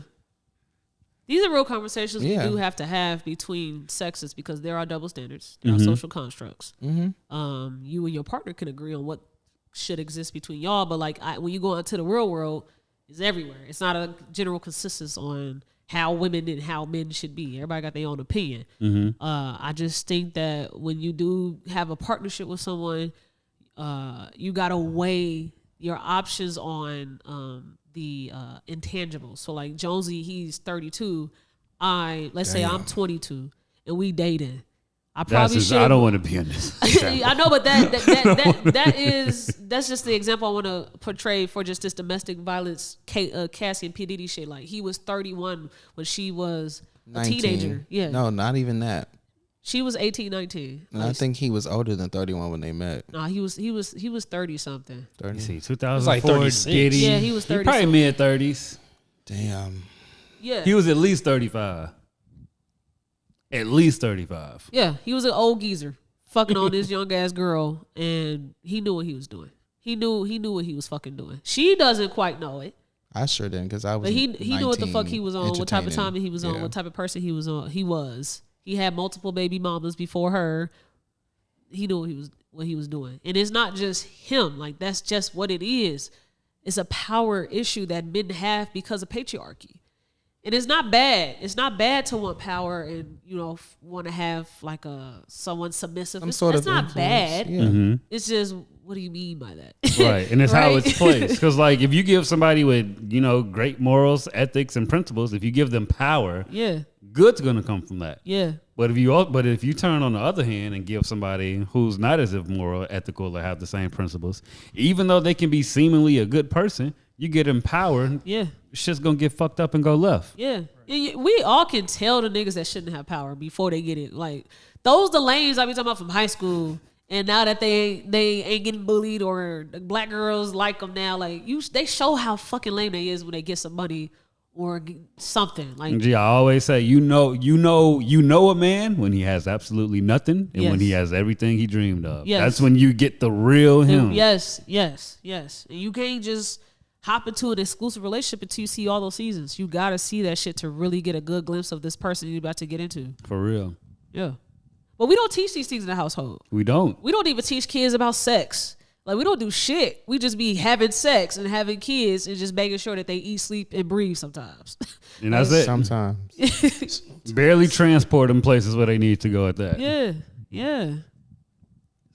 These are real conversations Yeah. we do have to have between sexes because there are double standards. There are social constructs. Mm-hmm. You and your partner can agree on what should exist between y'all, but like when you go out to the real world, it's everywhere. It's not a general consensus on how women and how men should be. Everybody got their own opinion. I just think that when you do have a partnership with someone, you gotta weigh your options on the intangibles. So like Jonesy, he's 32. Let's say I'm 22 and we dating. I probably should. I don't want to be in this. I know, but that's just the example I want to portray for just this domestic violence Cassie and P. Diddy shit. Like he was 31 when she was a 19. teenager. Yeah, No, not even that. she was 18, 19. And I think he was older than 31 when they met. Nah, he was 30 something. 30. You see, like 2004 36. Diddy. Yeah, he was 30 Probably something. mid 30s. Damn. Yeah, He was at least 35. At least 35. yeah, he was an old geezer fucking on this young ass girl, and he knew what he was doing. He knew what he was fucking doing. She doesn't quite know it. I sure didn't because I was. But he knew what the fuck he was on, what type of entertaining. time he was on, Yeah. what type of person he was on. He had multiple baby mamas before her. He knew what he was doing. And it's not just him. Like that's just what it is. It's a power issue that men have because of patriarchy. And it's not bad. It's not bad to want power and, want to have like someone submissive. Some It's sort of not influence. bad. Yeah. It's just, what do you mean by that? Right. And it's how Right? it's placed. Because, like, if you give somebody with, great morals, ethics, and principles, if you give them power, Yeah. good's going to come from that. Yeah. But if you turn on the other hand and give somebody who's not as moral, ethical, or have the same principles, even though they can be seemingly a good person, you get them power, Yeah. shit's going to get fucked up and go left. Yeah. We all can tell the niggas that shouldn't have power before they get it. Like those the lames I be talking about from high school, and now that they ain't getting bullied or the black girls like them now, like they show how fucking lame they is when they get some money or something. Like Gee, I always say, you know a man when he has absolutely nothing and when Yes. he has everything he dreamed of. Yes. That's when you get the real him. yes. And you can't just hop into an exclusive relationship until you see all those seasons. You gotta see that shit to really get a good glimpse of this person you're about to get into. For real. Yeah. But we don't teach these things in the household. We don't. We don't even teach kids about sex. Like, we don't do shit. We just be having sex and having kids and just making sure that they eat, sleep, and breathe sometimes. And that's it. Sometimes. Barely transport them places where they need to go at that. Yeah.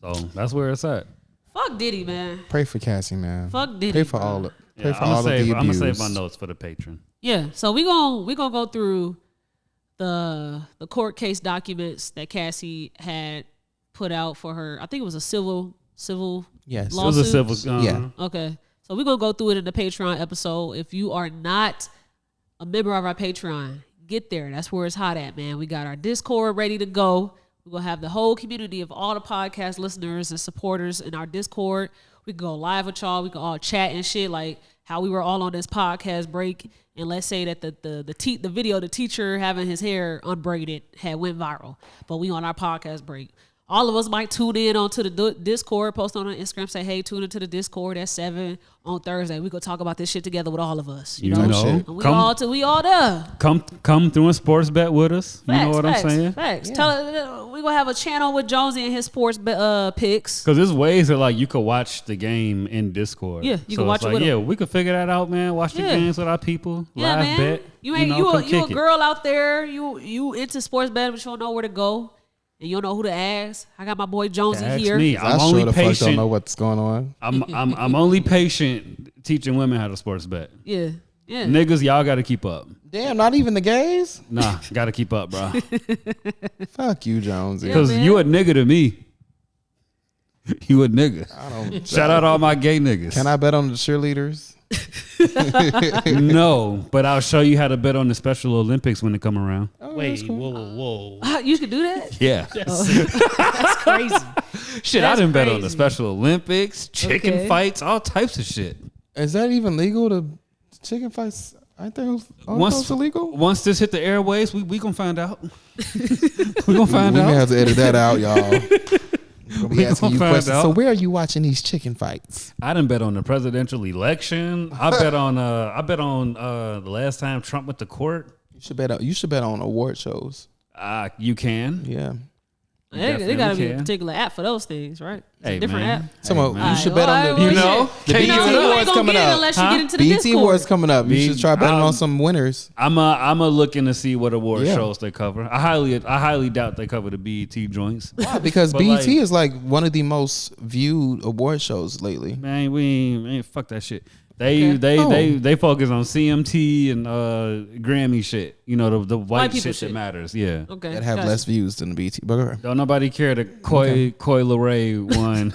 So that's where it's at. Fuck Diddy, man. Pray for Cassie, man. Fuck Diddy. Pray for all. Pray Yeah, for all of the abuse. I'm gonna save my notes for the patron. Yeah. So we gonna go through the court case documents that Cassie had put out for her. I think it was a civil Yes. It was a lawsuit. civil. Yeah. Okay. So we're going to go through it in the Patreon episode. If you are not a member of our Patreon, get there. That's where it's hot at, man. We got our Discord ready to go. We're going to have the whole community of all the podcast listeners and supporters in our Discord. We can go live with y'all. We can all chat and shit like how we were all on this podcast break. And let's say that the video, the teacher having his hair unbraided had went viral. But we on our podcast break. All of us might tune in onto the Discord, post on Instagram, say, hey, tune into the Discord at 7 on Thursday. We go talk about this shit together with all of us. You know? shit. And we all there. Come through and sports bet with us. Facts, you know what I'm saying? Facts. Yeah. We're going to have a channel with Jonesy and his sports picks. Because there's ways that like you could watch the game in Discord. Yeah, you can watch it like, with them. we could figure that out, man. Watch the games with our people. Yeah, live man. bet. You ain't know, you a girl out there. You into sports betting, but you don't know where to go. And you don't know who to ask. I got my boy Jonesy Ask here. me. I I'm sure only the fuck don't patient. know what's going on. I'm only patient teaching women how to sports bet. Yeah. Niggas, y'all got to keep up. Damn, not even the gays? Nah, got to keep up, bro. Fuck you, Jonesy. Yeah. Because man. you a nigga to me. You a nigga. I don't. Shout out all my gay niggas. Can I bet on the cheerleaders? No, but I'll show you how to bet on the Special Olympics when they come around. Wait, whoa. You can do that? Yeah. That's crazy. Shit, That's I done bet on the crazy. Special Olympics, chicken Okay. fights, all types of shit. Is that even legal? To chicken fights? Aren't those illegal? Once this hit the airways, we gonna find out. we gonna find We may out. have to edit that out, y'all. We'll be asking you find questions. out. So where are you watching these chicken fights? I done bet on the presidential election. I bet on the last time Trump went to court. You should bet on award shows. You can. Yeah. They got to be a can. particular app for those things, right? It's a Hey, different man. app. So man. you should bet on the You know? the Can't BET you know? Awards coming up. Unless you get into the BET Discord. Awards coming up. You should try betting on some winners. I'm a looking to see what award Yeah. shows they cover. I highly doubt they cover the BET joints. Why? Because But BET like- is like one of the most viewed award shows lately. Man, we ain't fuck that shit. Okay. They focus on CMT and Grammy shit. You know the white people shit shit. that matters. Yeah. Okay. That have gotcha. less views than the BET. But okay. Don't nobody care that Coy Leray won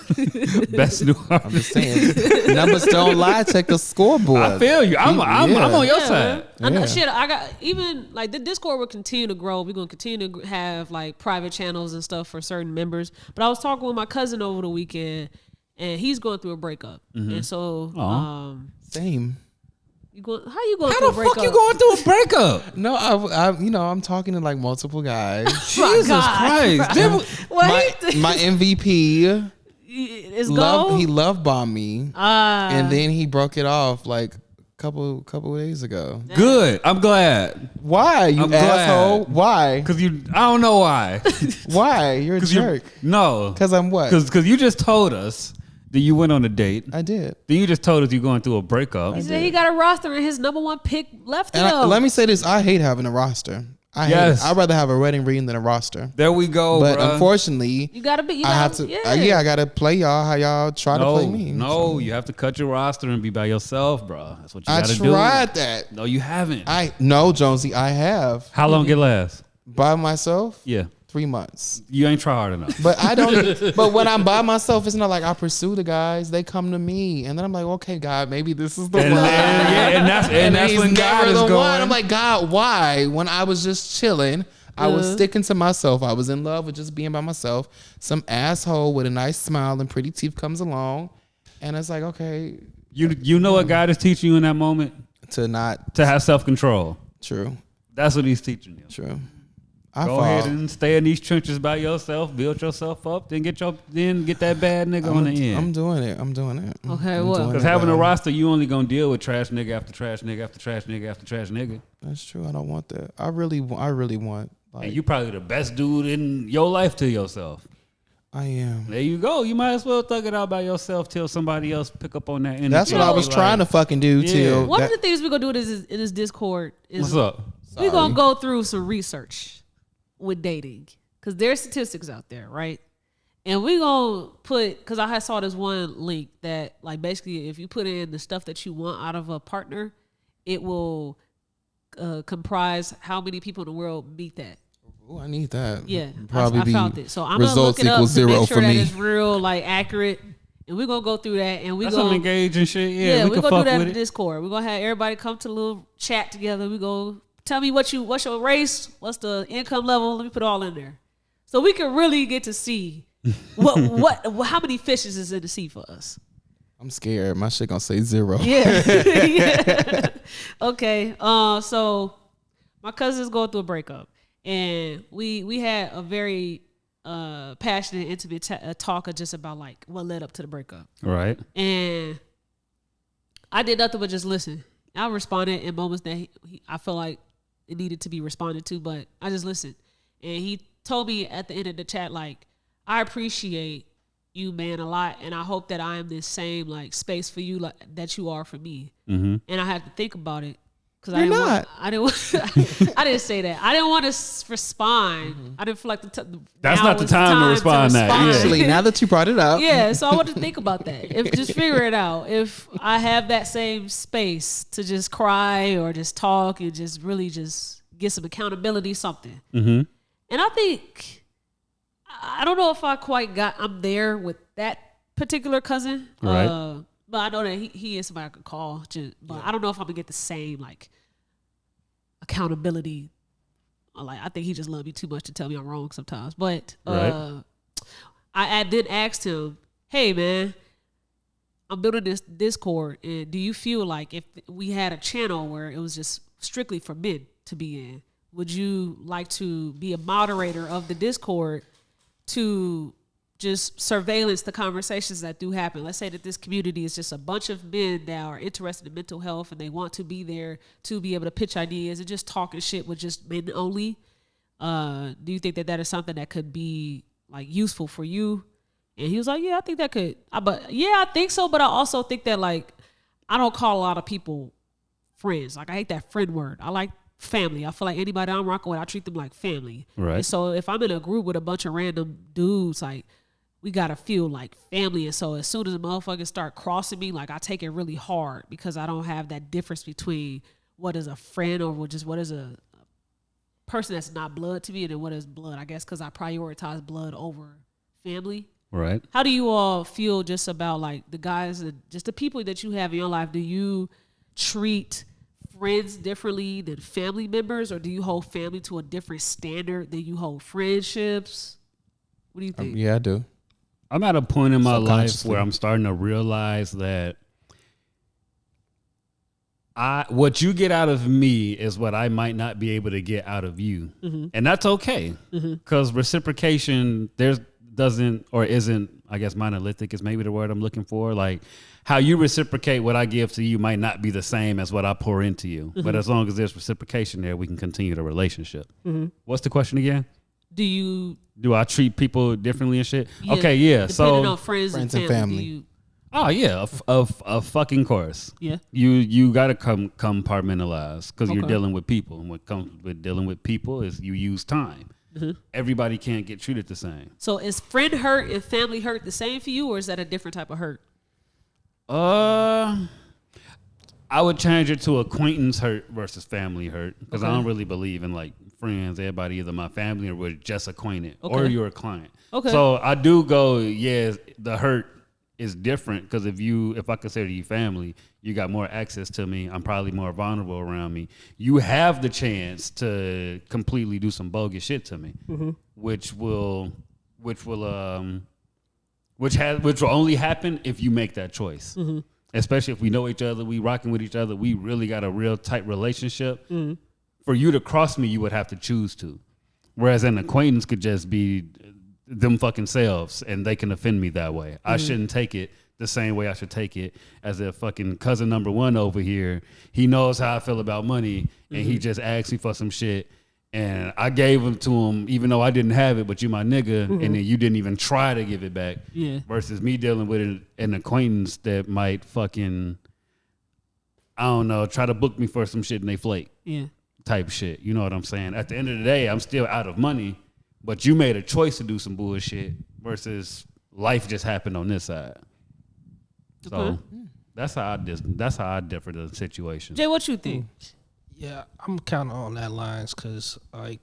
best new artist. Saying, numbers don't lie. Check the scoreboard. I feel you. I'm on your side. Man. Yeah. Shit, I got even like the Discord will continue to grow. We're gonna continue to have like private channels and stuff for certain members. But I was talking with my cousin over the weekend, and he's going through a breakup. And so, Same. how you going How through the a breakup? fuck you going through a breakup? No, I'm talking to like multiple guys. Jesus Christ. my MVP It's gone. he love bombed me, and then he broke it off like couple of days ago. Good. I'm glad. Why, you I'm glad. asshole? Why? Cause I don't know why. Why? You're a jerk. No. Because I'm what? Cause you just told us that you went on a date. I did. Then you just told us you're going through a breakup. He said he got a roster and his number one pick left him. And let me say this: I hate having a roster. I hate Yes. it. I'd rather have a wedding ring than a roster. There we go. But bruh. unfortunately, you gotta be. I have to. I gotta play y'all how y'all try to play me. No, you have to cut your roster and be by yourself, bro. That's what you I gotta do. tried that. No, you haven't. No, Jonesy, I have How long it last? by myself. Yeah. 3 months. You ain't try hard enough. But I don't. But when I'm by myself, it's not like I pursue the guys. They come to me, and then I'm like, okay, God, maybe this is the and, one. and that's he's when God never is the going. one. I'm like, God, why? When I was just chilling, I was sticking to myself. I was in love with just being by myself. Some asshole with a nice smile and pretty teeth comes along, and it's like, okay, You know what God is teaching you in that moment? to not To have self-control. true, That's what he's teaching you. true. I Go fall. ahead and stay in these trenches by yourself, build yourself up, then get that bad nigga on the end. I'm doing it. I'm doing it. Okay, I'm well. doing Because it, having a bro. roster, you only gonna deal with trash nigga after trash nigga after trash nigga after trash nigga. That's true. I don't want that. I really want. And you probably the best dude in your life to yourself. I am. There you go. You might as well thug it out by yourself till somebody else pick up on that energy. That's what I was trying to fucking do too. One of the things we're gonna do in this Discord is what's up? we're gonna go through some research with dating because there's statistics out there, right? And we're gonna put, because I saw this one link that like basically if you put in the stuff that you want out of a partner, it will comprise how many people in the world meet that. Oh, I need that. Yeah, probably I found it. So I'm results gonna look it up equals to 0 make sure for that me. it's real, like accurate, and we're gonna go through that. And That's some engaging shit. Yeah, we're can gonna fuck do that with in it. Discord. We're gonna have everybody come to a little chat together. We go tell me what's your race, what's the income level. Let me put it all in there, so we can really get to see what how many fishes is in the sea for us. I'm scared. My shit gonna say 0. Yeah. Yeah. Okay. So my cousin's going through a breakup, and we had a very passionate, intimate talk just about like what led up to the breakup. Right. And I did nothing but just listen. I responded in moments that I felt like it needed to be responded to, but I just listened. And he told me at the end of the chat, like, I appreciate you, man, a lot, and I hope that I am this same like space for you like that you are for me. Mm-hmm. And I had to think about it because You're not. I didn't say that. I didn't want to respond. Mm-hmm. I didn't feel like That's now not the is time to respond that. Yeah. Actually, now that you brought it up, Yeah, so I want to think about that. If just figure it out. If I have that same space to just cry or just talk and just really just get some accountability, something. Mm-hmm. And I think I don't know if I'm there with that particular cousin. Right. But I know that he is somebody I could call. But I don't know if I'm gonna get the same like accountability. Like I think he just loved me too much to tell me I'm wrong sometimes. But Right. I did ask him, hey man, I'm building this Discord, and do you feel like if we had a channel where it was just strictly for men to be in, would you like to be a moderator of the Discord to just surveillance the conversations that do happen? Let's say that this community is just a bunch of men that are interested in mental health and they want to be there to be able to pitch ideas and just talking shit with just men only. Do you think that is something that could be like useful for you? And he was like, yeah, I think that could. I think so. But I also think that like, I don't call a lot of people friends. Like I hate that friend word. I like family. I feel like anybody I'm rocking with, I treat them like family. Right. And so if I'm in a group with a bunch of random dudes, like we gotta feel like family. And so as soon as the motherfuckers start crossing me, like I take it really hard because I don't have that difference between what is a friend or just what is a person that's not blood to me and then what is blood. I guess because I prioritize blood over family. Right. How do you all feel just about like the guys, just the people that you have in your life? Do you treat friends differently than family members, or do you hold family to a different standard than you hold friendships? What do you think? Yeah, I do. I'm at a point in my life Subconsciously. where I'm starting to realize that what you get out of me is what I might not be able to get out of you. Mm-hmm. And that's okay. Because reciprocation isn't, I guess monolithic is maybe the word I'm looking for. Like how you reciprocate what I give to you might not be the same as what I pour into you. But as long as there's reciprocation there, we can continue the relationship. What's the question again? Do I treat people differently and shit? yeah, Okay, yeah. depending So on friends and family. oh yeah, a fucking course. Yeah. You gotta compartmentalize because you're Okay. dealing with people, and what comes with dealing with people is you use time. Everybody can't get treated the same. So is friend hurt and family hurt the same for you, or is that a different type of hurt? I would change it to acquaintance hurt versus family hurt because I Okay. don't really believe in like friends. Everybody, either my family or we're just acquainted, or Okay. you're a client. Okay. So I do go, yeah, the hurt is different because if I consider you family, you got more access to me. I'm probably more vulnerable around me. You have the chance to completely do some bogus shit to me, which will only happen if you make that choice. Especially if we know each other, we rocking with each other, we really got a real tight relationship. For you to cross me, you would have to choose to. Whereas an acquaintance could just be them fucking selves and they can offend me that way. I shouldn't take it the same way I should take it as a fucking cousin number one over here. He knows how I feel about money and he just asks me for some shit and I gave them to him even though I didn't have it, but you my nigga, and then you didn't even try to give it back. Yeah. Versus me dealing with an acquaintance that might fucking, I don't know, try to book me for some shit and they flake. Yeah. Type shit. You know what I'm saying? At the end of the day, I'm still out of money, but you made a choice to do some bullshit versus life just happened on this side. So Okay. that's how I differ the situation. Jay, what you think? Yeah, I'm kind of on that lines because like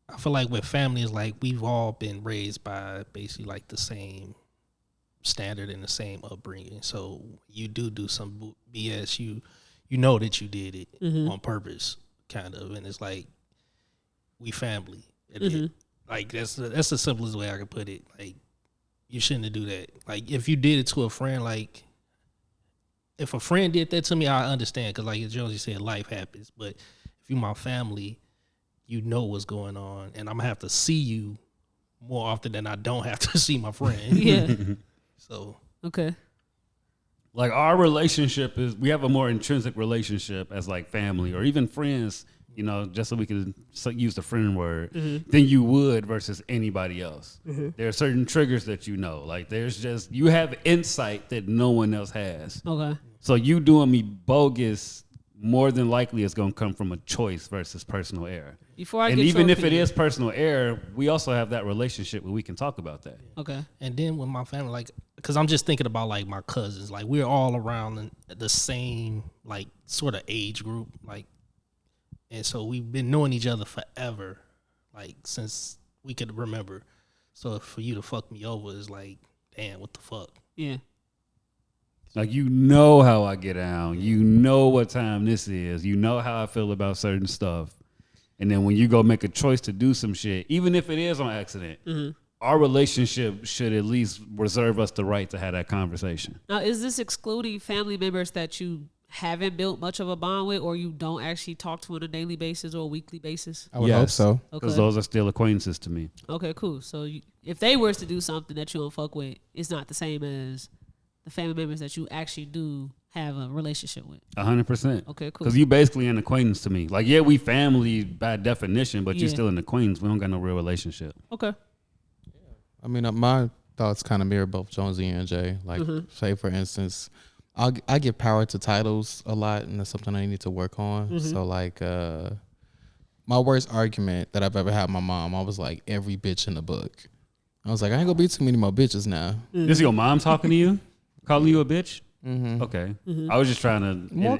I feel like with families, like we've all been raised by basically like the same standard and the same upbringing. So you do some BS, you know that you did it on purpose, kind of, and it's like we family. Like that's the simplest way I could put it. Like you shouldn't do that. Like if you did it to a friend, like. If a friend did that to me, I understand because, like Jonesy said, life happens. But if you my family, you know what's going on, and I'm gonna have to see you more often than I don't have to see my friend. Yeah. So Okay. Like our relationship is, we have a more intrinsic relationship as like family or even friends, you know, just so we can use the friend word, than you would versus anybody else. There are certain triggers that you know. Like there's just, you have insight that no one else has. Okay. So you doing me bogus, more than likely it's going to come from a choice versus personal error. Before I And get even your if it opinion. is personal error, we also have that relationship where we can talk about that. Okay. and then with my family, like, because I'm just thinking about like my cousins, like we're all around the same like sort of age group, like. And so we've been knowing each other forever, like since we could remember. So for you to fuck me over is like, damn, what the fuck? Yeah. Like, you know how I get down. You know what time this is. You know how I feel about certain stuff. And then when you go make a choice to do some shit, even if it is on accident, our relationship should at least reserve us the right to have that conversation. Now, is this excluding family members that you haven't built much of a bond with, or you don't actually talk to on a daily basis or a weekly basis? I would hope so. Because Okay. those are still acquaintances to me. Okay, cool. So if they were to do something that you don't fuck with, it's not the same as the family members that you actually do have a relationship with. 100%. Okay, cool. Because you basically an acquaintance to me. Like, yeah, we family by definition, but Yeah. you're still an acquaintance. We don't got no real relationship. Okay. I mean, my thoughts kind of mirror both Jonesy and Jay. Like, say for instance, I give power to titles a lot, and that's something I need to work on. So like, my worst argument that I've ever had with my mom, I was like every bitch in the book. I was like, I ain't gonna be too many more bitches now. This is your mom talking to you? Calling you a bitch? Okay. I was just trying to... More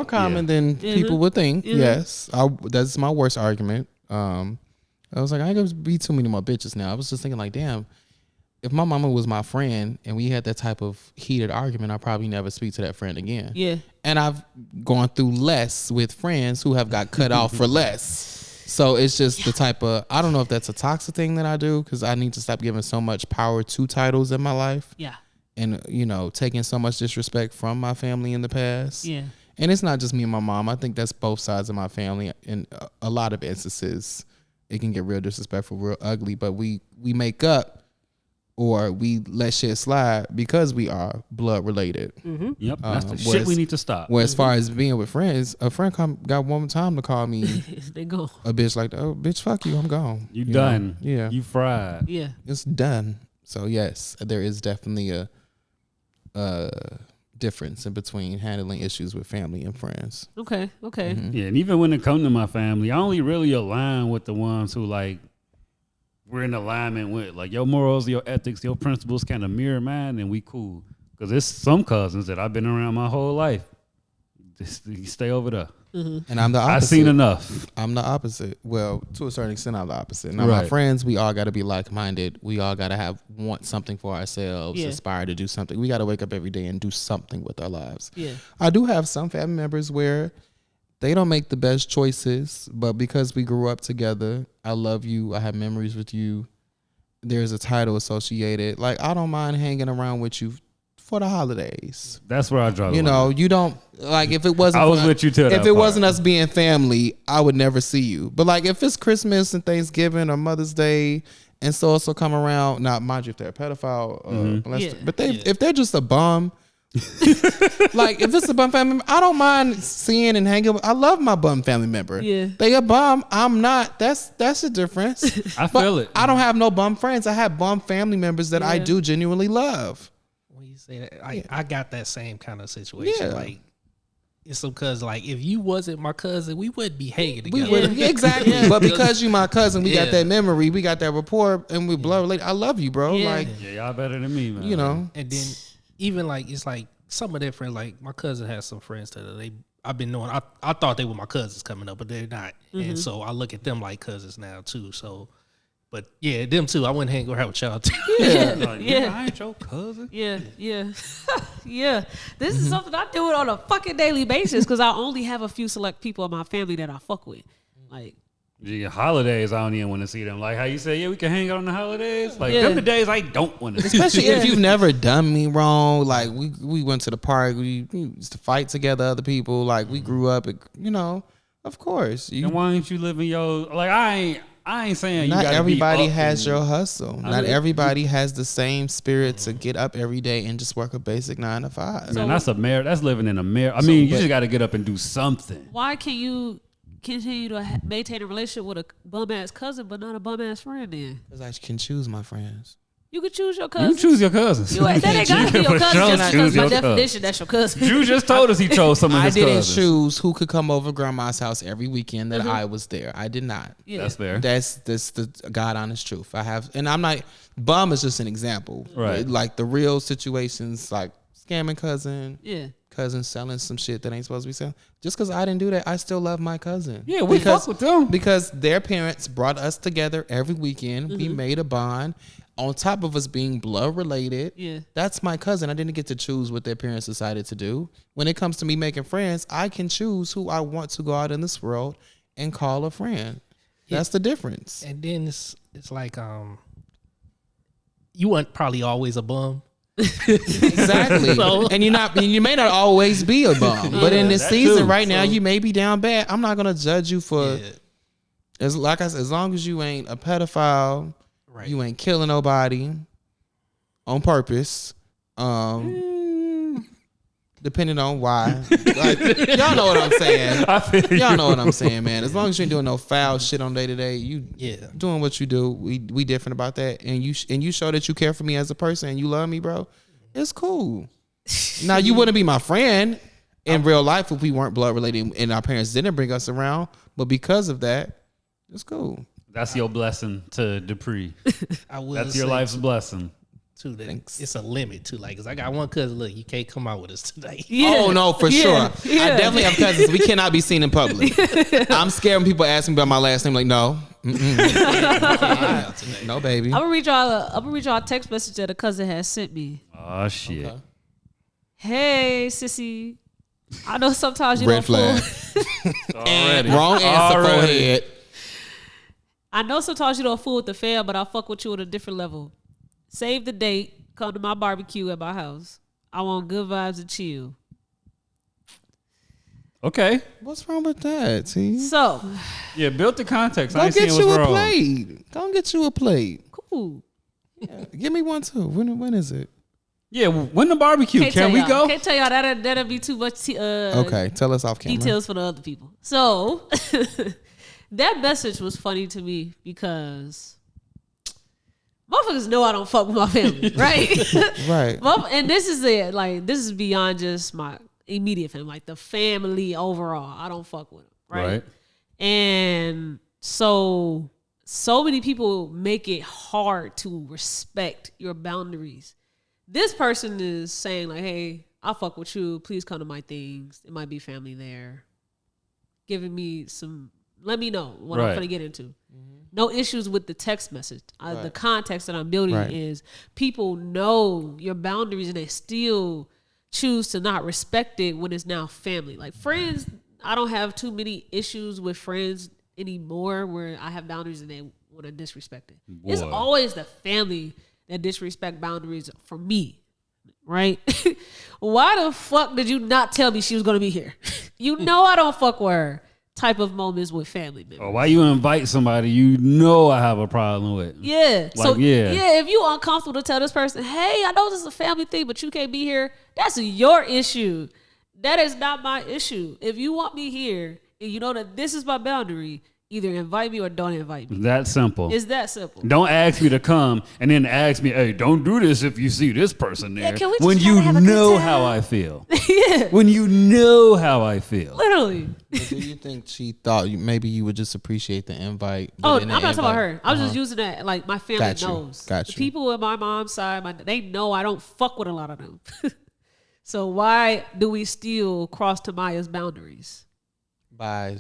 common than people would think. Yes, that's my worst argument. I was like, I ain't gonna be too many more bitches now. I was just thinking like, damn, if my mama was my friend and we had that type of heated argument, I'd probably never speak to that friend again. Yeah. And I've gone through less with friends who have got cut off for less. So it's just the type of, I don't know if that's a toxic thing that I do, because I need to stop giving so much power to titles in my life. Yeah. And, you know, taking so much disrespect from my family in the past. Yeah. And it's not just me and my mom. I think that's both sides of my family. In a lot of instances, it can get real disrespectful, real ugly. But we make up, or we let shit slide because we are blood related. Yep, that's the shit whereas- we need to stop. Where as far as being with friends, a friend got one time to call me They go. a bitch like, oh, bitch, fuck you, I'm gone. You know? done. Yeah. You fried. Yeah. It's done. So yes, there is definitely a difference in between handling issues with family and friends. Okay. Okay. Yeah, and even when it comes to my family, I only really align with the ones who, like, we're in alignment with. Like, your morals, your ethics, your principles kind of mirror mine, and we cool. Because there's some cousins that I've been around my whole life. Just you stay over there. And I'm the opposite. I've seen enough. I'm the opposite. Well, to a certain extent, I'm the opposite. Now, my Right. friends, we all got to be like-minded. We all got to want something for ourselves, Yeah. aspire to do something. We got to wake up every day and do something with our lives. Yeah. I do have some family members where they don't make the best choices, but because we grew up together, I love you, I have memories with you, there's a title associated. Like, I don't mind hanging around with you for the holidays. That's where I draw the You line. know, you don't, like, if it wasn't I was for- with you till that if it part. wasn't us being family, I would never see you. But like, if it's Christmas and Thanksgiving or Mother's Day and so come around, now mind you, if they're a pedophile, molester, Yeah. but if they're just a bum Like if it's a bum family member, I don't mind seeing and hanging with. I love my bum family member. Yeah. They a bum. I'm not. That's the difference. I feel it. I don't have no bum friends. I have bum family members that I do genuinely love. When you say that, I got that same kind of situation. Yeah. Like it's because like if you wasn't my cousin, we wouldn't be hanging We together. would exactly. But because you my cousin, we got Yeah. that memory, we got that rapport, and we blood related. I love you, bro. Yeah. Like Yeah, y'all better than me, man. you know. And then even like it's like some of their friends, like my cousin has some friends that I've been knowing. I thought they were my cousins coming up, but they're not. And so I look at them like cousins now too. So, but yeah, them too. I wouldn't hang around with y'all too. Like, Yeah. I ain't your cousin. Yeah, yeah. This is something I do it on a fucking daily basis because I only have a few select people in my family that I fuck with. Like, Gee, holidays, I don't even want to see them. Like how you say, yeah, we can hang out on the holidays. Like Yeah. them the days I don't want to see. Especially if you've never done me wrong. Like we went to the park. We used to fight together. Other people. Like we grew up. You know. Of course. And why ain't you living your like? I ain't saying you Not gotta everybody be up has and- your hustle. Not everybody has the same spirit to get up every day and just work a basic 9 to 5. Man, that's that's living in a mirror. I mean, you just got to get up and do something. why can you continue to maintain a relationship with a bum ass cousin but not a bum ass friend? Then Because I can choose my friends. you could choose your You cousin. choose your cousins. That ain't gotta be your For cousin sure just choose because by your cousin. definition that's your cousin. Drew just told us he chose some of I his didn't cousins. choose who could come over grandma's house every weekend that I was there. I did not. Yeah. That's fair. That's the God honest truth. I have, and I'm not. Bum is just an example, Right. Like the real situations, like scamming cousin, Yeah. cousin selling some shit that ain't supposed to be selling. Just because I didn't do that, I still love my cousin. Yeah, we fuck with them. because their parents brought us together every weekend. We Mm-hmm. made a bond. On top of us being blood related, Yeah. that's my cousin. I didn't get to choose what their parents decided to do. When it comes to me making friends, I can choose who I want to go out in this world and call a friend. That's the difference. And then it's like you weren't probably always a bum. Exactly. And you may not always be a bum, but in this that season too. right now, you may be down bad. I'm not gonna judge you for Yeah. as like I said, as long as you ain't a pedophile, Right. you ain't killing nobody on purpose. Depending on why. Like, y'all know what I'm saying. I feel Y'all you. know what I'm saying, man. As long as you ain't doing no foul shit on day to day, you Yeah. doing what you do. We different about that, and you show that you care for me as a person and you love me, bro. It's cool. Now you wouldn't be my friend in real life if we weren't blood related and our parents didn't bring us around, but because of that, it's cool. That's your blessing to Dupre. I will That's your say lif's blessing. too that Thanks. it's a limit too. Like, cause I got one cousin. Look, you can't come out with us today. Yeah. Oh no, for Yeah. sure. Yeah. I definitely have cousins. We cannot be seen in public. I'm scared when people ask me about my last name. Like, no, no, baby. I'm gonna read y'all a text message that a cousin has sent me. Oh shit. Okay. Hey, sissy. I know sometimes you Red don't flag. fool. Already. Wrong answer, Already. forehead. I know sometimes you don't fool with the fam, but I'll fuck with you on a different level. Save the date. Come to my barbecue at my house. I want good vibes and chill. Okay. What's wrong with that? See, So, Yeah, build the context. I go ain't seeing get what's you a wrong. plate. Go get you a plate. cool. Yeah, give me one too. When is it? Yeah, when the barbecue? Can't Can tell we y'all. go? Can't tell y'all that'll be too much Okay, tell us off camera. details for the other people. So that message was funny to me because motherfuckers know I don't fuck with my family, right? Right. And this is it. Like, this is beyond just my immediate family, like the family overall. I don't fuck with them, right? And so many people make it hard to respect your boundaries. This person is saying like, hey, I'll fuck with you. Please come to my things. It might be family there. Giving me let me know what I'm Right. going to get into. No issues with the text message. The context that I'm building Right. is people know your boundaries and they still choose to not respect it when it's now family. Like friends, I don't have too many issues with friends anymore where I have boundaries and they want to disrespect it. It's Boy. always the family that disrespect boundaries for me, right? Why the fuck did you not tell me she was going to be here? You know I don't fuck with her. type of moments with family members. Or why you invite somebody you know I have a problem with? Yeah. Like, yeah. If you uncomfortable to tell this person, hey, I know this is a family thing, but you can't be here, that's your issue. That is not my issue. If you want me here and you know that this is my boundary, either invite me or don't invite me. That simple. It's that simple. Don't ask me to come and then ask me, hey, don't do this if you see this person there. Yeah, can we just when try to you have a good know time? how I feel. Yeah. When you know how I feel. Literally. But do you think she thought maybe you would just appreciate the invite? Oh, but I'm in not the talking about invite- her. I was just using that. Like, my family Got you. knows. Got The you. people in my mom's side, they know I don't fuck with a lot of them. So why do we still cross Tamaya's boundaries? by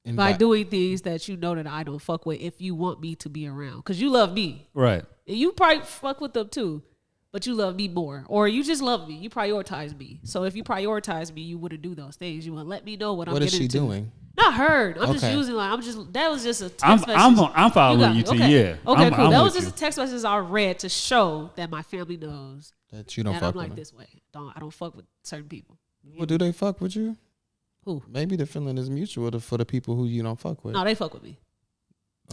By doing things that you know that I don't fuck with if you want me to be around. Because you love me. Right. And you probably fuck with them too. But you love me more. Or you just love me. You prioritize me. So if you prioritize me, you wouldn't do those things. You would let me know what I'm What is getting she into. doing? Not her. I'm just Okay. using that was just a text I'm message. following you, got too. it. Yeah. Okay, I'm- cool. I'm That was with just you. a text message I read to show that my family knows That you don't that fuck I'm with like her. this way. I don't fuck with certain people. Well, do they fuck with you? Who? Maybe the feeling is mutual for the people who you don't fuck with. No, they fuck with me.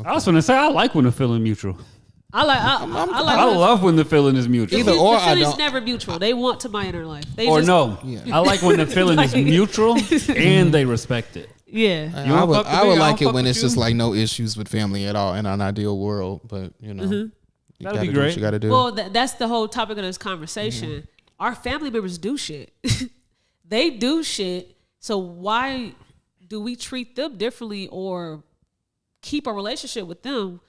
I was going to say, I like when the feeling mutual. I like I love when the feeling is mutual. Either or, the I feeling's don't. never mutual. They want to my inner life. They Or just, no. Yeah. I like when the feeling is Like- mutual and they respect it. Yeah. You I don't would, fuck with I me, would I like don't it when fuck it's with just you. like no issues with family at all in an ideal world. But you know, you That'd gotta be do what great. you got to do. Well, that's the whole topic of this conversation. Our family members do shit. They do shit. So why do we treat them differently or keep a relationship with them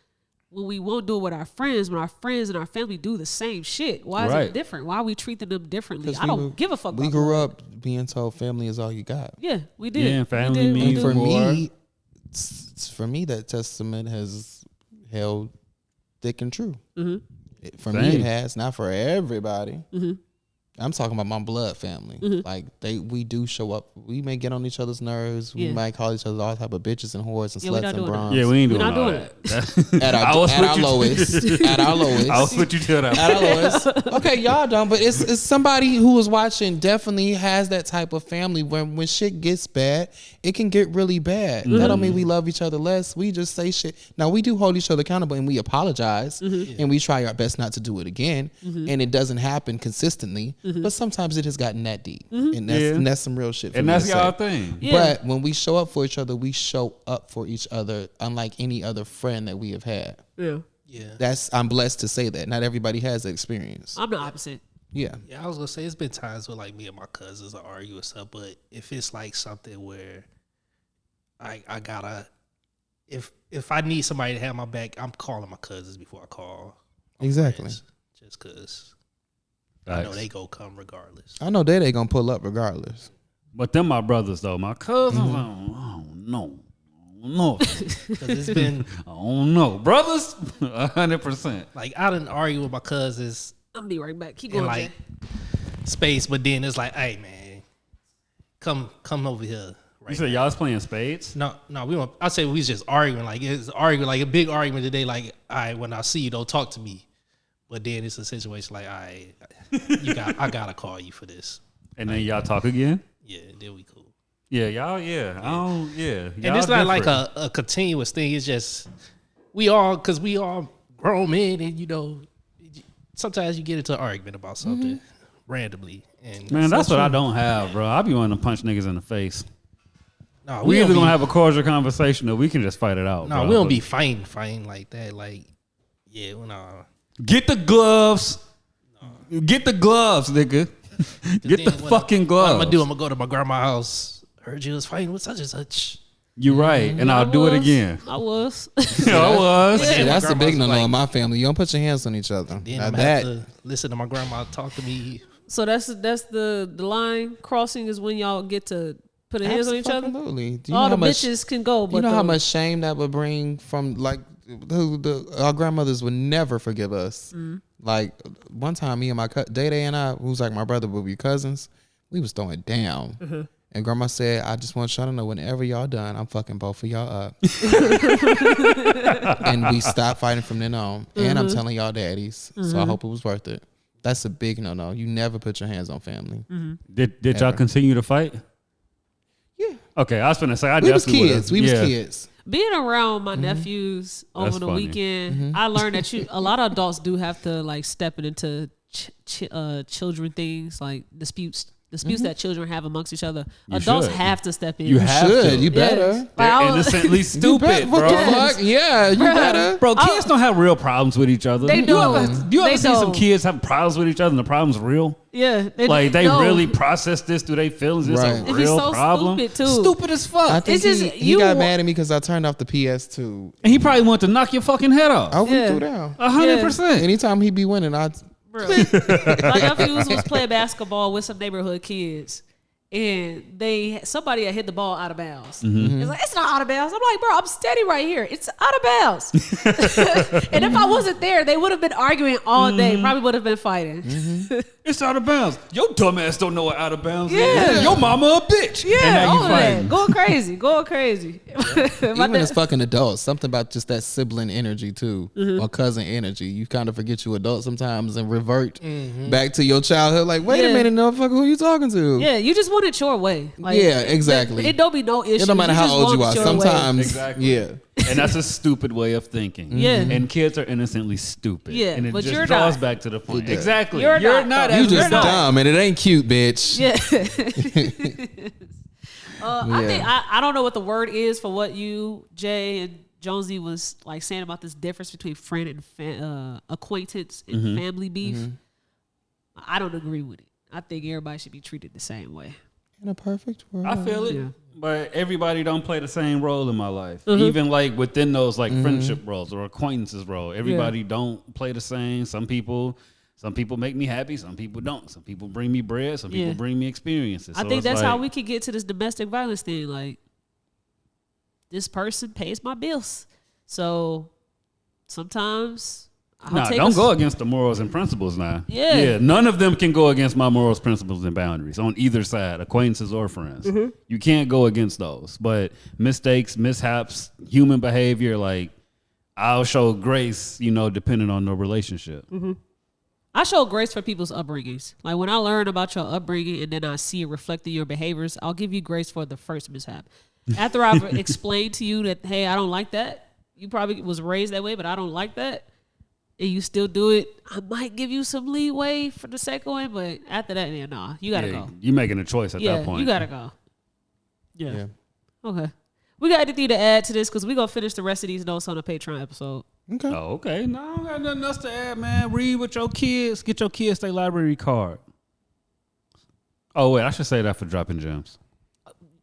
when we won't do it with our friends, when our friends and our family do the same shit? Why is Right. it different? Why are we treating them differently? 'Cause I don't give a fuck. We about grew blood. up being told family is all you got. Yeah, we did. Yeah, We family did. We means did. For more. me, for me, that testament has held thick and true. For me, Same. it has. Not for everybody. I'm talking about my blood family. Like we do show up. We may get on each other's nerves. We Yeah. might call each other all type of bitches and whores and Yeah, we sluts not and doing that. bronze. Yeah, we ain't We're doing not all doing that. at I was our with you. lowest. At our lowest. I'll put you to that. At our lowest. Okay, y'all don't. But it's somebody who was watching definitely has that type of family when shit gets bad, it can get really bad. That don't mean we love each other less. We just say shit. Now we do hold each other accountable and we apologize and we try our best not to do it again. And it doesn't happen consistently. But sometimes it has gotten that deep. And that's some real shit for And me that's to y'all say. thing. Yeah. But when we show up for each other, we show up for each other unlike any other friend that we have had. Yeah. Yeah. I'm blessed to say that. Not everybody has that experience. I'm the opposite. Yeah. Yeah, I was gonna say it's been times where like me and my cousins will argue and stuff, but if it's like something where I gotta if I need somebody to have my back, I'm calling my cousins before I call my Exactly. friends, just cause I know Facts. they go come regardless. I know they gonna pull up regardless. But them my brothers though. My cousins, I don't know. I don't know. Cause it's been I don't know. Brothers, 100%. like I didn't argue with my cousins I'm gonna be right back. Keep in going. like space, but then it's like, hey man, come over here. Right You said y'all was playing spades? No, we don't. I say we was just arguing. Like it's arguing, like a big argument today. Like, all right, when I see you, don't talk to me. But then it's a situation like, all right, I gotta call you for this. And then y'all talk again? Yeah, then we cool. Yeah, y'all, yeah. I don't, yeah. And it's not like a continuous thing. It's just we all grown men, and you know, sometimes you get into an argument about something randomly. And Man, that's what I don't have, bro. I be wanting to punch niggas in the face. No, We don't either be- gonna have a cordial conversation or we can just fight it out. No, bro. we don't But be fighting like that. Like, yeah, well, no. Get the gloves. Get the gloves, nigga. Get the fucking What gloves. I'm gonna do? I'm gonna go to my grandma's house. Heard you was fighting with such and such. You right, and I'll do it again. I was. I was. Yeah. See, that's my the big grandma's no-no like- in my family. You don't put your hands on each other. Then Now I'm gonna that have to listen to my grandma talk to me. So that's the line crossing is when y'all get to put your hands on each other. Absolutely. Do you All know the how much? bitches can go, but You know how the- much shame that would bring from like our grandmothers would never forgive us. Like one time, me and my Day Day and I, who's like my brother, would be cousins. We was throwing down. And grandma said, I just want y'all to know whenever y'all done, I'm fucking both of y'all up. And we stopped fighting from then on. And I'm telling y'all daddies. So I hope it was worth it. That's a big no-no. You never put your hands on family. Did y'all continue to fight? Yeah. Okay, I was gonna say We was kids. We was kids. Being around my nephews over the weekend, I learned that a lot of adults do have to like step into children things like disputes that children have amongst each other. Adults have to step in. You should. You better. They're innocently stupid, What bro. the fuck? Yeah, you better. Bro, kids don't have real problems with each other. They do. You ever see some kids have problems with each other and the problem's real? Yeah. They really process this through their feelings. It's a It'd real be so problem. stupid, too. Stupid as fuck. I think It's just he got mad at me because I turned off the PS2. And he probably wanted to knock your fucking head off. I went through down. 100%. Anytime he be winning, Bro. My nephews was playing basketball with some neighborhood kids. And somebody had hit the ball out of bounds. It's like, it's not out of bounds. I'm like, bro, I'm steady right here. It's out of bounds. And if I wasn't there, they would have been arguing all day. Probably would have been fighting. It's out of bounds. Your dumb ass don't know what out of bounds Yeah. is. Your mama a bitch. Yeah, and now all you of fighting. that. Going crazy. Even as fucking adults, something about just that sibling energy too, or cousin energy. You kind of forget you adult sometimes and revert back to your childhood. Like, wait a minute, motherfucker, who you talking to? Yeah, you just want it your way. Like, Yeah, exactly. It don't be no issue. It don't matter how old you are. Sometimes, Exactly. yeah. And that's a stupid way of thinking. Yeah. And kids are innocently stupid. Yeah, And it but just you're draws not. back to the point. does. Exactly. You're not. You as just an adult. dumb and it ain't cute, bitch. Yeah. I think I don't know what the word is for what you, Jay, and Jonesy was like saying about this difference between friend and acquaintance and family beef. I don't agree with it. I think everybody should be treated the same way. In a perfect world. I feel it. Yeah. But everybody don't play the same role in my life. Even like within those like friendship roles or acquaintances role. Everybody don't play the same. Some people make me happy, some people don't. Some people bring me bread, some people bring me experiences. I think that's how we could get to this domestic violence thing. Like, this person pays my bills. So sometimes don't go against the morals and principles now. Yeah. None of them can go against my morals, principles, and boundaries on either side, acquaintances or friends. You can't go against those. But mistakes, mishaps, human behavior, like, I'll show grace, depending on the relationship. I show grace for people's upbringings. Like, when I learn about your upbringing and then I see it reflected in your behaviors, I'll give you grace for the first mishap. After I've explained to you that, hey, I don't like that. You probably was raised that way, but I don't like that. And you still do it, I might give you some leeway for the second one, but after that, you gotta go. You're making a choice at that point. You gotta go. Yeah. Okay. We got anything to add to this because we're gonna finish the rest of these notes on a Patreon episode. Okay. Oh, okay. No, I don't got nothing else to add, man. Read with your kids. Get your kids their library card. Oh, wait. I should say that for dropping gems.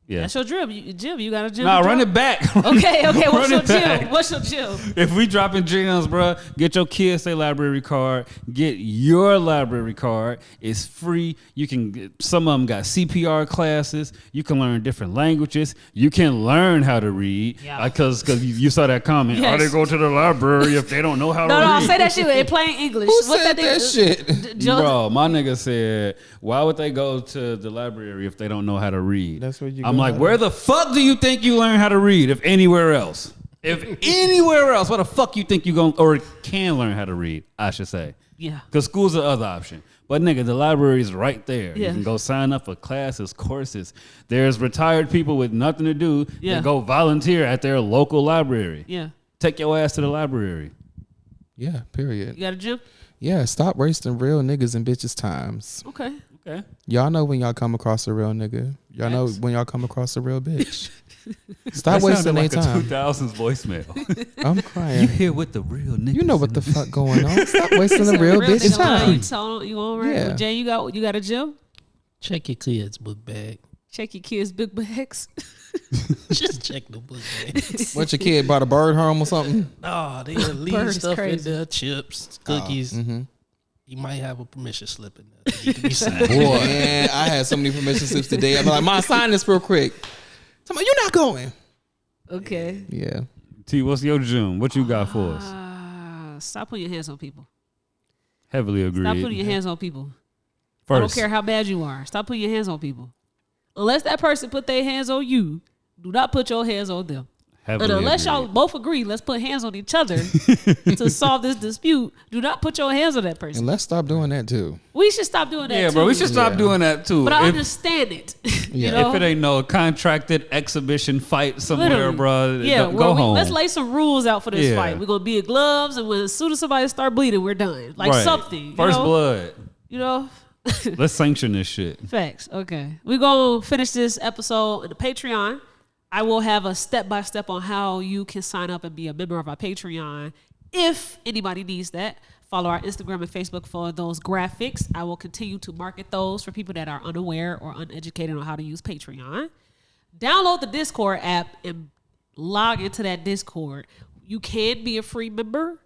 Yeah. That's your gym. You got a gym? Nah, run it back. Okay. What's your Run it back. gym? What's your gym? If we dropping gems, bro, get your kids their library card. Get your library card. It's free. You can get, some of them got CPR classes. You can learn different languages. You can learn how to read. Yeah. Because you saw that comment. Yes. How they go to the library if they don't know how to read? No, say that shit in plain English. Who said that shit? Bro, my nigga said, why would they go to the library if they don't know how to read? That's where you I'm go like, out. where the fuck do you think you learn how to read if anywhere else? If anywhere else, where the fuck you think you going or can learn how to read, I should say. Yeah. Because school's the other option. But nigga, the library is right there. Yeah. You can go sign up for classes, courses. There's retired people with nothing to do that go volunteer at their local library. Yeah. Take your ass to the library. Yeah, period. You got a gym? Yeah, stop wasting real niggas and bitches' times. Okay. Y'all know when y'all come across a real nigga. Y'all know when y'all come across a real bitch. Stop wasting their time. 2000s voicemail. I'm You crying. here with the real niggas. You know what the fuck going on. Stop wasting a real bitch nigga time. line. You all right? Yeah. Jay, you got a gym? Check your kids' book bag. Check your kids' big bags. Just check the book bags. What, your kid brought a bird home or something? No, they leave Bird's stuff in crazy. there, chips, cookies. Mm-hmm. You might have a permission slip in there. That need to be signed. Boy, man, I had so many permission slips today. I'm like, Mom, sign this real quick. Somebody, you're not going. Okay. Yeah. T, what's your gym? What you got for us? Stop putting your hands on people. Heavily agreed. Stop putting your hands on people. I don't First, care how bad you are. Stop putting your hands on people. Unless that person put their hands on you, do not put your hands on them. And unless y'all both agree, let's put hands on each other to solve this dispute. Do not put your hands on that person. And let's stop doing that too. We should stop doing that too. Yeah, bro, we should stop doing that too. But I understand it. You know? If it ain't no contracted exhibition fight somewhere, Literally. bro, Yeah, go home. Let's lay some rules out for this fight. We're going to be in gloves, and as soon as somebody start bleeding, we're done. Like something. First blood. You know? Let's sanction this shit. Facts. Okay. We're going to finish this episode in the Patreon. I will have a step-by-step on how you can sign up and be a member of our Patreon if anybody needs that. Follow our Instagram and Facebook for those graphics. I will continue to market those for people that are unaware or uneducated on how to use Patreon. Download the Discord app and log into that Discord. You can be a free member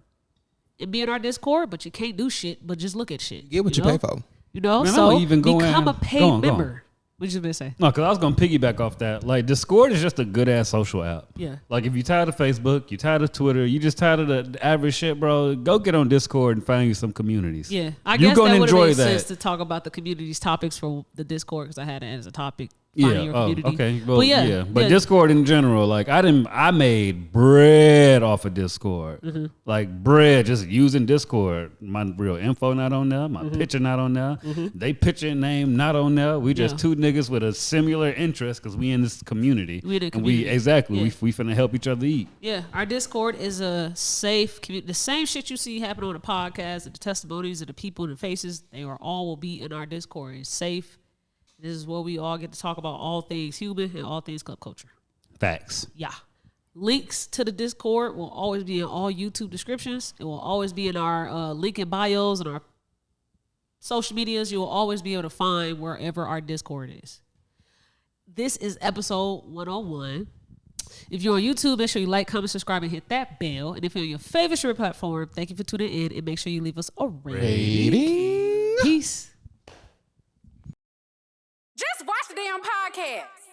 and be in our Discord, but you can't do shit but just look at shit. Get what you pay for. You know? Man, so even become a paid member. What you gonna say? No, because I was gonna piggyback off that. Like, Discord is just a good ass social app. Yeah. Like, if you're tired of Facebook, you're tired of Twitter, you just tired of the average shit, bro. Go get on Discord and find you some communities. Yeah, I guess that would have made sense to talk about the community's topics for the Discord because I had it as a topic. Yeah. Your community. Okay. Well, but Discord in general, like I made bread off of Discord. Mm-hmm. Like bread, just using Discord. My real info not on there. My Mm-hmm. picture not on there. They picture and name not on there. We just two niggas with a similar interest because we in this community. We in a community. We finna help each other eat. Yeah, our Discord is a safe community. The same shit you see happen on the podcast, and the testimonies of the people and the faces, they all will be in our Discord. It's safe. This is where we all get to talk about all things human and all things club culture. Facts. Yeah. Links to the Discord will always be in all YouTube descriptions. It will always be in our link in bios and our social medias. You will always be able to find wherever our Discord is. This is episode 101. If you're on YouTube, make sure you like, comment, subscribe, and hit that bell. And if you're on your favorite streaming platform, thank you for tuning in and make sure you leave us a rating. Peace. Just watch the damn podcast.